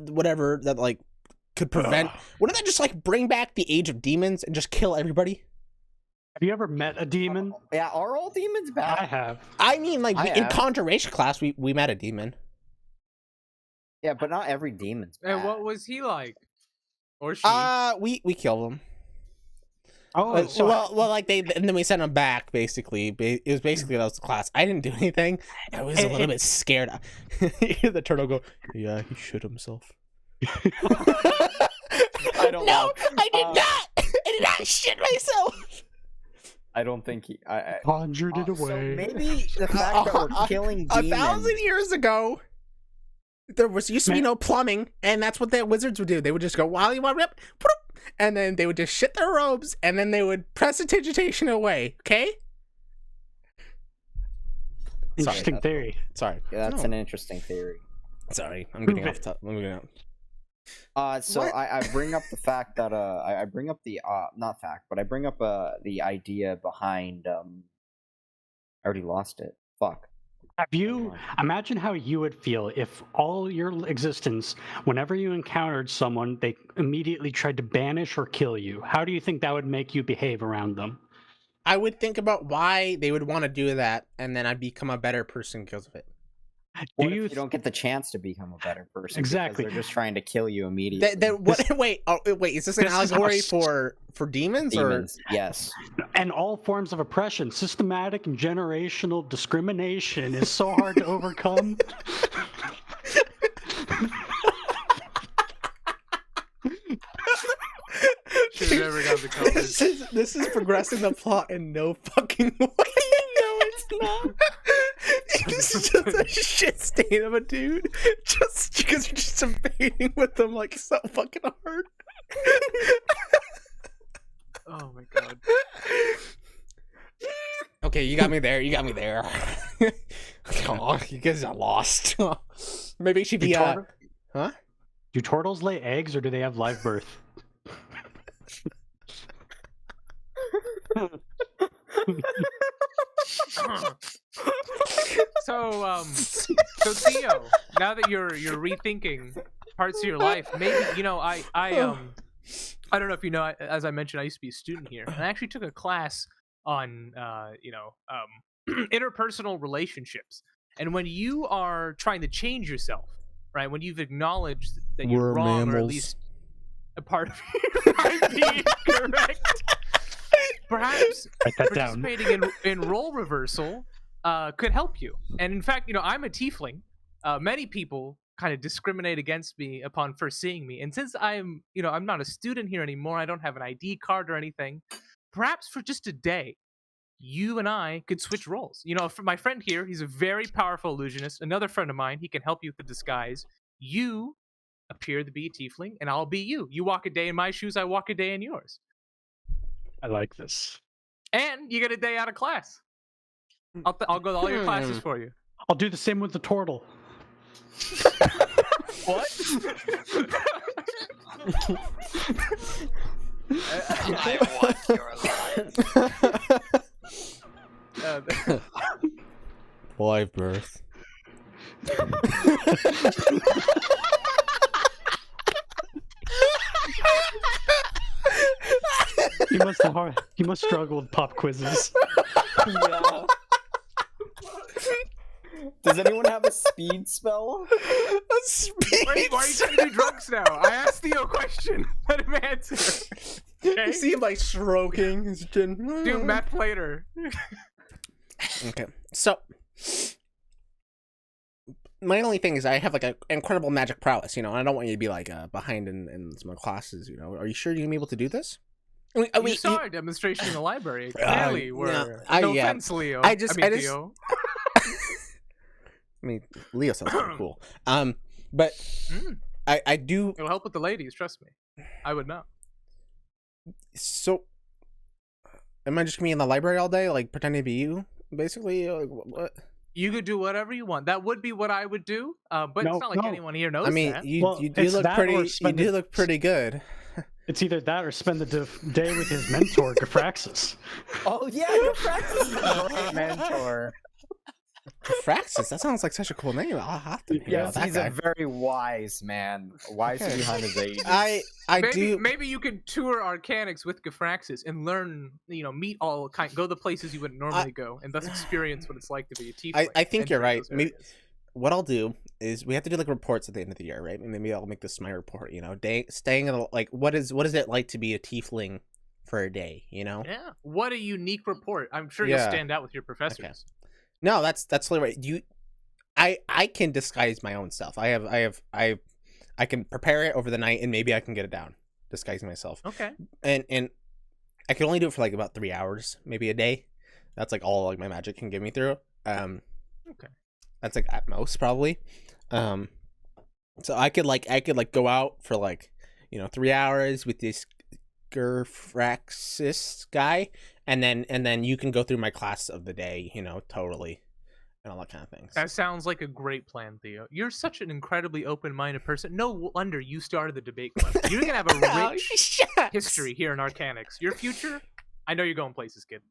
whatever that could prevent, wouldn't that just bring back the age of demons and just kill everybody? Have you ever met a demon? Yeah, are all demons bad? I have. I mean, I in have. conjuration class, we met a demon. Yeah, but not every demon's bad. And what was he like? Or she? We killed him. Oh, And then we sent him back. Basically, it was basically that was the class. I didn't do anything. I was a little bit scared. You hear the turtle go, "Yeah, he shit himself." I don't know. I did not. I did not shit myself. I don't think he. I conjured it so away. maybe the fact that we're killing demons. 1,000 years ago, there used to be no plumbing, and that's what the wizards would do. They would just go, "Wally, rip," and then they would just shit their robes, and then they would prestidigitation away. Okay. Interesting theory. Sorry. Yeah, that's No. an interesting theory. Sorry, I'm getting off top. I'm getting out. So What? I bring up the fact that I bring up the not fact, but I bring up the idea behind I already lost it. Fuck. Have Never you mind. imagine how you would feel if all your existence, whenever you encountered someone, they immediately tried to banish or kill you? How do you think that would make you behave around them? I would think about why they would want to do that, and then I'd become a better person because of it. What Do you if you don't get the chance to become a better person? Exactly. Because they're just trying to kill you immediately. What? Wait, is this an this is allegory us. for demons, Demons, yes. and all forms of oppression, systematic and generational discrimination is so hard to overcome. Should've never got the comments. this is progressing the plot in no fucking way. No, it's not. It's just a shit stain of a dude, just because you're just debating with them like so fucking hard. Oh my god. Okay, you got me there. You got me there. Oh, you guys are lost. Maybe it should be huh? Do turtles lay eggs or do they have live birth? So Theo, now that you're rethinking parts of your life, maybe I don't know if you know, as I mentioned, I used to be a student here, and I actually took a class on interpersonal relationships. And when you are trying to change yourself, right, when you've acknowledged that you're We're wrong, or at mammals. least a part of you might be incorrect, perhaps Write that down. participating in role reversal could help you. And in fact, I'm a tiefling. Many people kind of discriminate against me upon first seeing me. And since I'm not a student here anymore, I don't have an ID card or anything, perhaps for just a day, you and I could switch roles. For my friend here, he's a very powerful illusionist. Another friend of mine, he can help you with the disguise. You appear to be a tiefling, and I'll be you. You walk a day in my shoes, I walk a day in yours. I like this. And you get a day out of class. I'll go to all your classes for you. I'll do the same with the turtle. What? I want your life. Live birth. He must struggle with pop quizzes. Yeah. Does anyone have a speed spell? Wait, why are you trying to do drugs now? I asked Theo a question. Let him answer. Okay? You see him like stroking his chin. Do meth later. Okay, so my only thing is I have like an incredible magic prowess, and I don't want you to be like behind in some classes. Are you sure you're gonna be able to do this? You saw our demonstration in the library. Clearly, no offense, Leo. I just- Theo. I mean, Leo sounds kind of cool. But I do. It'll help with the ladies. Trust me. I would know. So, am I just gonna be in the library all day, like pretending to be you, basically? Like, what? You could do whatever you want. That would be what I would do. But No, it's not like no. anyone here knows I mean, that. you Well, you do it's look that pretty. or You spend do it- look pretty good. It's either that or spend the day with his mentor, Gefraxis. Oh yeah, your practice is a great mentor. Fraxis. That sounds like such a cool name. I'll have to. Yes, that he's guy. a very wise man. Wise Okay. behind his age. I do. Maybe you could tour Arcanics with Gefraxis and learn, meet all go the places you wouldn't normally go, and thus experience what it's like to be a tiefling. I think you're enter right. those Maybe areas. what I'll do is we have to do like reports at the end of the year, right? And maybe I'll make this my report. Staying in like what is it like to be a tiefling for a day? Yeah. What a unique report. I'm sure Yeah. you'll stand out with your professors. No, that's totally right. I can disguise my own self. I can prepare it over the night and maybe I can get it down, disguising myself. Okay. And I can only do it for like about 3 hours, maybe a day. That's like all like my magic can get me through. Okay. That's like at most probably. So I could go out for like 3 hours with this Gerfraxis guy, and then you can go through my class of the day, totally. and all that kind of things. That sounds like a great plan, Theo. You're such an incredibly open-minded person. No wonder you started the debate club. You're gonna have a rich Shucks. history here in Arcanics. Your future, I know you're going places, kid.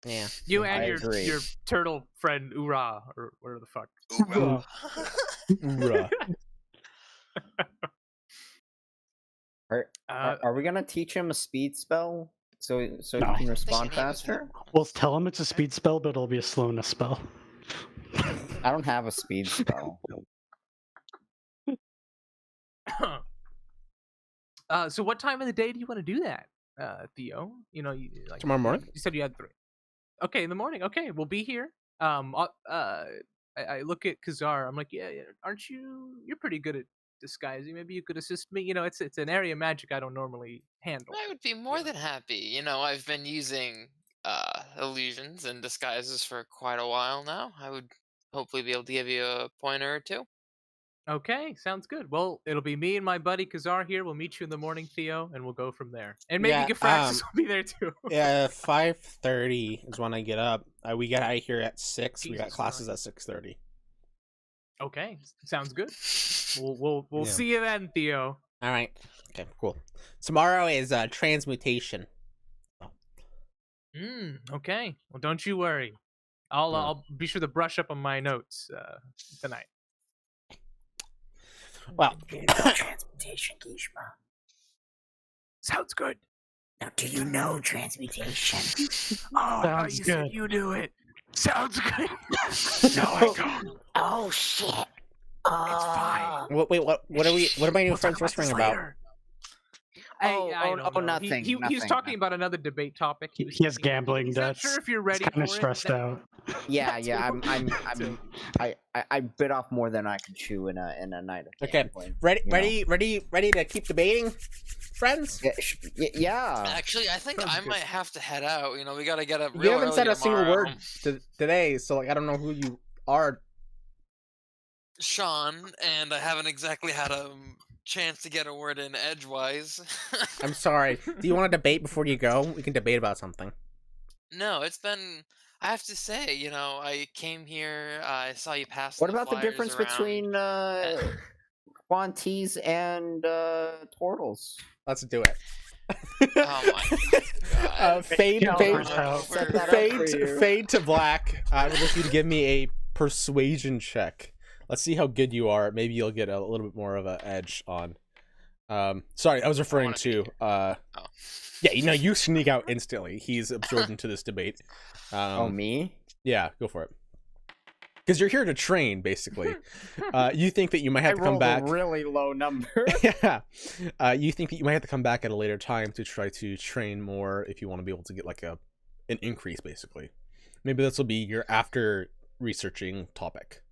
Yeah. You I and agree. your turtle friend Ura, or whatever the fuck. Ooh. Bruh. Are we gonna teach him a speed spell so No. he can respond faster? We'll tell him it's a speed spell, but it'll be a slowness spell. I don't have a speed spell. So what time of the day do you want to do that, Theo? You know, like Tomorrow morning? You said you had 3. Okay, in the morning. Okay, we'll be here. I look at Kazar. I'm like, yeah, aren't you? You're pretty good at disguising. Maybe you could assist me. You know, it's an area of magic I don't normally handle. I would be more than happy. You know, I've been using illusions and disguises for quite a while now. I would hopefully be able to give you a pointer or two. Okay, sounds good. Well, it'll be me and my buddy Kazar here. We'll meet you in the morning, Theo, and we'll go from there. And maybe Yeah, Gefraxis will be there too. Yeah, 5:30 is when I get up. We get out of here at 6. We got Jesus classes Christ. at 6:30. Okay, sounds good. We'll Yeah. see you then, Theo. All right. Okay, cool. Tomorrow is transmutation. Okay. Well, don't you worry. I'll Yeah. I'll be sure to brush up on my notes tonight. Well, Transmutation, Kishma. Sounds good. Now, do you know transmutation? Oh, Sounds you said good. you do it. Sounds good. No, I don't. Oh shit! It's fine. wait, what are we? What are my new We'll talk friends whispering this about? later. Oh, I don't know. nothing, He was nothing, talking about another debate topic. He was has thinking- gambling He's not debts. sure if you're He's ready kind for of stressed out. Yeah, That's yeah. what we're I bit off more than I could chew in a night of Okay. gambling, Ready, you know? ready to keep debating, friends? Yeah. Actually, I think Sounds I good. might have to head out. You know, we gotta get up. You real haven't said early a single tomorrow. word today, so like I don't know who you are. Sean, and I haven't exactly had a chance to get a word in edgewise. I'm sorry. Do you want to debate before you go? We can debate about something. No, it's been. I have to say, you know, I came here. I saw you pass. What about the flyers difference around. between Quantees and Tortles? Let's do it. Oh my God. Fade, Yeah, fade, I'll set that up for you. fade to black. I would like you to give me a persuasion check. Let's see how good you are. Maybe you'll get a little bit more of an edge on. Sorry, I was referring wanna to. Oh. Yeah, you know, you sneak out instantly. He's absorbed into this debate. Me? Yeah, go for it. Because you're here to train, basically. You think that you might have to come rolled back. a really low number. Yeah. You think that you might have to come back at a later time to try to train more if you want to be able to get like an increase, basically. Maybe this will be your after researching topic,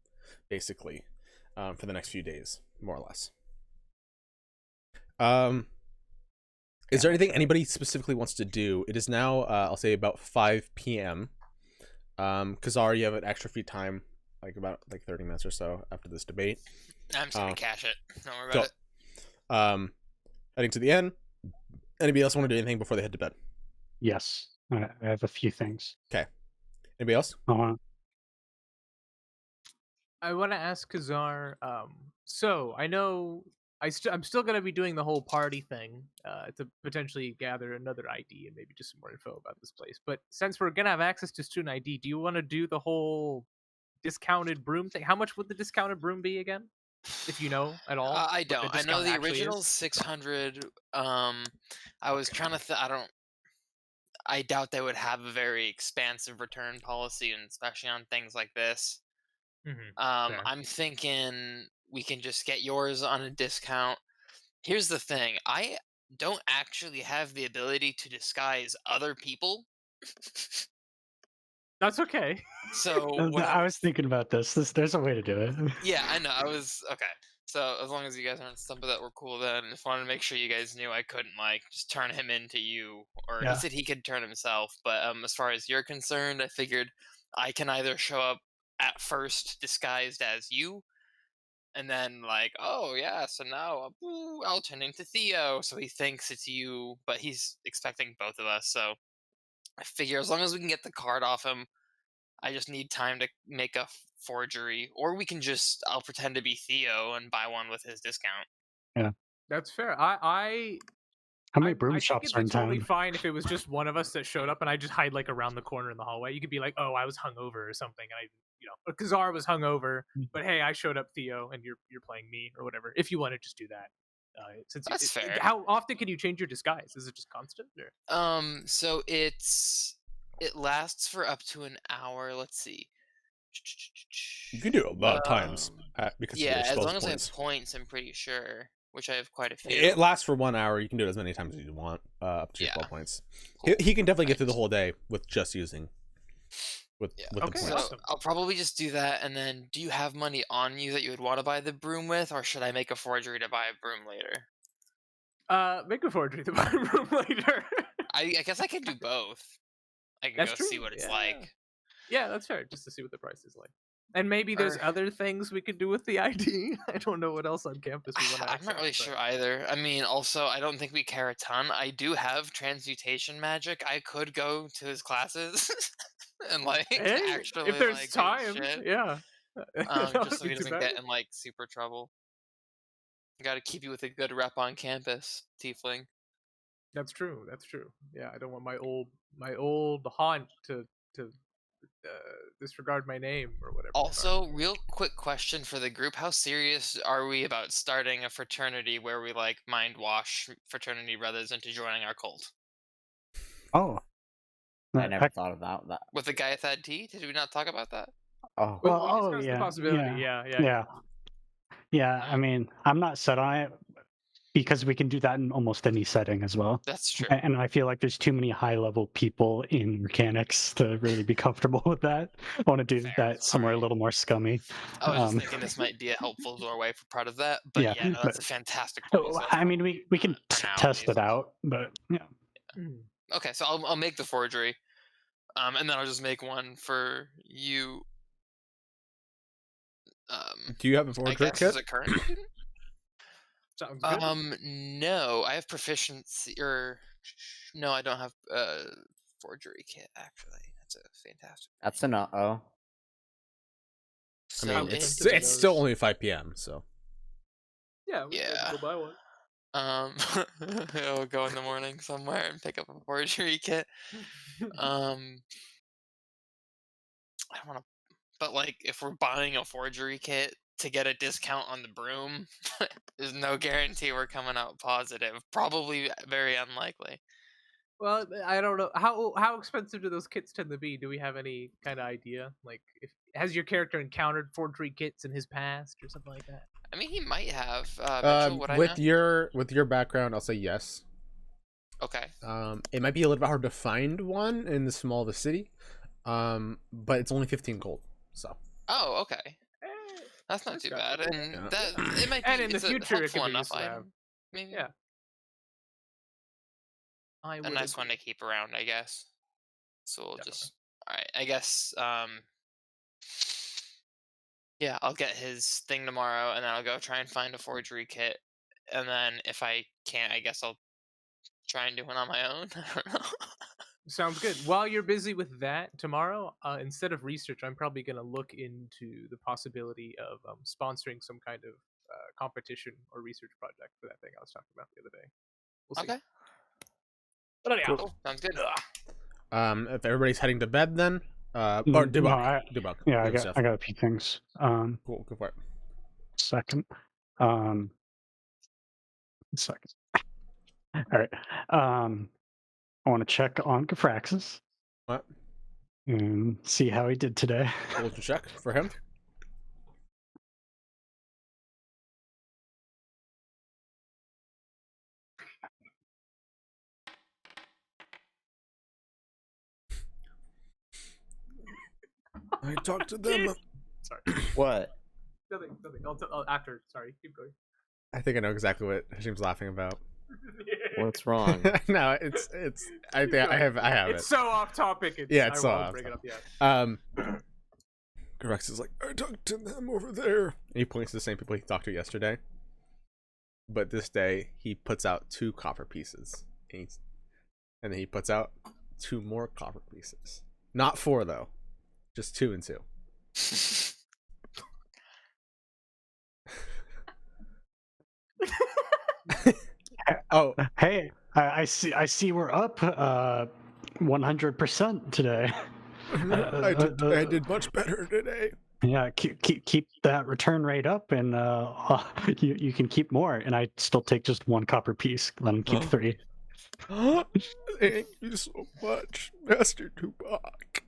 basically, for the next few days, more or less. Is there anything anybody specifically wants to do? It is now, I'll say about 5 p.m. Kazar, you have an extra free time, like about 30 minutes or so after this debate. I'm just gonna cash it. Don't worry So, about it. heading to the end. Anybody else want to do anything before they head to bed? Yes, I have a few things. Anybody else? I want to ask Kazar. So I know I'm still gonna be doing the whole party thing to potentially gather another ID and maybe just some more info about this place. But since we're gonna have access to student ID, do you want to do the whole discounted broom thing? How much would the discounted broom be again, if you know at all? I what the don't. I know discount the actually original is? 600. I was trying to. I don't. I doubt they would have a very expansive return policy, and especially on things like this. Fair. I'm thinking we can just get yours on a discount. Here's the thing: I don't actually have the ability to disguise other people. That's okay. So what I was thinking about this. There's a way to do it. yeah, I know. I was okay. So as long as you guys aren't something that were cool, then just wanted to make sure you guys knew I couldn't just turn him into you, or Yeah. he said he could turn himself. But as far as you're concerned, I figured I can either show up at first disguised as you, and then oh yeah, so now I'll turn into Theo, so he thinks it's you, but he's expecting both of us. So I figure as long as we can get the card off him, I just need time to make a forgery, or I'll pretend to be Theo and buy one with his discount. That's fair. How many broom I think shops it'd are be in totally town? fine if it was just one of us that showed up and I just hide like around the corner in the hallway. You could be like, "Oh, I was hungover or something," and Kazar was hungover, but hey, I showed up, Theo, and you're playing me or whatever. If you want to just do that, That's fair. how often can you change your disguise? Is it just constant? Or? So it lasts for up to an hour. Let's see. You can do it a lot of times because of Yeah, your as spells long as I have points. points, I'm pretty sure. Which I have quite a few. It lasts for 1 hour. You can do it as many times as you want, up to your spell points. Cool. He can definitely get through the Nice. whole day with just using with the Okay, points. So awesome. I'll probably just do that, and then do you have money on you that you would want to buy the broom with, or should I make a forgery to buy a broom later? Make a forgery to my room later. I guess I could do both. I can That's go true. see what it's Yeah. like. Yeah, that's fair. Just to see what the price is like. And maybe there's Or- other things we could do with the ID. I don't know what else on campus we want to I'm not really sure either. I mean, also, I don't think we care a ton. I do have transmutation magic. I could go to his classes and Hey, actually if there's like do time, shit. yeah. That Just would so he be too doesn't bad. get in super trouble. Got to keep you with a good rep on campus, Tiefling. That's true. That's true. Yeah, I don't want my old haunt to disregard my name or whatever. Also, real quick question for the group: how serious are we about starting a fraternity where we mind wash fraternity brothers into joining our cult? Oh, I never thought about that. With the guy at that T? Did we not talk about that? Oh, Well, we oh discussed yeah, the possibility. Yeah. yeah. I mean, I'm not set on it because we can do that in almost any setting as well. That's true. And I feel like there's too many high-level people in mechanics to really be comfortable with that. I want to do Fair. that somewhere a Alright. little more scummy. I was just thinking this might be a helpful doorway for part of that, but Yeah, yeah, no, that's but- a fantastic point. So I mean, we can for now, at test least. it out, but yeah. Okay, so I'll make the forgery, and then I'll just make one for you. Do you have a I forgery guess kit? as a current student. Sounds good. No, I have proficiency, or no, I don't have forgery kit. Actually, that's a fantastic. that's an uh-oh. So I mean, it's- it's still only 5 p.m. So Yeah. We yeah. Go buy one. I'll go in the morning somewhere and pick up a forgery kit. I don't want to, but if we're buying a forgery kit to get a discount on the broom, there's no guarantee we're coming out positive. Probably very unlikely. Well, I don't know how expensive do those kits tend to be. Do we have any kind of idea? Like, has your character encountered forgery kits in his past or something like that? I mean, he might have. Mitchell, would I know? with your background, I'll say yes. Okay. It might be a little bit hard to find one in the small of the city, but it's only 15 gold. So. Oh, okay. That's not That's too got bad, you. and Yeah. that it might be. And in the it's a future, it helpful could be enough useful to have. item. Maybe. Yeah. I A would nice one agree. to keep around, I guess. So we'll Definitely. just. All right, I guess. Yeah, I'll get his thing tomorrow, and then I'll go try and find a forgery kit, and then if I can't, I guess I'll try and do one on my own. I don't know. Sounds good. While you're busy with that tomorrow, instead of research, I'm probably going to look into the possibility of sponsoring some kind of competition or research project for that thing I was talking about the other day. We'll see. Okay. But anyhow, Cool. Sounds good. If everybody's heading to bed, then or No, debug. Debug. Yeah, The other stuff. I got a few things. Cool. Go for it. Second. Second. All right. I want to check on Gafraxis What? and see how he did today. Hold to check for him. I talked to them. sorry. What? Nothing. I'll after. Sorry. Keep going. I think I know exactly what Hashim's laughing about. What's wrong? No, it's. I think I have It's it. so off topic. Yeah, it's so I won't off bring it up yet. Rex is like, I talked to them over there. And he points to the same people he talked to yesterday. But this day, he puts out 2 copper pieces. And then he puts out 2 more copper pieces. Not 4, though. Just 2 and 2. Oh, Hey, I see we're up 100% today. I did much better today. Yeah, keep that return rate up, and you can keep more. And I still take just 1 copper piece. Let him keep 3. Thank you so much, Master Tupac.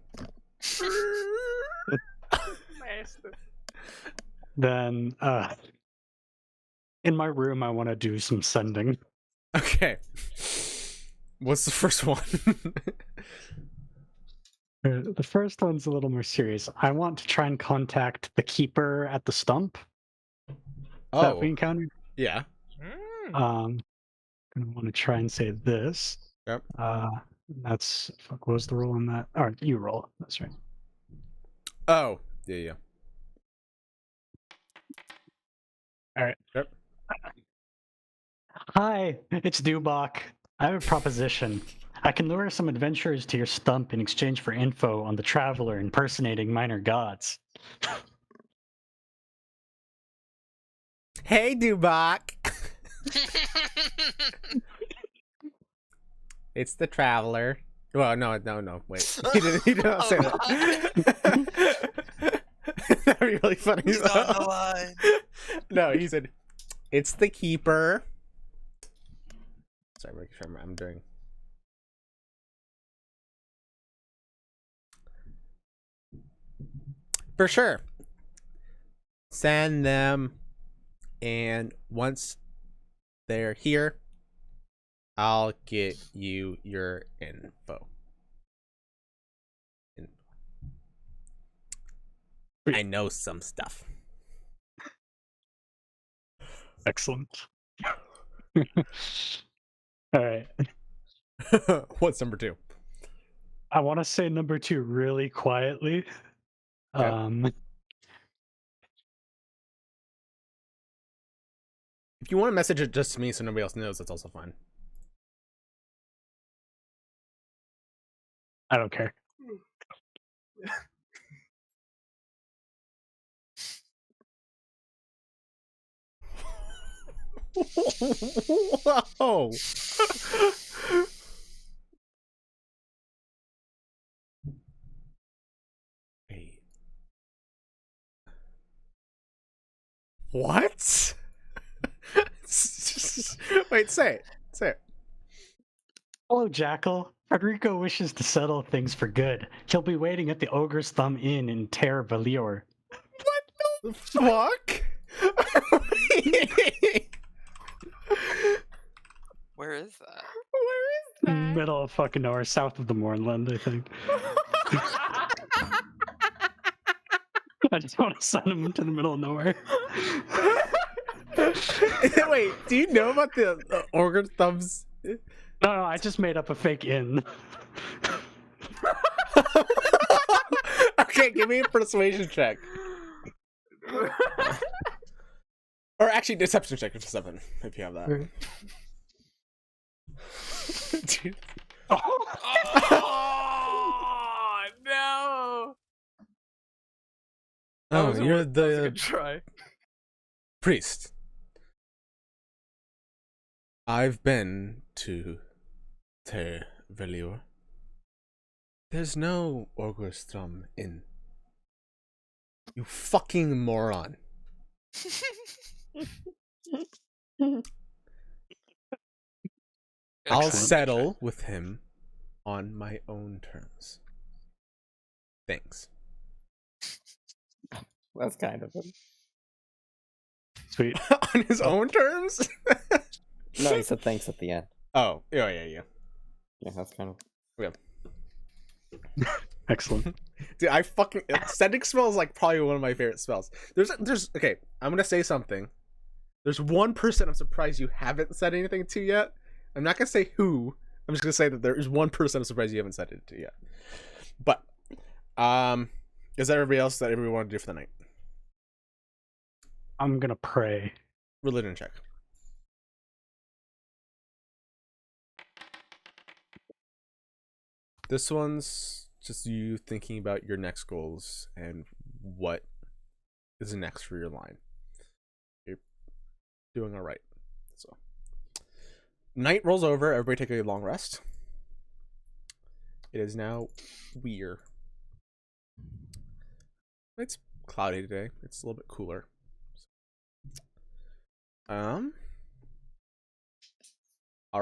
Master. Then in my room, I want to do some sending. Okay. What's the first one? The first one's a little more serious. I want to try and contact the keeper at the stump that we encountered. Yeah. Gonna want to try and say this. Yep. That's what was the roll on that? Or you roll. That's right. Oh, yeah. All right. Yep. Hi, it's Dubak. I have a proposition. I can lure some adventurers to your stump in exchange for info on the traveler impersonating minor gods. Hey, Dubak. It's the traveler. Well, no. Wait, he didn't say that. That'd be really funny. He's on the line. No, he said, "It's the keeper." Sorry, making sure I'm doing. For sure. Send them, and once they're here, I'll get you your info. I know some stuff. Excellent. All right. What's number 2? I want to say number 2 really quietly. Okay. If you want to message it just to me so nobody else knows, that's also fine. I don't care. Whoa. Wait. What? Wait, say it. Say it. Hello, Jackal. Federico wishes to settle things for good. He'll be waiting at the Ogre's Thumb Inn in Terre Valior. What the fuck? Where is that? Middle of fucking nowhere, south of the Mournland, I think. I just want to send him to the middle of nowhere. Wait, do you know about the Ogre Thumbs? No, I just made up a fake inn. Okay, give me a persuasion check. Or actually, deception check for 7, if you have that. Dude. Oh no! Oh, you're That was a the good try. priest. I've been to Terre Valior. There's no Orgostrom Inn. You fucking moron. I'll Excellent. settle with him on my own terms. Thanks. That's kind of him. Sweet. On his own terms? No, he said thanks at the end. Oh, yeah. Yeah, that's kind of. Excellent. Dude, I fucking sending spell is like probably one of my favorite spells. There's okay, I'm gonna say something. There's one person I'm surprised you haven't said anything to yet. I'm not gonna say who. I'm just gonna say that there is one person I'm surprised you haven't said it to yet. But is that everybody else that everyone want to do for the night? I'm gonna pray. Religion check. This one's just you thinking about your next goals and what is next for your line. You're doing all right. So night rolls over. Everybody take a long rest. It is now weird. It's cloudy today. It's a little bit cooler. All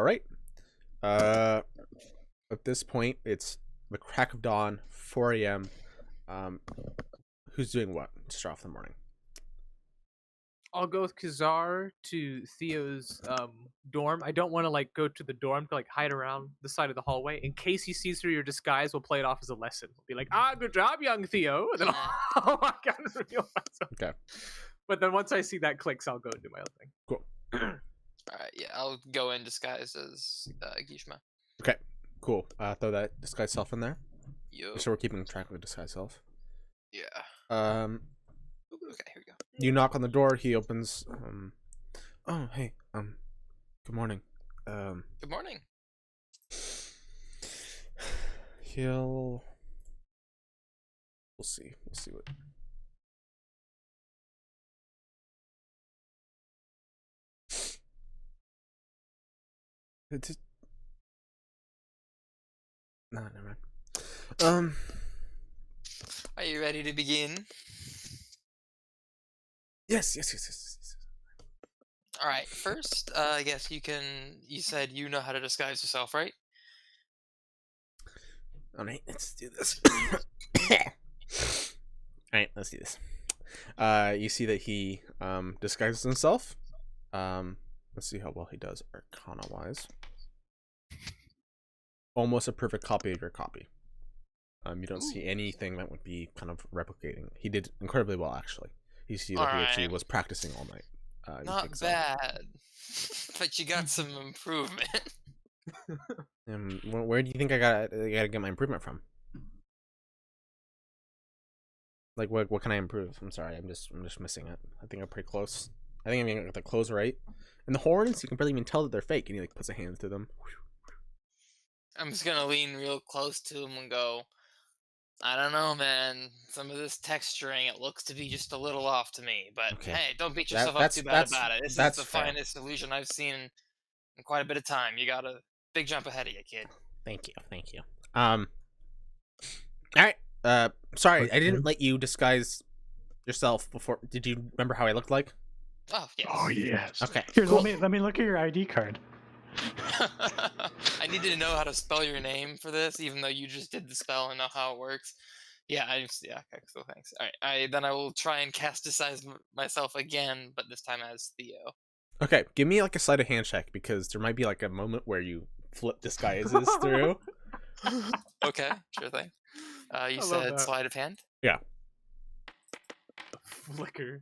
right. At this point, it's the crack of dawn, 4 a.m. Who's doing what to start off the morning? I'll go with Kazar to Theo's dorm. I don't want to like go to the dorm to like hide around the side of the hallway. In case he sees through your disguise, we'll play it off as a lesson. We'll be like, good job, young Theo. And then I'll walk out and reveal myself. Okay. But then once I see that clicks, I'll go and do my own thing. Cool. Alright, yeah, I'll go in disguised as Gishma. Okay. Cool. Throw that disguise self in there. Yo. So we're keeping track of the disguise self. Yeah. Okay, here we go. You knock on the door. He opens. Oh, hey. Good morning. Good morning. We'll see. We'll see what. It's. Nah, never mind. Are you ready to begin? Yes. All right. First, I guess you said you know how to disguise yourself, right? All right, let's do this. All right, let's do this. You see that he disguises himself. Let's see how well he does Arcana-wise. Almost a perfect copy of your copy. You don't see anything that would be kind of replicating. He did incredibly well, actually. You see that he actually was practicing all night. Not bad, but you got some improvement. Where do you think I gotta get my improvement from? Like, what can I improve? I'm sorry, I'm just missing it. I think I'm pretty close. I think I'm gonna get the clothes right. And the horns, you can barely even tell that they're fake. And he like puts a hand through them. I'm just gonna lean real close to him and go, I don't know, man. Some of this texturing, it looks to be just a little off to me. But Okay. hey, don't beat yourself up too bad about it. This is the finest illusion I've seen in quite a bit of time. You got a big jump ahead of you, kid. Thank you. All right. Sorry, I didn't let you disguise yourself before. Did you remember how I looked like? Oh, yes. Oh yes. Okay. Here, Cool. let me look at your ID card. I needed to know how to spell your name for this, even though you just did the spell and know how it works. Yeah, okay, so thanks. All right, then I will try and casticize myself again, but this time as Theo. Okay, give me like a sleight of hand check because there might be like a moment where you flip disguises through. Okay, sure thing. You said sleight of hand? Yeah. Flicker.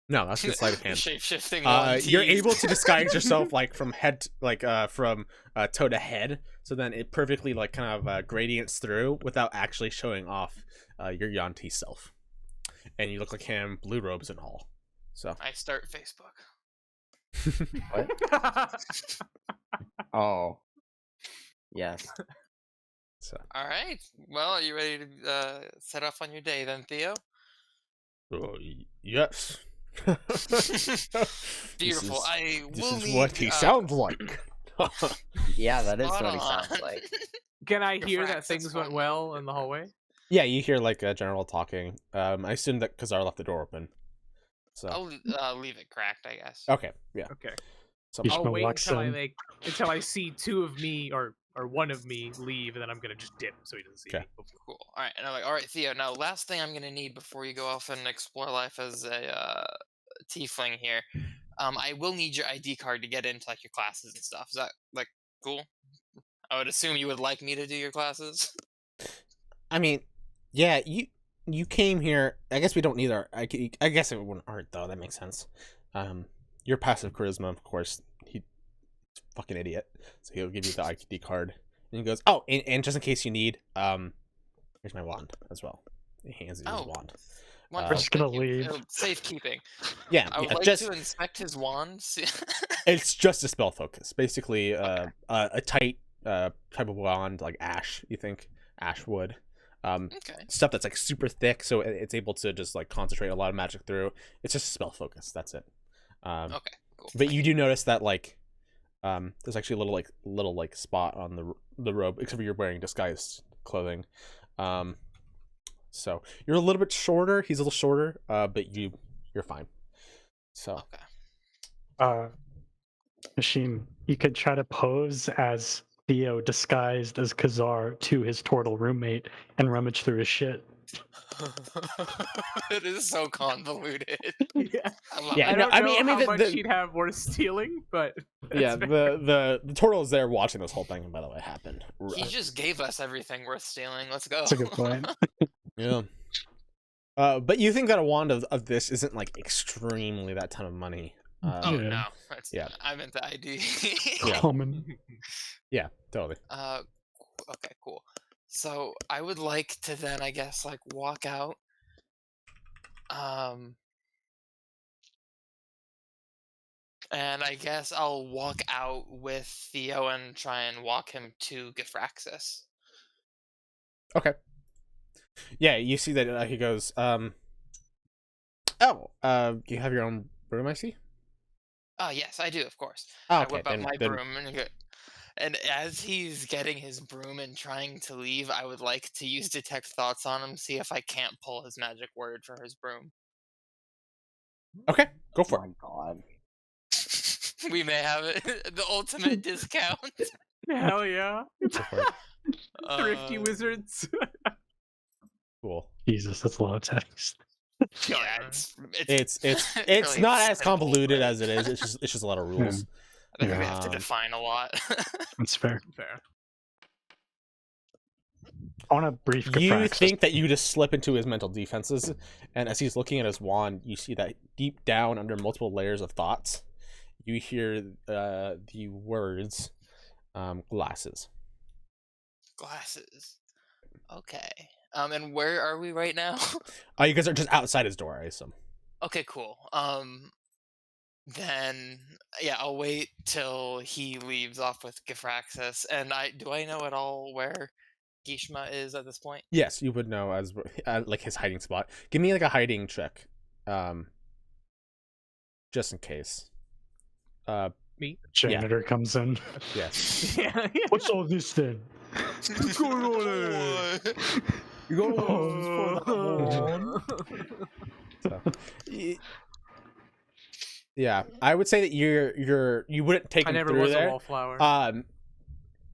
No, that's just sleight of hand. Shape-shifting. You're able to disguise yourself like from head, from toe to head, so then it perfectly like kind of gradients through without actually showing off your Yanti self, and you look like him, blue robes and all. So I start Facebook. What? Oh. Yes. So. All right. Well, are you ready to set off on your day then, Theo? Oh, yes. Beautiful. This is what he sounds like. Yeah, that is Spot what he on. sounds like. Can I Your hear that accent's things went fun. well in the hallway? Yeah, you hear like a general talking. I assume that Kazar left the door open. So I'll leave it cracked, I guess. okay, yeah. Okay. So You I'll should wait walk until I see two of me or one of me leave, and then I'm gonna just dip so he doesn't see Okay. me. Cool. All right, and I'm like, all right, Theo. Now, last thing I'm gonna need before you go off and explore life as a tiefling here, I will need your ID card to get into like your classes and stuff. Is that like cool? I would assume you would like me to do your classes. I mean, yeah, you came here. I guess we don't need our. I guess it wouldn't hurt though. That makes sense. Your passive charisma, of course. He's a fucking idiot, so he'll give you the ID card. And he goes, "Oh, and just in case you need, here's my wand as well." He hands you his wand. Wonderful, We're just gonna thank you. leave. Safekeeping. Yeah, I would like just to inspect his wand. it's just a spell focus. Basically, a tight type of wand like ash. You think ash wood. Okay. Stuff that's like super thick, so it's able to just like concentrate a lot of magic through. It's just spell focus. That's it. Okay. Cool. But you do notice that like there's actually a little spot on the robe, except for you're wearing disguised clothing. So you're a little bit shorter. He's a little shorter. But you're fine. So Okay. Machine, you could try to pose as Theo disguised as Khazar to his turtle roommate and rummage through his shit. It is so convoluted. Yeah. I love Yeah, I it. no, don't I know mean how the- much the- he'd have worth stealing, but yeah, that's fair. the turtle is there watching this whole thing. By the way, happen. He just gave us everything worth stealing. Let's go. That's a good point. Yeah. But you think that a wand of this isn't like extremely that ton of money. Oh Yeah. no. That's, Yeah. I meant the ID. Yeah. Common. Yeah, totally. Okay, cool. So I would like to then, I guess, like walk out. And I guess I'll walk out with Theo and try and walk him to Gifraxis. Okay. Yeah, you see that he goes, you have your own broom, I see? Oh, yes, I do, of course. Oh, I okay, whip out my then- broom and as he's getting his broom and trying to leave, I would like to use Detect Thoughts on him, see if I can't pull his magic word for his broom. Okay, go Oh for my it. god. We may have it. The ultimate discount. Hell yeah. Go for it. Thrifty Uh, wizards. Cool. Jesus, that's a lot of text. Yeah, It's really not as simple, convoluted but as it is. It's just a lot of rules. I think we have to Um, define a lot. That's fair. Fair. I want to brief You Gifraxis. think that you just slip into his mental defenses, and as he's looking at his wand, you see that deep down under multiple layers of thoughts, you hear the words glasses. Glasses. Okay. And where are we right now? Oh, you guys are just outside his door, I assume. Okay, cool. Then yeah, I'll wait till he leaves off with Gifraxis. And do I know at all where Gishma is at this point? Yes, you would know as like his hiding spot. Give me like a hiding check, just in case. Me? Janitor comes in. Yes. Yeah. What's all this then? What's going on? So, yeah, I would say that you wouldn't take I him never through was there. a wallflower.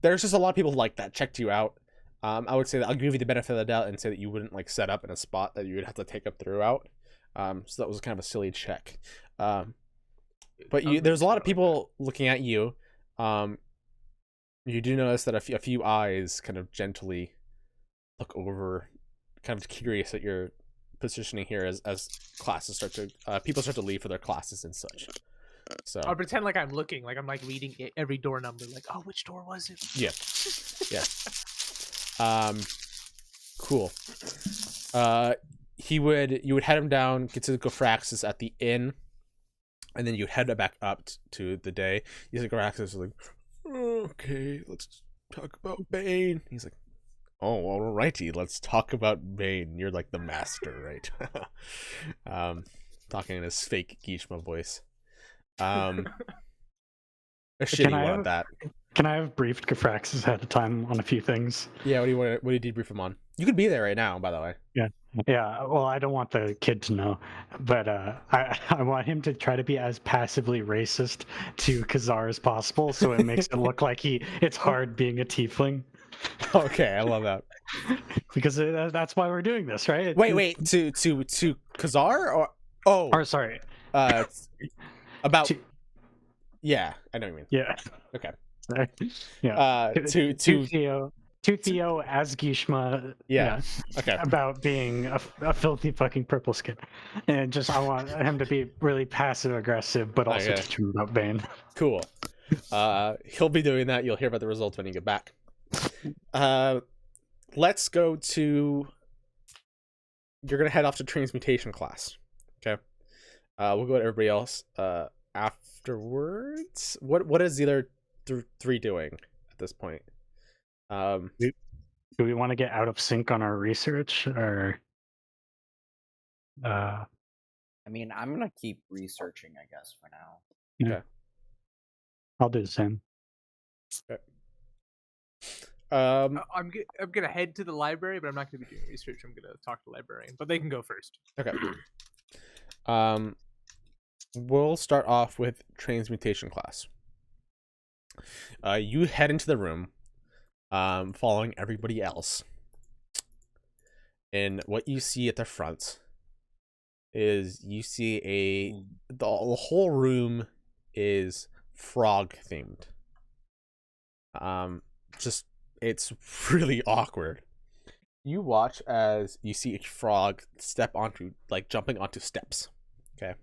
There's just a lot of people like that checked you out. I would say that I'll give you the benefit of the doubt and say that you wouldn't like set up in a spot that you would have to take up throughout. So that was kind of a silly check. But there's a lot of people looking at you. You do notice that a few eyes kind of gently look over, kind of curious at your positioning here as classes start to people start to leave for their classes and such. So I'll pretend like I'm looking, like I'm like reading every door number, like, oh, which door was it? yeah. Cool. You would head him down, get to the Gofraxis at the inn, and then you'd head back up to the day. He's like, Gofraxis is like, okay, let's talk about Bane. He's like, oh, alrighty, let's talk about Bane. You're like the master, right? Talking in his fake Gishma voice. A shitty I one have- at that. Can I have briefed Gifraxis ahead of time on a few things? Yeah, what do you debrief him on? You could be there right now, by the way. Yeah, well, I don't want the kid to know, but I want him to try to be as passively racist to Khazar as possible, so it makes it look like it's hard being a tiefling. Okay, I love that. Because that's why we're doing this, right? Wait, to Khazar Or sorry, about to- yeah, I know what you mean. yeah. Okay. Sorry. Yeah. To Theo as Gishma. Yeah. Okay. About being a filthy fucking purple skin, and just I want him to be really passive aggressive, but also Okay. teach him about Bane. Cool. He'll be doing that. You'll hear about the results when you get back. Let's go to. You're gonna head off to transmutation class. Okay. We'll go to everybody else. Afterwards, what is the other three doing at this point? do we want to get out of sync on our research, or I mean, I'm gonna keep researching, I guess, for now. yeah. Okay. I'll do the same. I'm gonna head to the library, but I'm not gonna be doing research. I'm gonna talk to the librarian, but they can go first. Okay. We'll start off with transmutation class. You head into the room, following everybody else. And what you see at the front is you see the whole room is frog themed. Just it's really awkward. You watch as you see a frog jumping onto steps. Okay.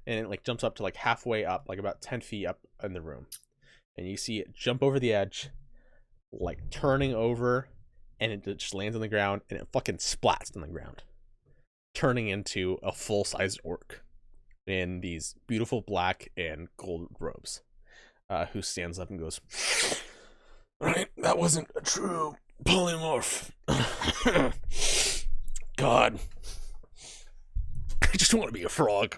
And it like jumps up to like halfway up, like about 10 feet up in the room. And you see it jump over the edge, like turning over, and it just lands on the ground and it fucking splats on the ground, turning into a full-sized orc in these beautiful black and gold robes, who stands up and goes, "Right, that wasn't a true polymorph. God, I just want to be a frog."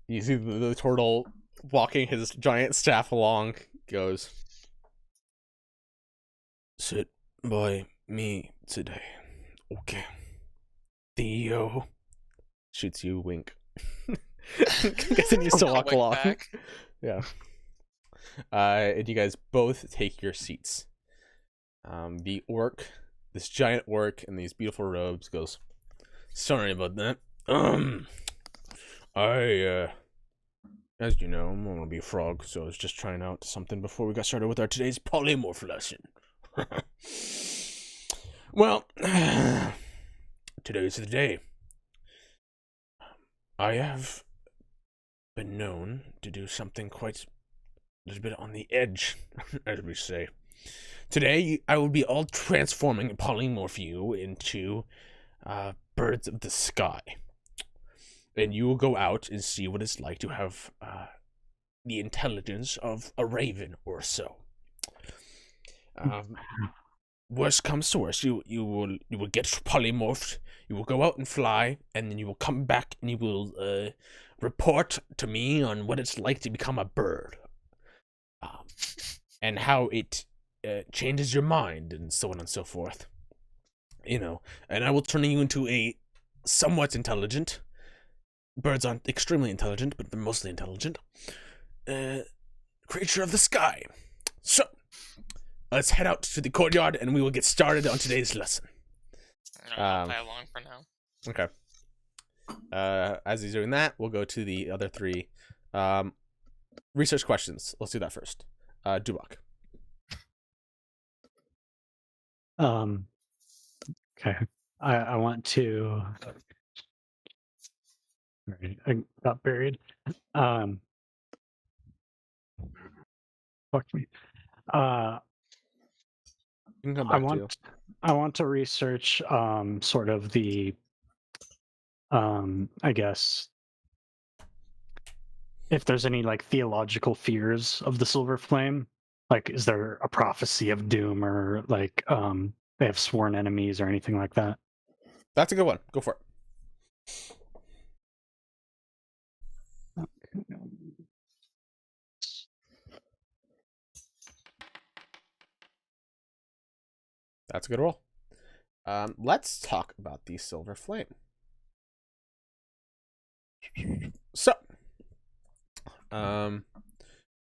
You see the turtle walking his giant staff along, goes, "Sit by me today, okay? Theo." Shoots you, wink. Continues to walk Wink along. back. Yeah. And you guys both take your seats. The orc, this giant orc in these beautiful robes, goes, "Sorry about that. As you know, I'm gonna be a frog, so I was just trying out something before we got started with our today's polymorph lesson." Well, today's the day. I have been known to do something quite a little bit on the edge, as we say. Today, I will be all transforming and polymorph you into birds of the sky. And you will go out and see what it's like to have the intelligence of a raven or so. Worst comes to worst, you will get polymorphed. You will go out and fly, and then you will come back and you will report to me on what it's like to become a bird, and how it changes your mind, and so on and so forth. And I will turn you into a somewhat intelligent. Birds aren't extremely intelligent, but they're mostly intelligent. Creature of the sky. So, let's head out to the courtyard and we will get started on today's lesson. I'll play along for now. Okay. As he's doing that, we'll go to the other three research questions. Let's do that first. Dubak. Okay. I want to. Sorry, I got buried. Fuck me. You can come back to. I want to research sort of the I guess if there's any like theological fears of the silver flame. Like, is there a prophecy of doom, or like they have sworn enemies or anything like that? That's a good one. Go for it. That's a good roll. Let's talk about the silver flame. So,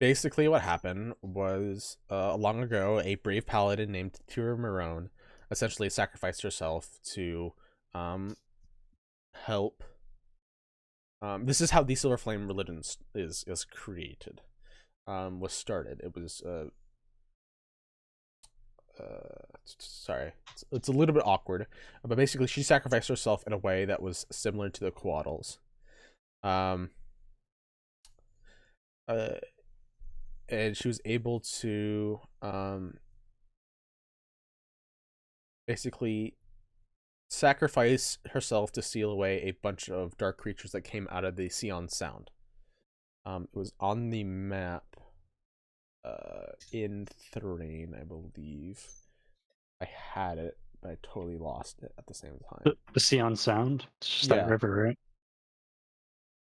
basically what happened was, long ago, a brave paladin named Tira Marone essentially sacrificed herself to, help. This is how the silver flame religion is created. Was started. It was, sorry, it's a little bit awkward, but basically she sacrificed herself in a way that was similar to the Coatls. And she was able to basically sacrifice herself to seal away a bunch of dark creatures that came out of the Sion Sound. It was on the map in Thrain, I believe. I had it, but I totally lost it at the same time. The Sion Sound. It's just that river,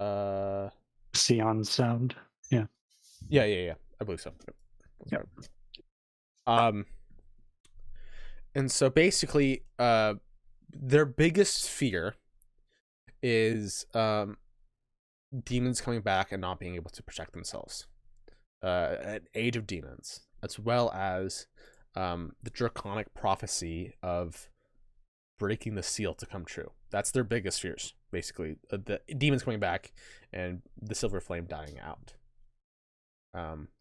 right? Sion Sound. Yeah. Yeah. I believe so. Yep. And so basically, their biggest fear is demons coming back and not being able to protect themselves. An age of demons, as well as the draconic prophecy of breaking the seal to come true. That's their biggest fears, basically. The demons coming back and the silver flame dying out.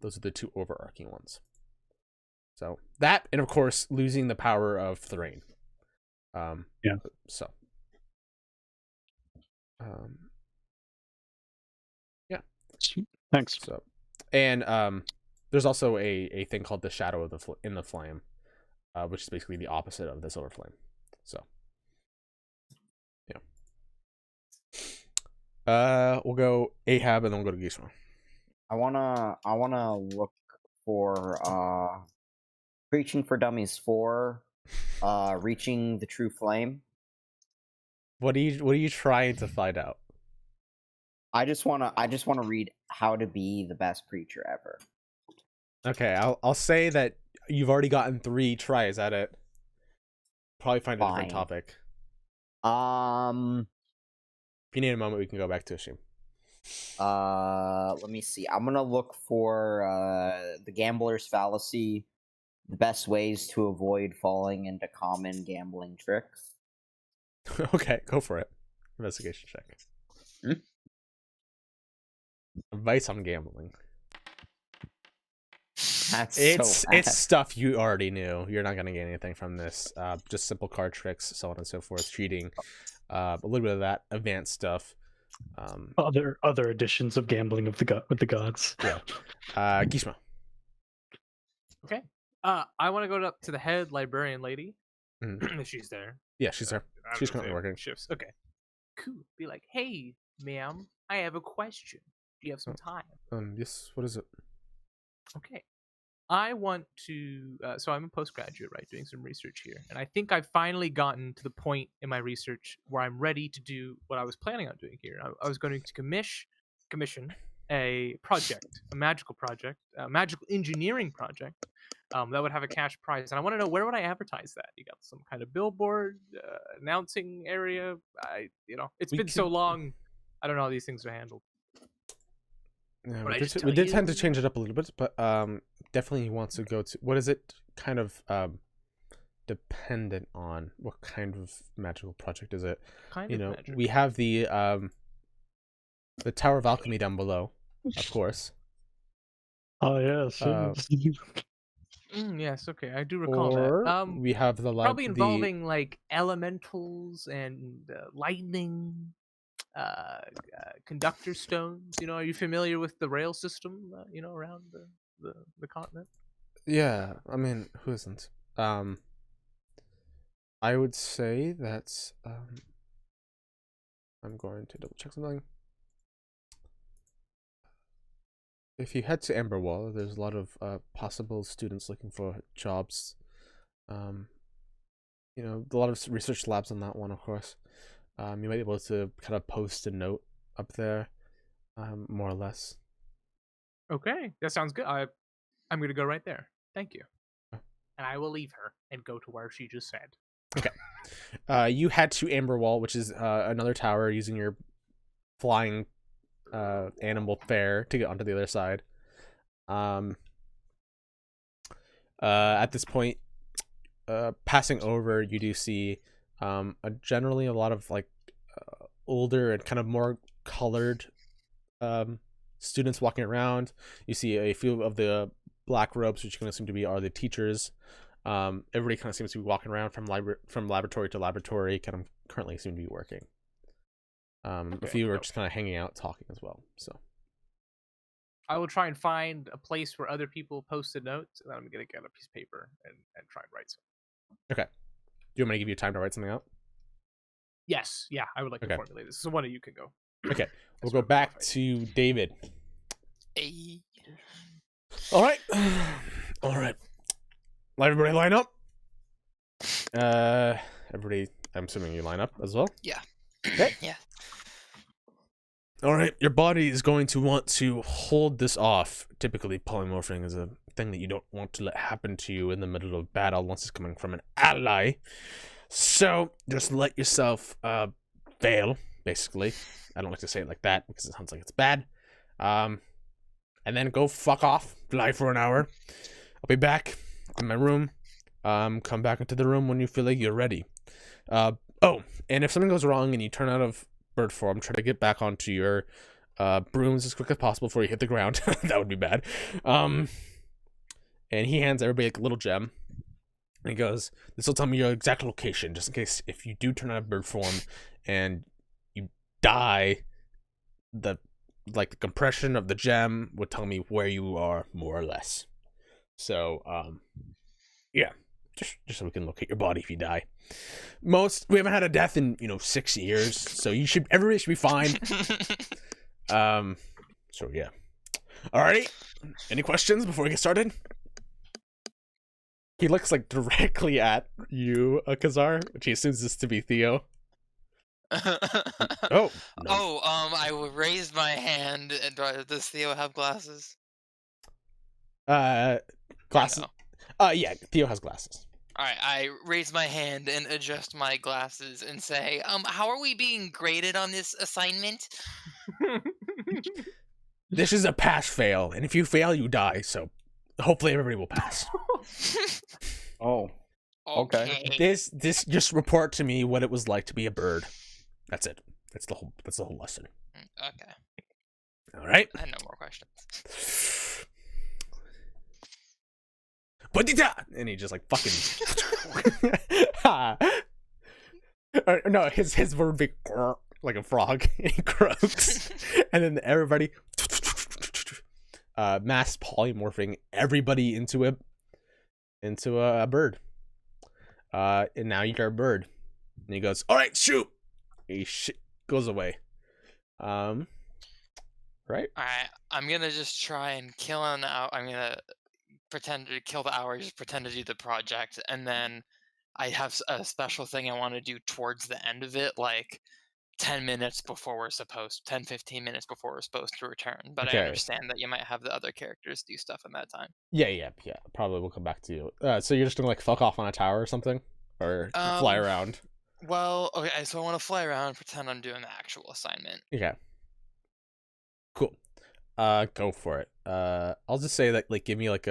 Those are the two overarching ones. So that, and of course, losing the power of Thrain. Yeah. So. Yeah. Thanks. So, and there's also a thing called the shadow of in the flame, which is basically the opposite of the silver flame. So. Yeah. We'll go Ahab and then we'll go to Gisma. I wanna look for Preaching for Dummies 4, Reaching the True Flame. What are you trying to find out? I just wanna read how to be the best preacher ever. Okay, I'll say that you've already gotten 3 tries at it. Probably find a different topic. If you need a moment, we can go back to Ashim. Let me see. I'm gonna look for the gambler's fallacy, the best ways to avoid falling into common gambling tricks. Okay, go for it. Investigation check. Advice on gambling. It's stuff you already knew. You're not gonna get anything from this. Just simple card tricks, so on and so forth. Cheating, a little bit of that advanced stuff. Other editions of gambling with the gods. Yeah. Gisma. Okay. I want to go up to the head librarian lady. If she's there. Yeah, she's there. She's currently working shifts. Okay. Cool. Be like, hey, ma'am, I have a question. Do you have some time? Yes. What is it? Okay. I want to. So I'm a postgraduate, right, doing some research here, and I think I've finally gotten to the point in my research where I'm ready to do what I was planning on doing here. I was going to commission a project, a magical project, a magical engineering project. That would have a cash prize, and I want to know, where would I advertise that? You got some kind of billboard, announcing area? It's been so long, I don't know how these things are handled. Yeah, we did tend to change it up a little bit, but definitely he wants to go to, what is it kind of dependent on? What kind of magical project is it? We have the Tower of Alchemy down below, of course. Oh yes. Yes, okay, I do recall that. We have the probably involving like elementals and lightning, conductor stones. Are you familiar with the rail system? Around the continent. Yeah, I mean, who isn't? I would say that's. I'm going to double check something. If you head to Amberwall, there's a lot of possible students looking for jobs. A lot of research labs on that one, of course. You might be able to kind of post a note up there, more or less. Okay, that sounds good. I'm going to go right there. Thank you. And I will leave her and go to where she just said. Okay. You head to Amberwall, which is another tower, using your flying animal fare to get onto the other side. At this point, passing over, you do see generally a lot of like older and kind of more colored students walking around. You see a few of the black robes, which kind of seem to be are the teachers. Everybody kind of seems to be walking around from laboratory to laboratory, kind of currently seem to be working. A few are just kind of hanging out, talking as well. So I will try and find a place where other people posted notes, and then I'm going to get a piece of paper and try and write something. Okay. Do you want me to give you time to write something out? Yes. Yeah, I would like to formulate this. So one of you can go. Okay. We'll go back to David. Ayy. All right. All right. Let everybody line up. Everybody, I'm assuming you line up as well. Yeah. Okay. Yeah. All right. Your body is going to want to hold this off. Typically, polymorphing is a thing that you don't want to let happen to you in the middle of battle unless it's coming from an ally. So just let yourself fail, basically. I don't like to say it like that because it sounds like it's bad. And then go fuck off. Fly for an hour. I'll be back in my room. Come back into the room when you feel like you're ready. Oh, and if something goes wrong and you turn out of bird form, try to get back onto your brooms as quick as possible before you hit the ground. That would be bad. And he hands everybody like a little gem. And he goes, this will tell me your exact location, just in case if you do turn out of bird form and you die, the compression of the gem would tell me where you are, more or less. So, yeah. Just so we can locate your body if you die. We haven't had a death in 6 years, so everybody should be fine. So yeah. Alrighty. Any questions before we get started? He looks like directly at you, Kazar, which he assumes this to be Theo. Oh. No. I raised my hand. And does Theo have glasses? Glasses. No? Yeah, Theo has glasses. Alright, I raise my hand and adjust my glasses and say, how are we being graded on this assignment? This is a pass-fail, and if you fail, you die, so hopefully everybody will pass. Oh. Okay. This just report to me what it was like to be a bird. That's it. That's the whole lesson. Okay. Alright? I have no more questions. And he just like fucking no, his word would be like a frog, and he croaks, and then everybody mass polymorphing everybody into a bird. And now you're a bird. And he goes, all right, shoot. He goes away. Right? Alright, I'm gonna just try and kill an hour. I'm gonna pretend to kill the hour, just pretend to do the project, and then I have a special thing I want to do towards the end of it, like 10 minutes before 15 minutes before we're supposed to return. But Okay. I understand that you might have the other characters do stuff in that time. Yeah. Probably we'll come back to you. So you're just gonna like fuck off on a tower or something? Or fly around? Well, okay, so I want to fly around and pretend I'm doing the actual assignment. Okay. Cool. Go for it. I'll just say that, like, give me like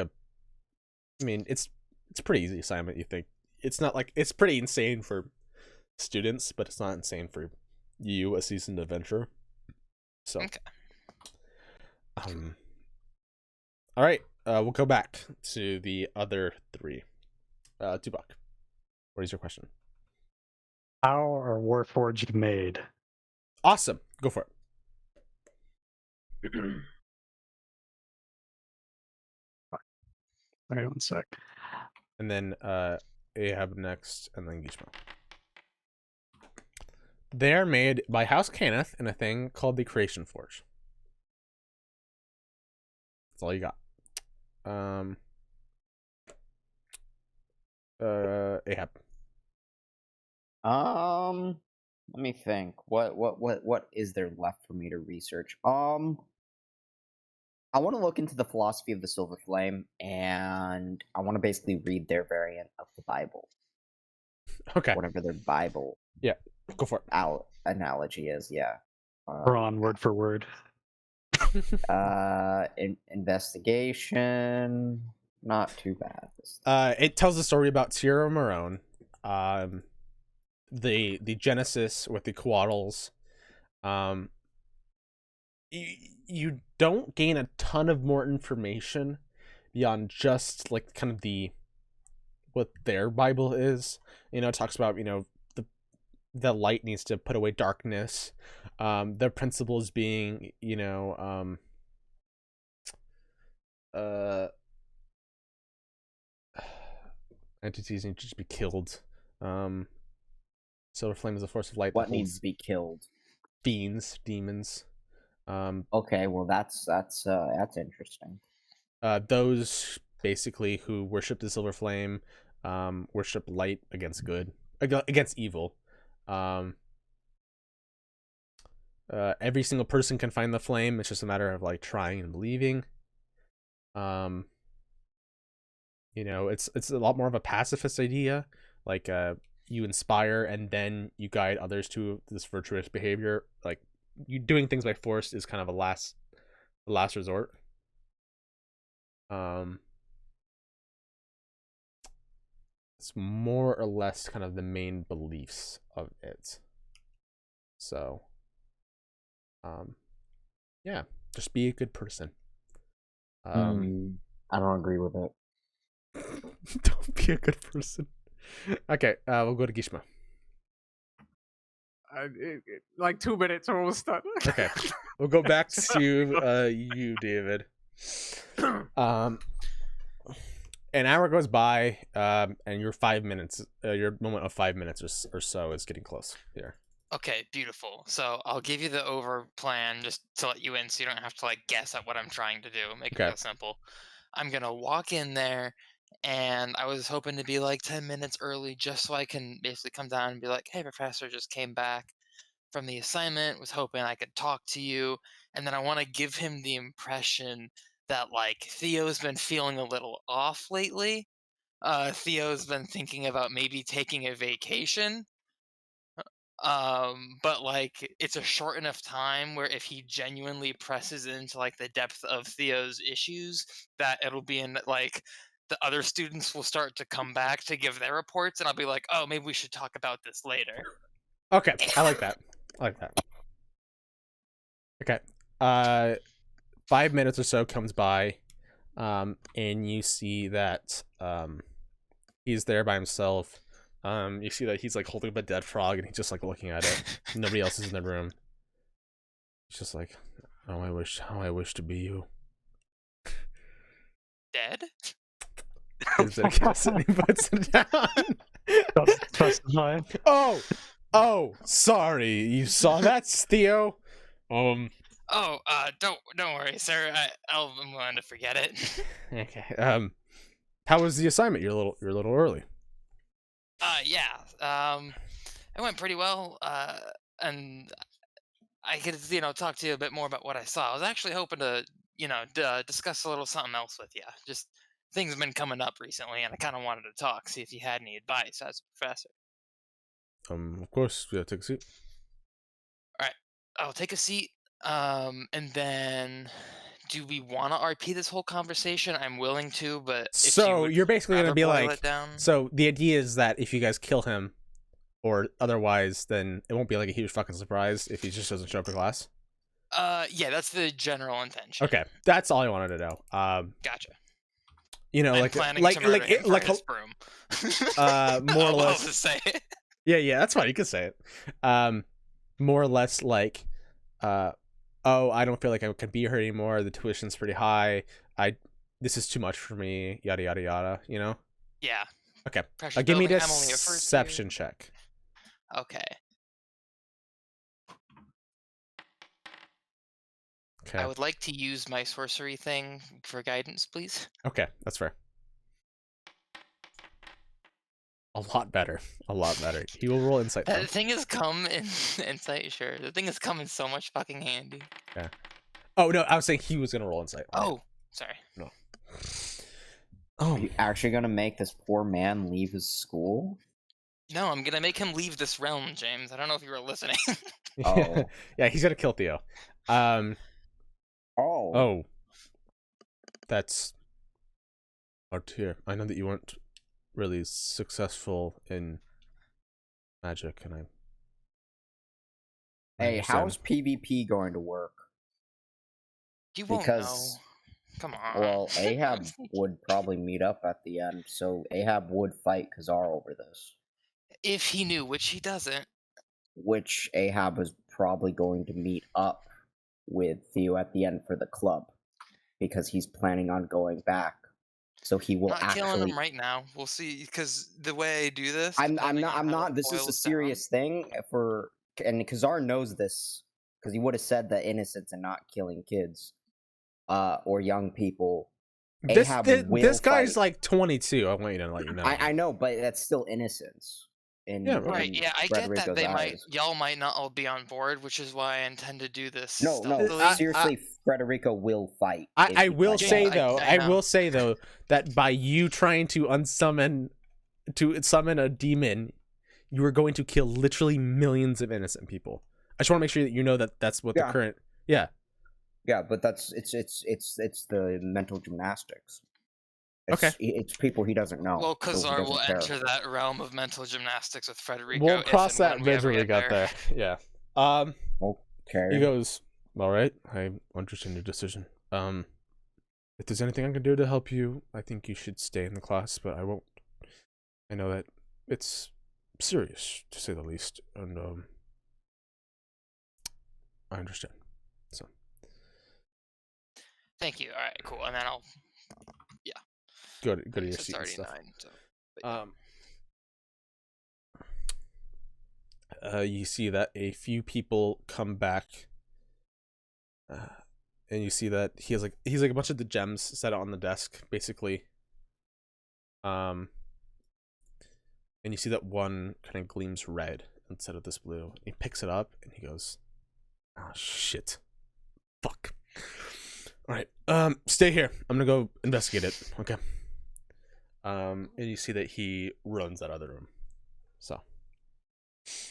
it's a pretty easy assignment, you think. It's not like, it's pretty insane for students, but it's not insane for you, a seasoned adventurer. So. Okay. All right. We'll go back to the other three. Tubok, what is your question? How are Warforged made? Awesome. Go for it. Wait 1 sec. And then Ahab next, and then Gishma. They're made by House Cannith in a thing called the Creation Forge. That's all you got. Ahab. Let me think. What is there left for me to research? I want to look into the philosophy of the Silver Flame, and I want to basically read their variant of the Bible. Okay. Whatever their Bible Go for it. Analogy is, yeah. We're on word for word. Investigation, not too bad. It tells a story about Tierra Marone, the Genesis with the Coatls. You don't gain a ton of more information beyond just like kind of what their Bible is. It talks about the light needs to put away darkness. Their principles being entities need to just be killed. Silver Flame is a force of light. What needs to be killed? Fiends, demons. Okay, well that's interesting. Those basically who worship the silver flame, worship light against good, against evil. Every single person can find the flame. It's just a matter of like trying and believing. It's a lot more of a pacifist idea. Like you inspire and then you guide others to this virtuous behavior. Like you doing things by force is kind of a last resort. It's more or less kind of the main beliefs of it. So, yeah, just be a good person. I don't agree with it. Don't be a good person. Okay, we'll go to Gishma. Like 2 minutes, we're almost done. Okay, we'll go back to you, David. An hour goes by, and your 5 minutes, your moment of 5 minutes or so is getting close here. Okay, beautiful. So I'll give you the over plan just to let you in, so you don't have to like guess at what I'm trying to do. Make it Okay. real simple. I'm gonna walk in there, and I was hoping to be like 10 minutes early, just so I can basically come down and be like, "Hey, professor, just came back from the assignment. Was hoping I could talk to you." And then I want to give him the impression that like Theo's been feeling a little off lately. Theo's been thinking about maybe taking a vacation. But like it's a short enough time where if he genuinely presses into like the depth of Theo's issues, that it'll be in like the other students will start to come back to give their reports, and I'll be like, "Oh, maybe we should talk about this later." Okay, I like that. Okay. 5 minutes or so comes by, and you see that he's there by himself. You see that he's like holding up a dead frog, and he's just like looking at it. Nobody else is in the room. He's just like, how I wish to be you. Dead? Gives it a kiss and he puts it down. Specify. Oh, sorry. You saw that, Theo? Oh, don't worry, sir. I'm going to forget it. Okay. How was the assignment? You're a little early. Yeah. It went pretty well. And I could, talk to you a bit more about what I saw. I was actually hoping to, discuss a little something else with you. Just things have been coming up recently, and I kind of wanted to talk, see if you had any advice as a professor. Of course, we have to take a seat. All right, I'll take a seat. And then, do we want to RP this whole conversation? I'm willing to, but so you're basically gonna be like, down... so the idea is that if you guys kill him, or otherwise, then it won't be like a huge fucking surprise if he just doesn't show up to class. Yeah, that's the general intention. Okay, that's all I wanted to know. Gotcha. I'm planning to murder him for his broom. More or less. I'll just say it. Yeah, that's fine. You can say it. More or less like, oh, I don't feel like I can be here anymore. The tuition's pretty high. This is too much for me. Yada yada yada. You know? Yeah. Okay. Pressure's Give me building. this I'm only a first deception year. check. Okay. Okay. I would like to use my sorcery thing for guidance, please. Okay, that's fair. A lot better. He will roll insight. That thing has come in insight, sure. The thing has come in so much fucking handy. Yeah. Oh no, I was saying he was gonna roll insight. Oh, sorry. No. Are you actually gonna make this poor man leave his school? No, I'm gonna make him leave this realm, James. I don't know if you were listening. Oh. Yeah, he's gonna kill Theo. Oh. That's hard to hear. I know that you weren't really successful in magic, and Hey, how's PvP going to work? You won't know. Come on. Well, Ahab would probably meet up at the end, so Ahab would fight Khazar over this. If he knew, which he doesn't. Which Ahab was probably going to meet up with Theo at the end for the club, because he's planning on going back. So he will not killing him right now. We'll see, because the way I do this, I'm not. This is a serious thing and Khazar knows this. because he would have said the innocents and not killing kids, or young people. This guy's fight. like 22. I want you to let you know. I know, but that's still innocence. Yeah, Right, yeah, I get that Frederico's y'all might not all be on board, which is why I intend to do this. No, stealthily. seriously, Frederico will fight. I will say though, I I will say though that by you trying to summon a demon, you are going to kill literally millions of innocent people. I just want to make sure that you know that that's what the current. Yeah, but that's it's the mental gymnastics. It's people he doesn't know. Well, Kazar will enter that realm of mental gymnastics with Frederico. We'll cross that bridge when we got there. Yeah. Okay. He goes, all right, I understand your decision. If there's anything I can do to help you, I think you should stay in the class, but I won't. I know that it's serious, to say the least, and I understand. So. Thank you. All right, cool. And then I'll. Go to your It's seat and already stuff. 9, so. You see that a few people come back, and you see that he's like a bunch of the gems set out on the desk, basically. And you see that one kind of gleams red instead of this blue. He picks it up and he goes, "Oh shit, fuck. All right, stay here. I'm gonna go investigate it. Okay." And you see that he runs that other room. So.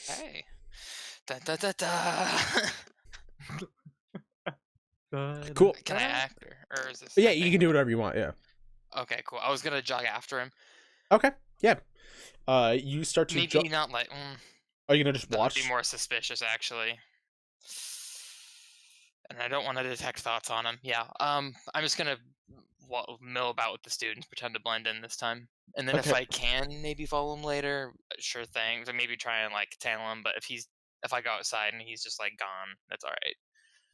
Hey. Da da da da. Cool. Can I act or is this? Yeah, you can do whatever you want. Yeah. Okay, cool. I was gonna jog after him. Okay. Yeah. You start to maybe not like. Are you gonna just watch? That would be more suspicious, actually. And I don't want to detect thoughts on him. Yeah. I'm just gonna mill about with the students, pretend to blend in this time, and then if I can, maybe follow him later. Sure thing. So maybe try and like tail him. But if I go outside and he's just like gone, that's all right.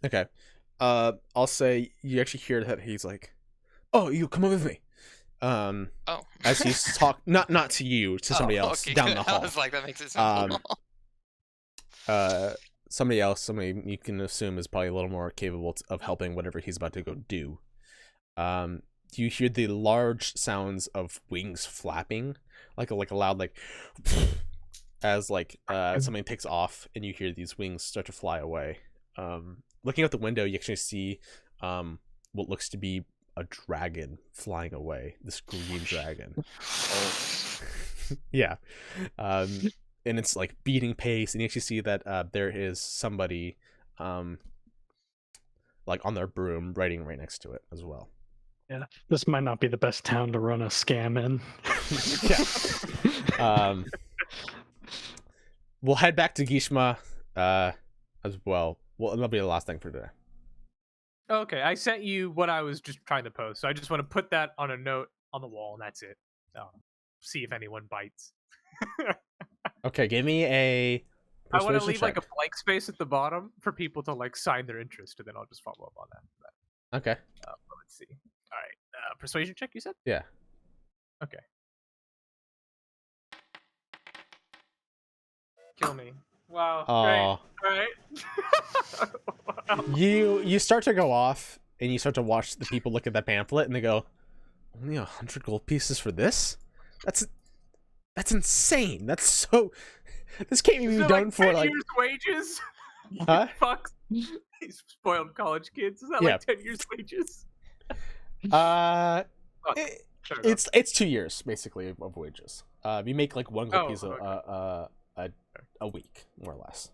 Okay. I'll say you actually hear that he's like, "Oh, you come with me." As he's not to you, to somebody else down the hall. I was like, that makes it simple. Somebody else, somebody you can assume is probably a little more capable of helping whatever he's about to go do. You hear the large sounds of wings flapping, like a loud like, as like something takes off, and you hear these wings start to fly away. Looking out the window, you actually see what looks to be a dragon flying away. This green dragon. Yeah. And it's like beating pace, and you actually see that there is somebody like on their broom riding right next to it as well. Yeah, this might not be the best town to run a scam in. Yeah. We'll head back to Gishma as well. Well, that'll be the last thing for today. Okay, I sent you what I was just trying to post, so I just want to put that on a note on the wall, and that's it. See if anyone bites. Okay, give me a. I want to leave check. like a blank space at the bottom for people to like sign their interest, and then I'll just follow up on that. Okay. Let's see. All right, persuasion check. You said? Yeah. Okay. Kill me. Wow. Great. All right. You start to go off, and you start to watch the people look at that pamphlet, and they go, "Only 100 gold pieces for this? That's insane. That's so. This can't even be done like for 10 like years wages." Huh? Fuck. These spoiled college kids. Is that like 10 years wages? It's 2 years basically of wages. You make like one gold piece a week, more or less.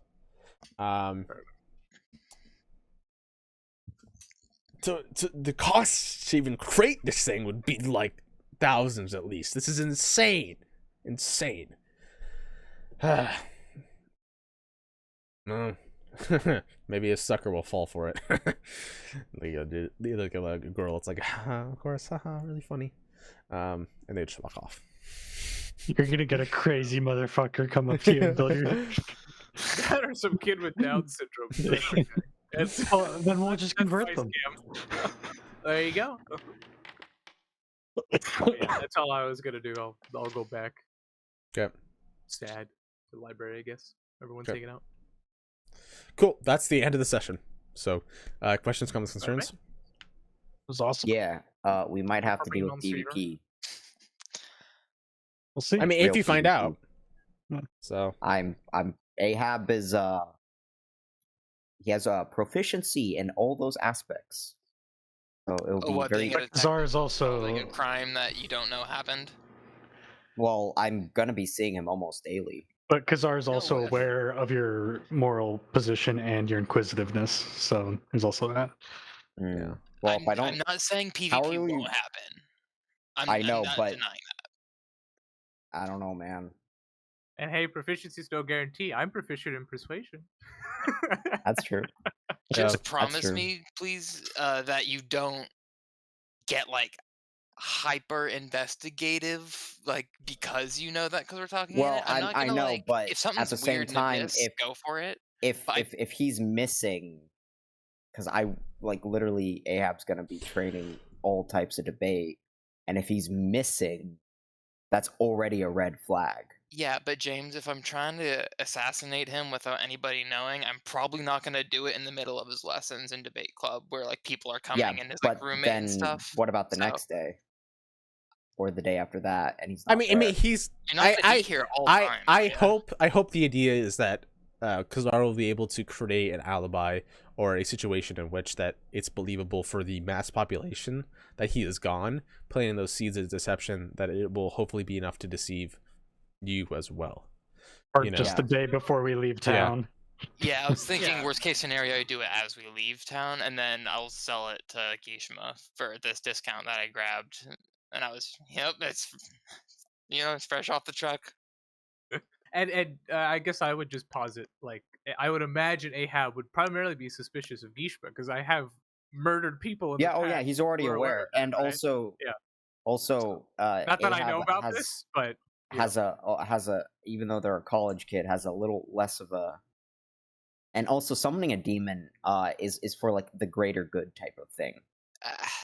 So the cost to even create this thing would be like thousands at least. This is insane. No. Maybe a sucker will fall for it. They look at a girl. It's like, of course, really funny. And they just walk off. You're gonna get a crazy motherfucker come up to you and build your. That or some kid with Down syndrome. Then we'll just convert them. There you go. Yeah, that's all I was gonna do. I'll go back. Okay. Sad. The library, I guess. Everyone's hanging out. Cool. That's the end of the session. So, questions, comments, concerns? It was awesome. Yeah, we might have to Bring do a mom's favor. PvP. We'll see. I mean, if Real you find PvP. out. Yeah. So, Ahab is he has a proficiency in all those aspects. So it'll be What, very being a detective Czar is solving also a crime that you don't know happened? well. I'm gonna be seeing him almost daily. But Kazar is No also way. aware of your moral position and your inquisitiveness, so there's also that. Yeah. Well, if I don't, I'm not saying how PvP are you- won't happen. I know, I'm not but- denying that. I don't know, man. And hey, proficiency is no guarantee. I'm proficient in persuasion. That's true. Just That's promise true. me, please, that you don't get like hyper investigative, like because you know that because we're talking. Well, in it. I'm not I gonna, know, like, but if something's at the same weird in time, Abyss, go for it. if But if he's missing, because I like literally Ahab's gonna be training all types of debate, and if he's missing, that's already a red flag. Yeah, but James, if I'm trying to assassinate him without anybody knowing, I'm probably not gonna do it in the middle of his lessons in debate club where like people are coming Yeah, in as but like roommate then and stuff. what about the So- next day or the day after that? And he's I not mean, there. he's. You're not gonna be here all time. I yeah. hope the idea is that Kazar will be able to create an alibi or a situation in which that it's believable for the mass population that he is gone, planting those seeds of deception that it will hopefully be enough to deceive you as well. Or You know. just the day before we leave Yeah. town. Yeah, I was thinking Yeah. worst case scenario, I do it as we leave town, and then I'll sell it to Gishma for this discount that I grabbed. And I was, yep, it's it's fresh off the truck. And I guess I would just posit, like, I would imagine Ahab would primarily be suspicious of Gishma because I have murdered people in Yeah, the oh past yeah, he's already who are aware. of that, And right? also Yeah. not Not that I know about this, but has a even though they're a college kid, has a little less of a, and also summoning a demon is for like the greater good type of thing.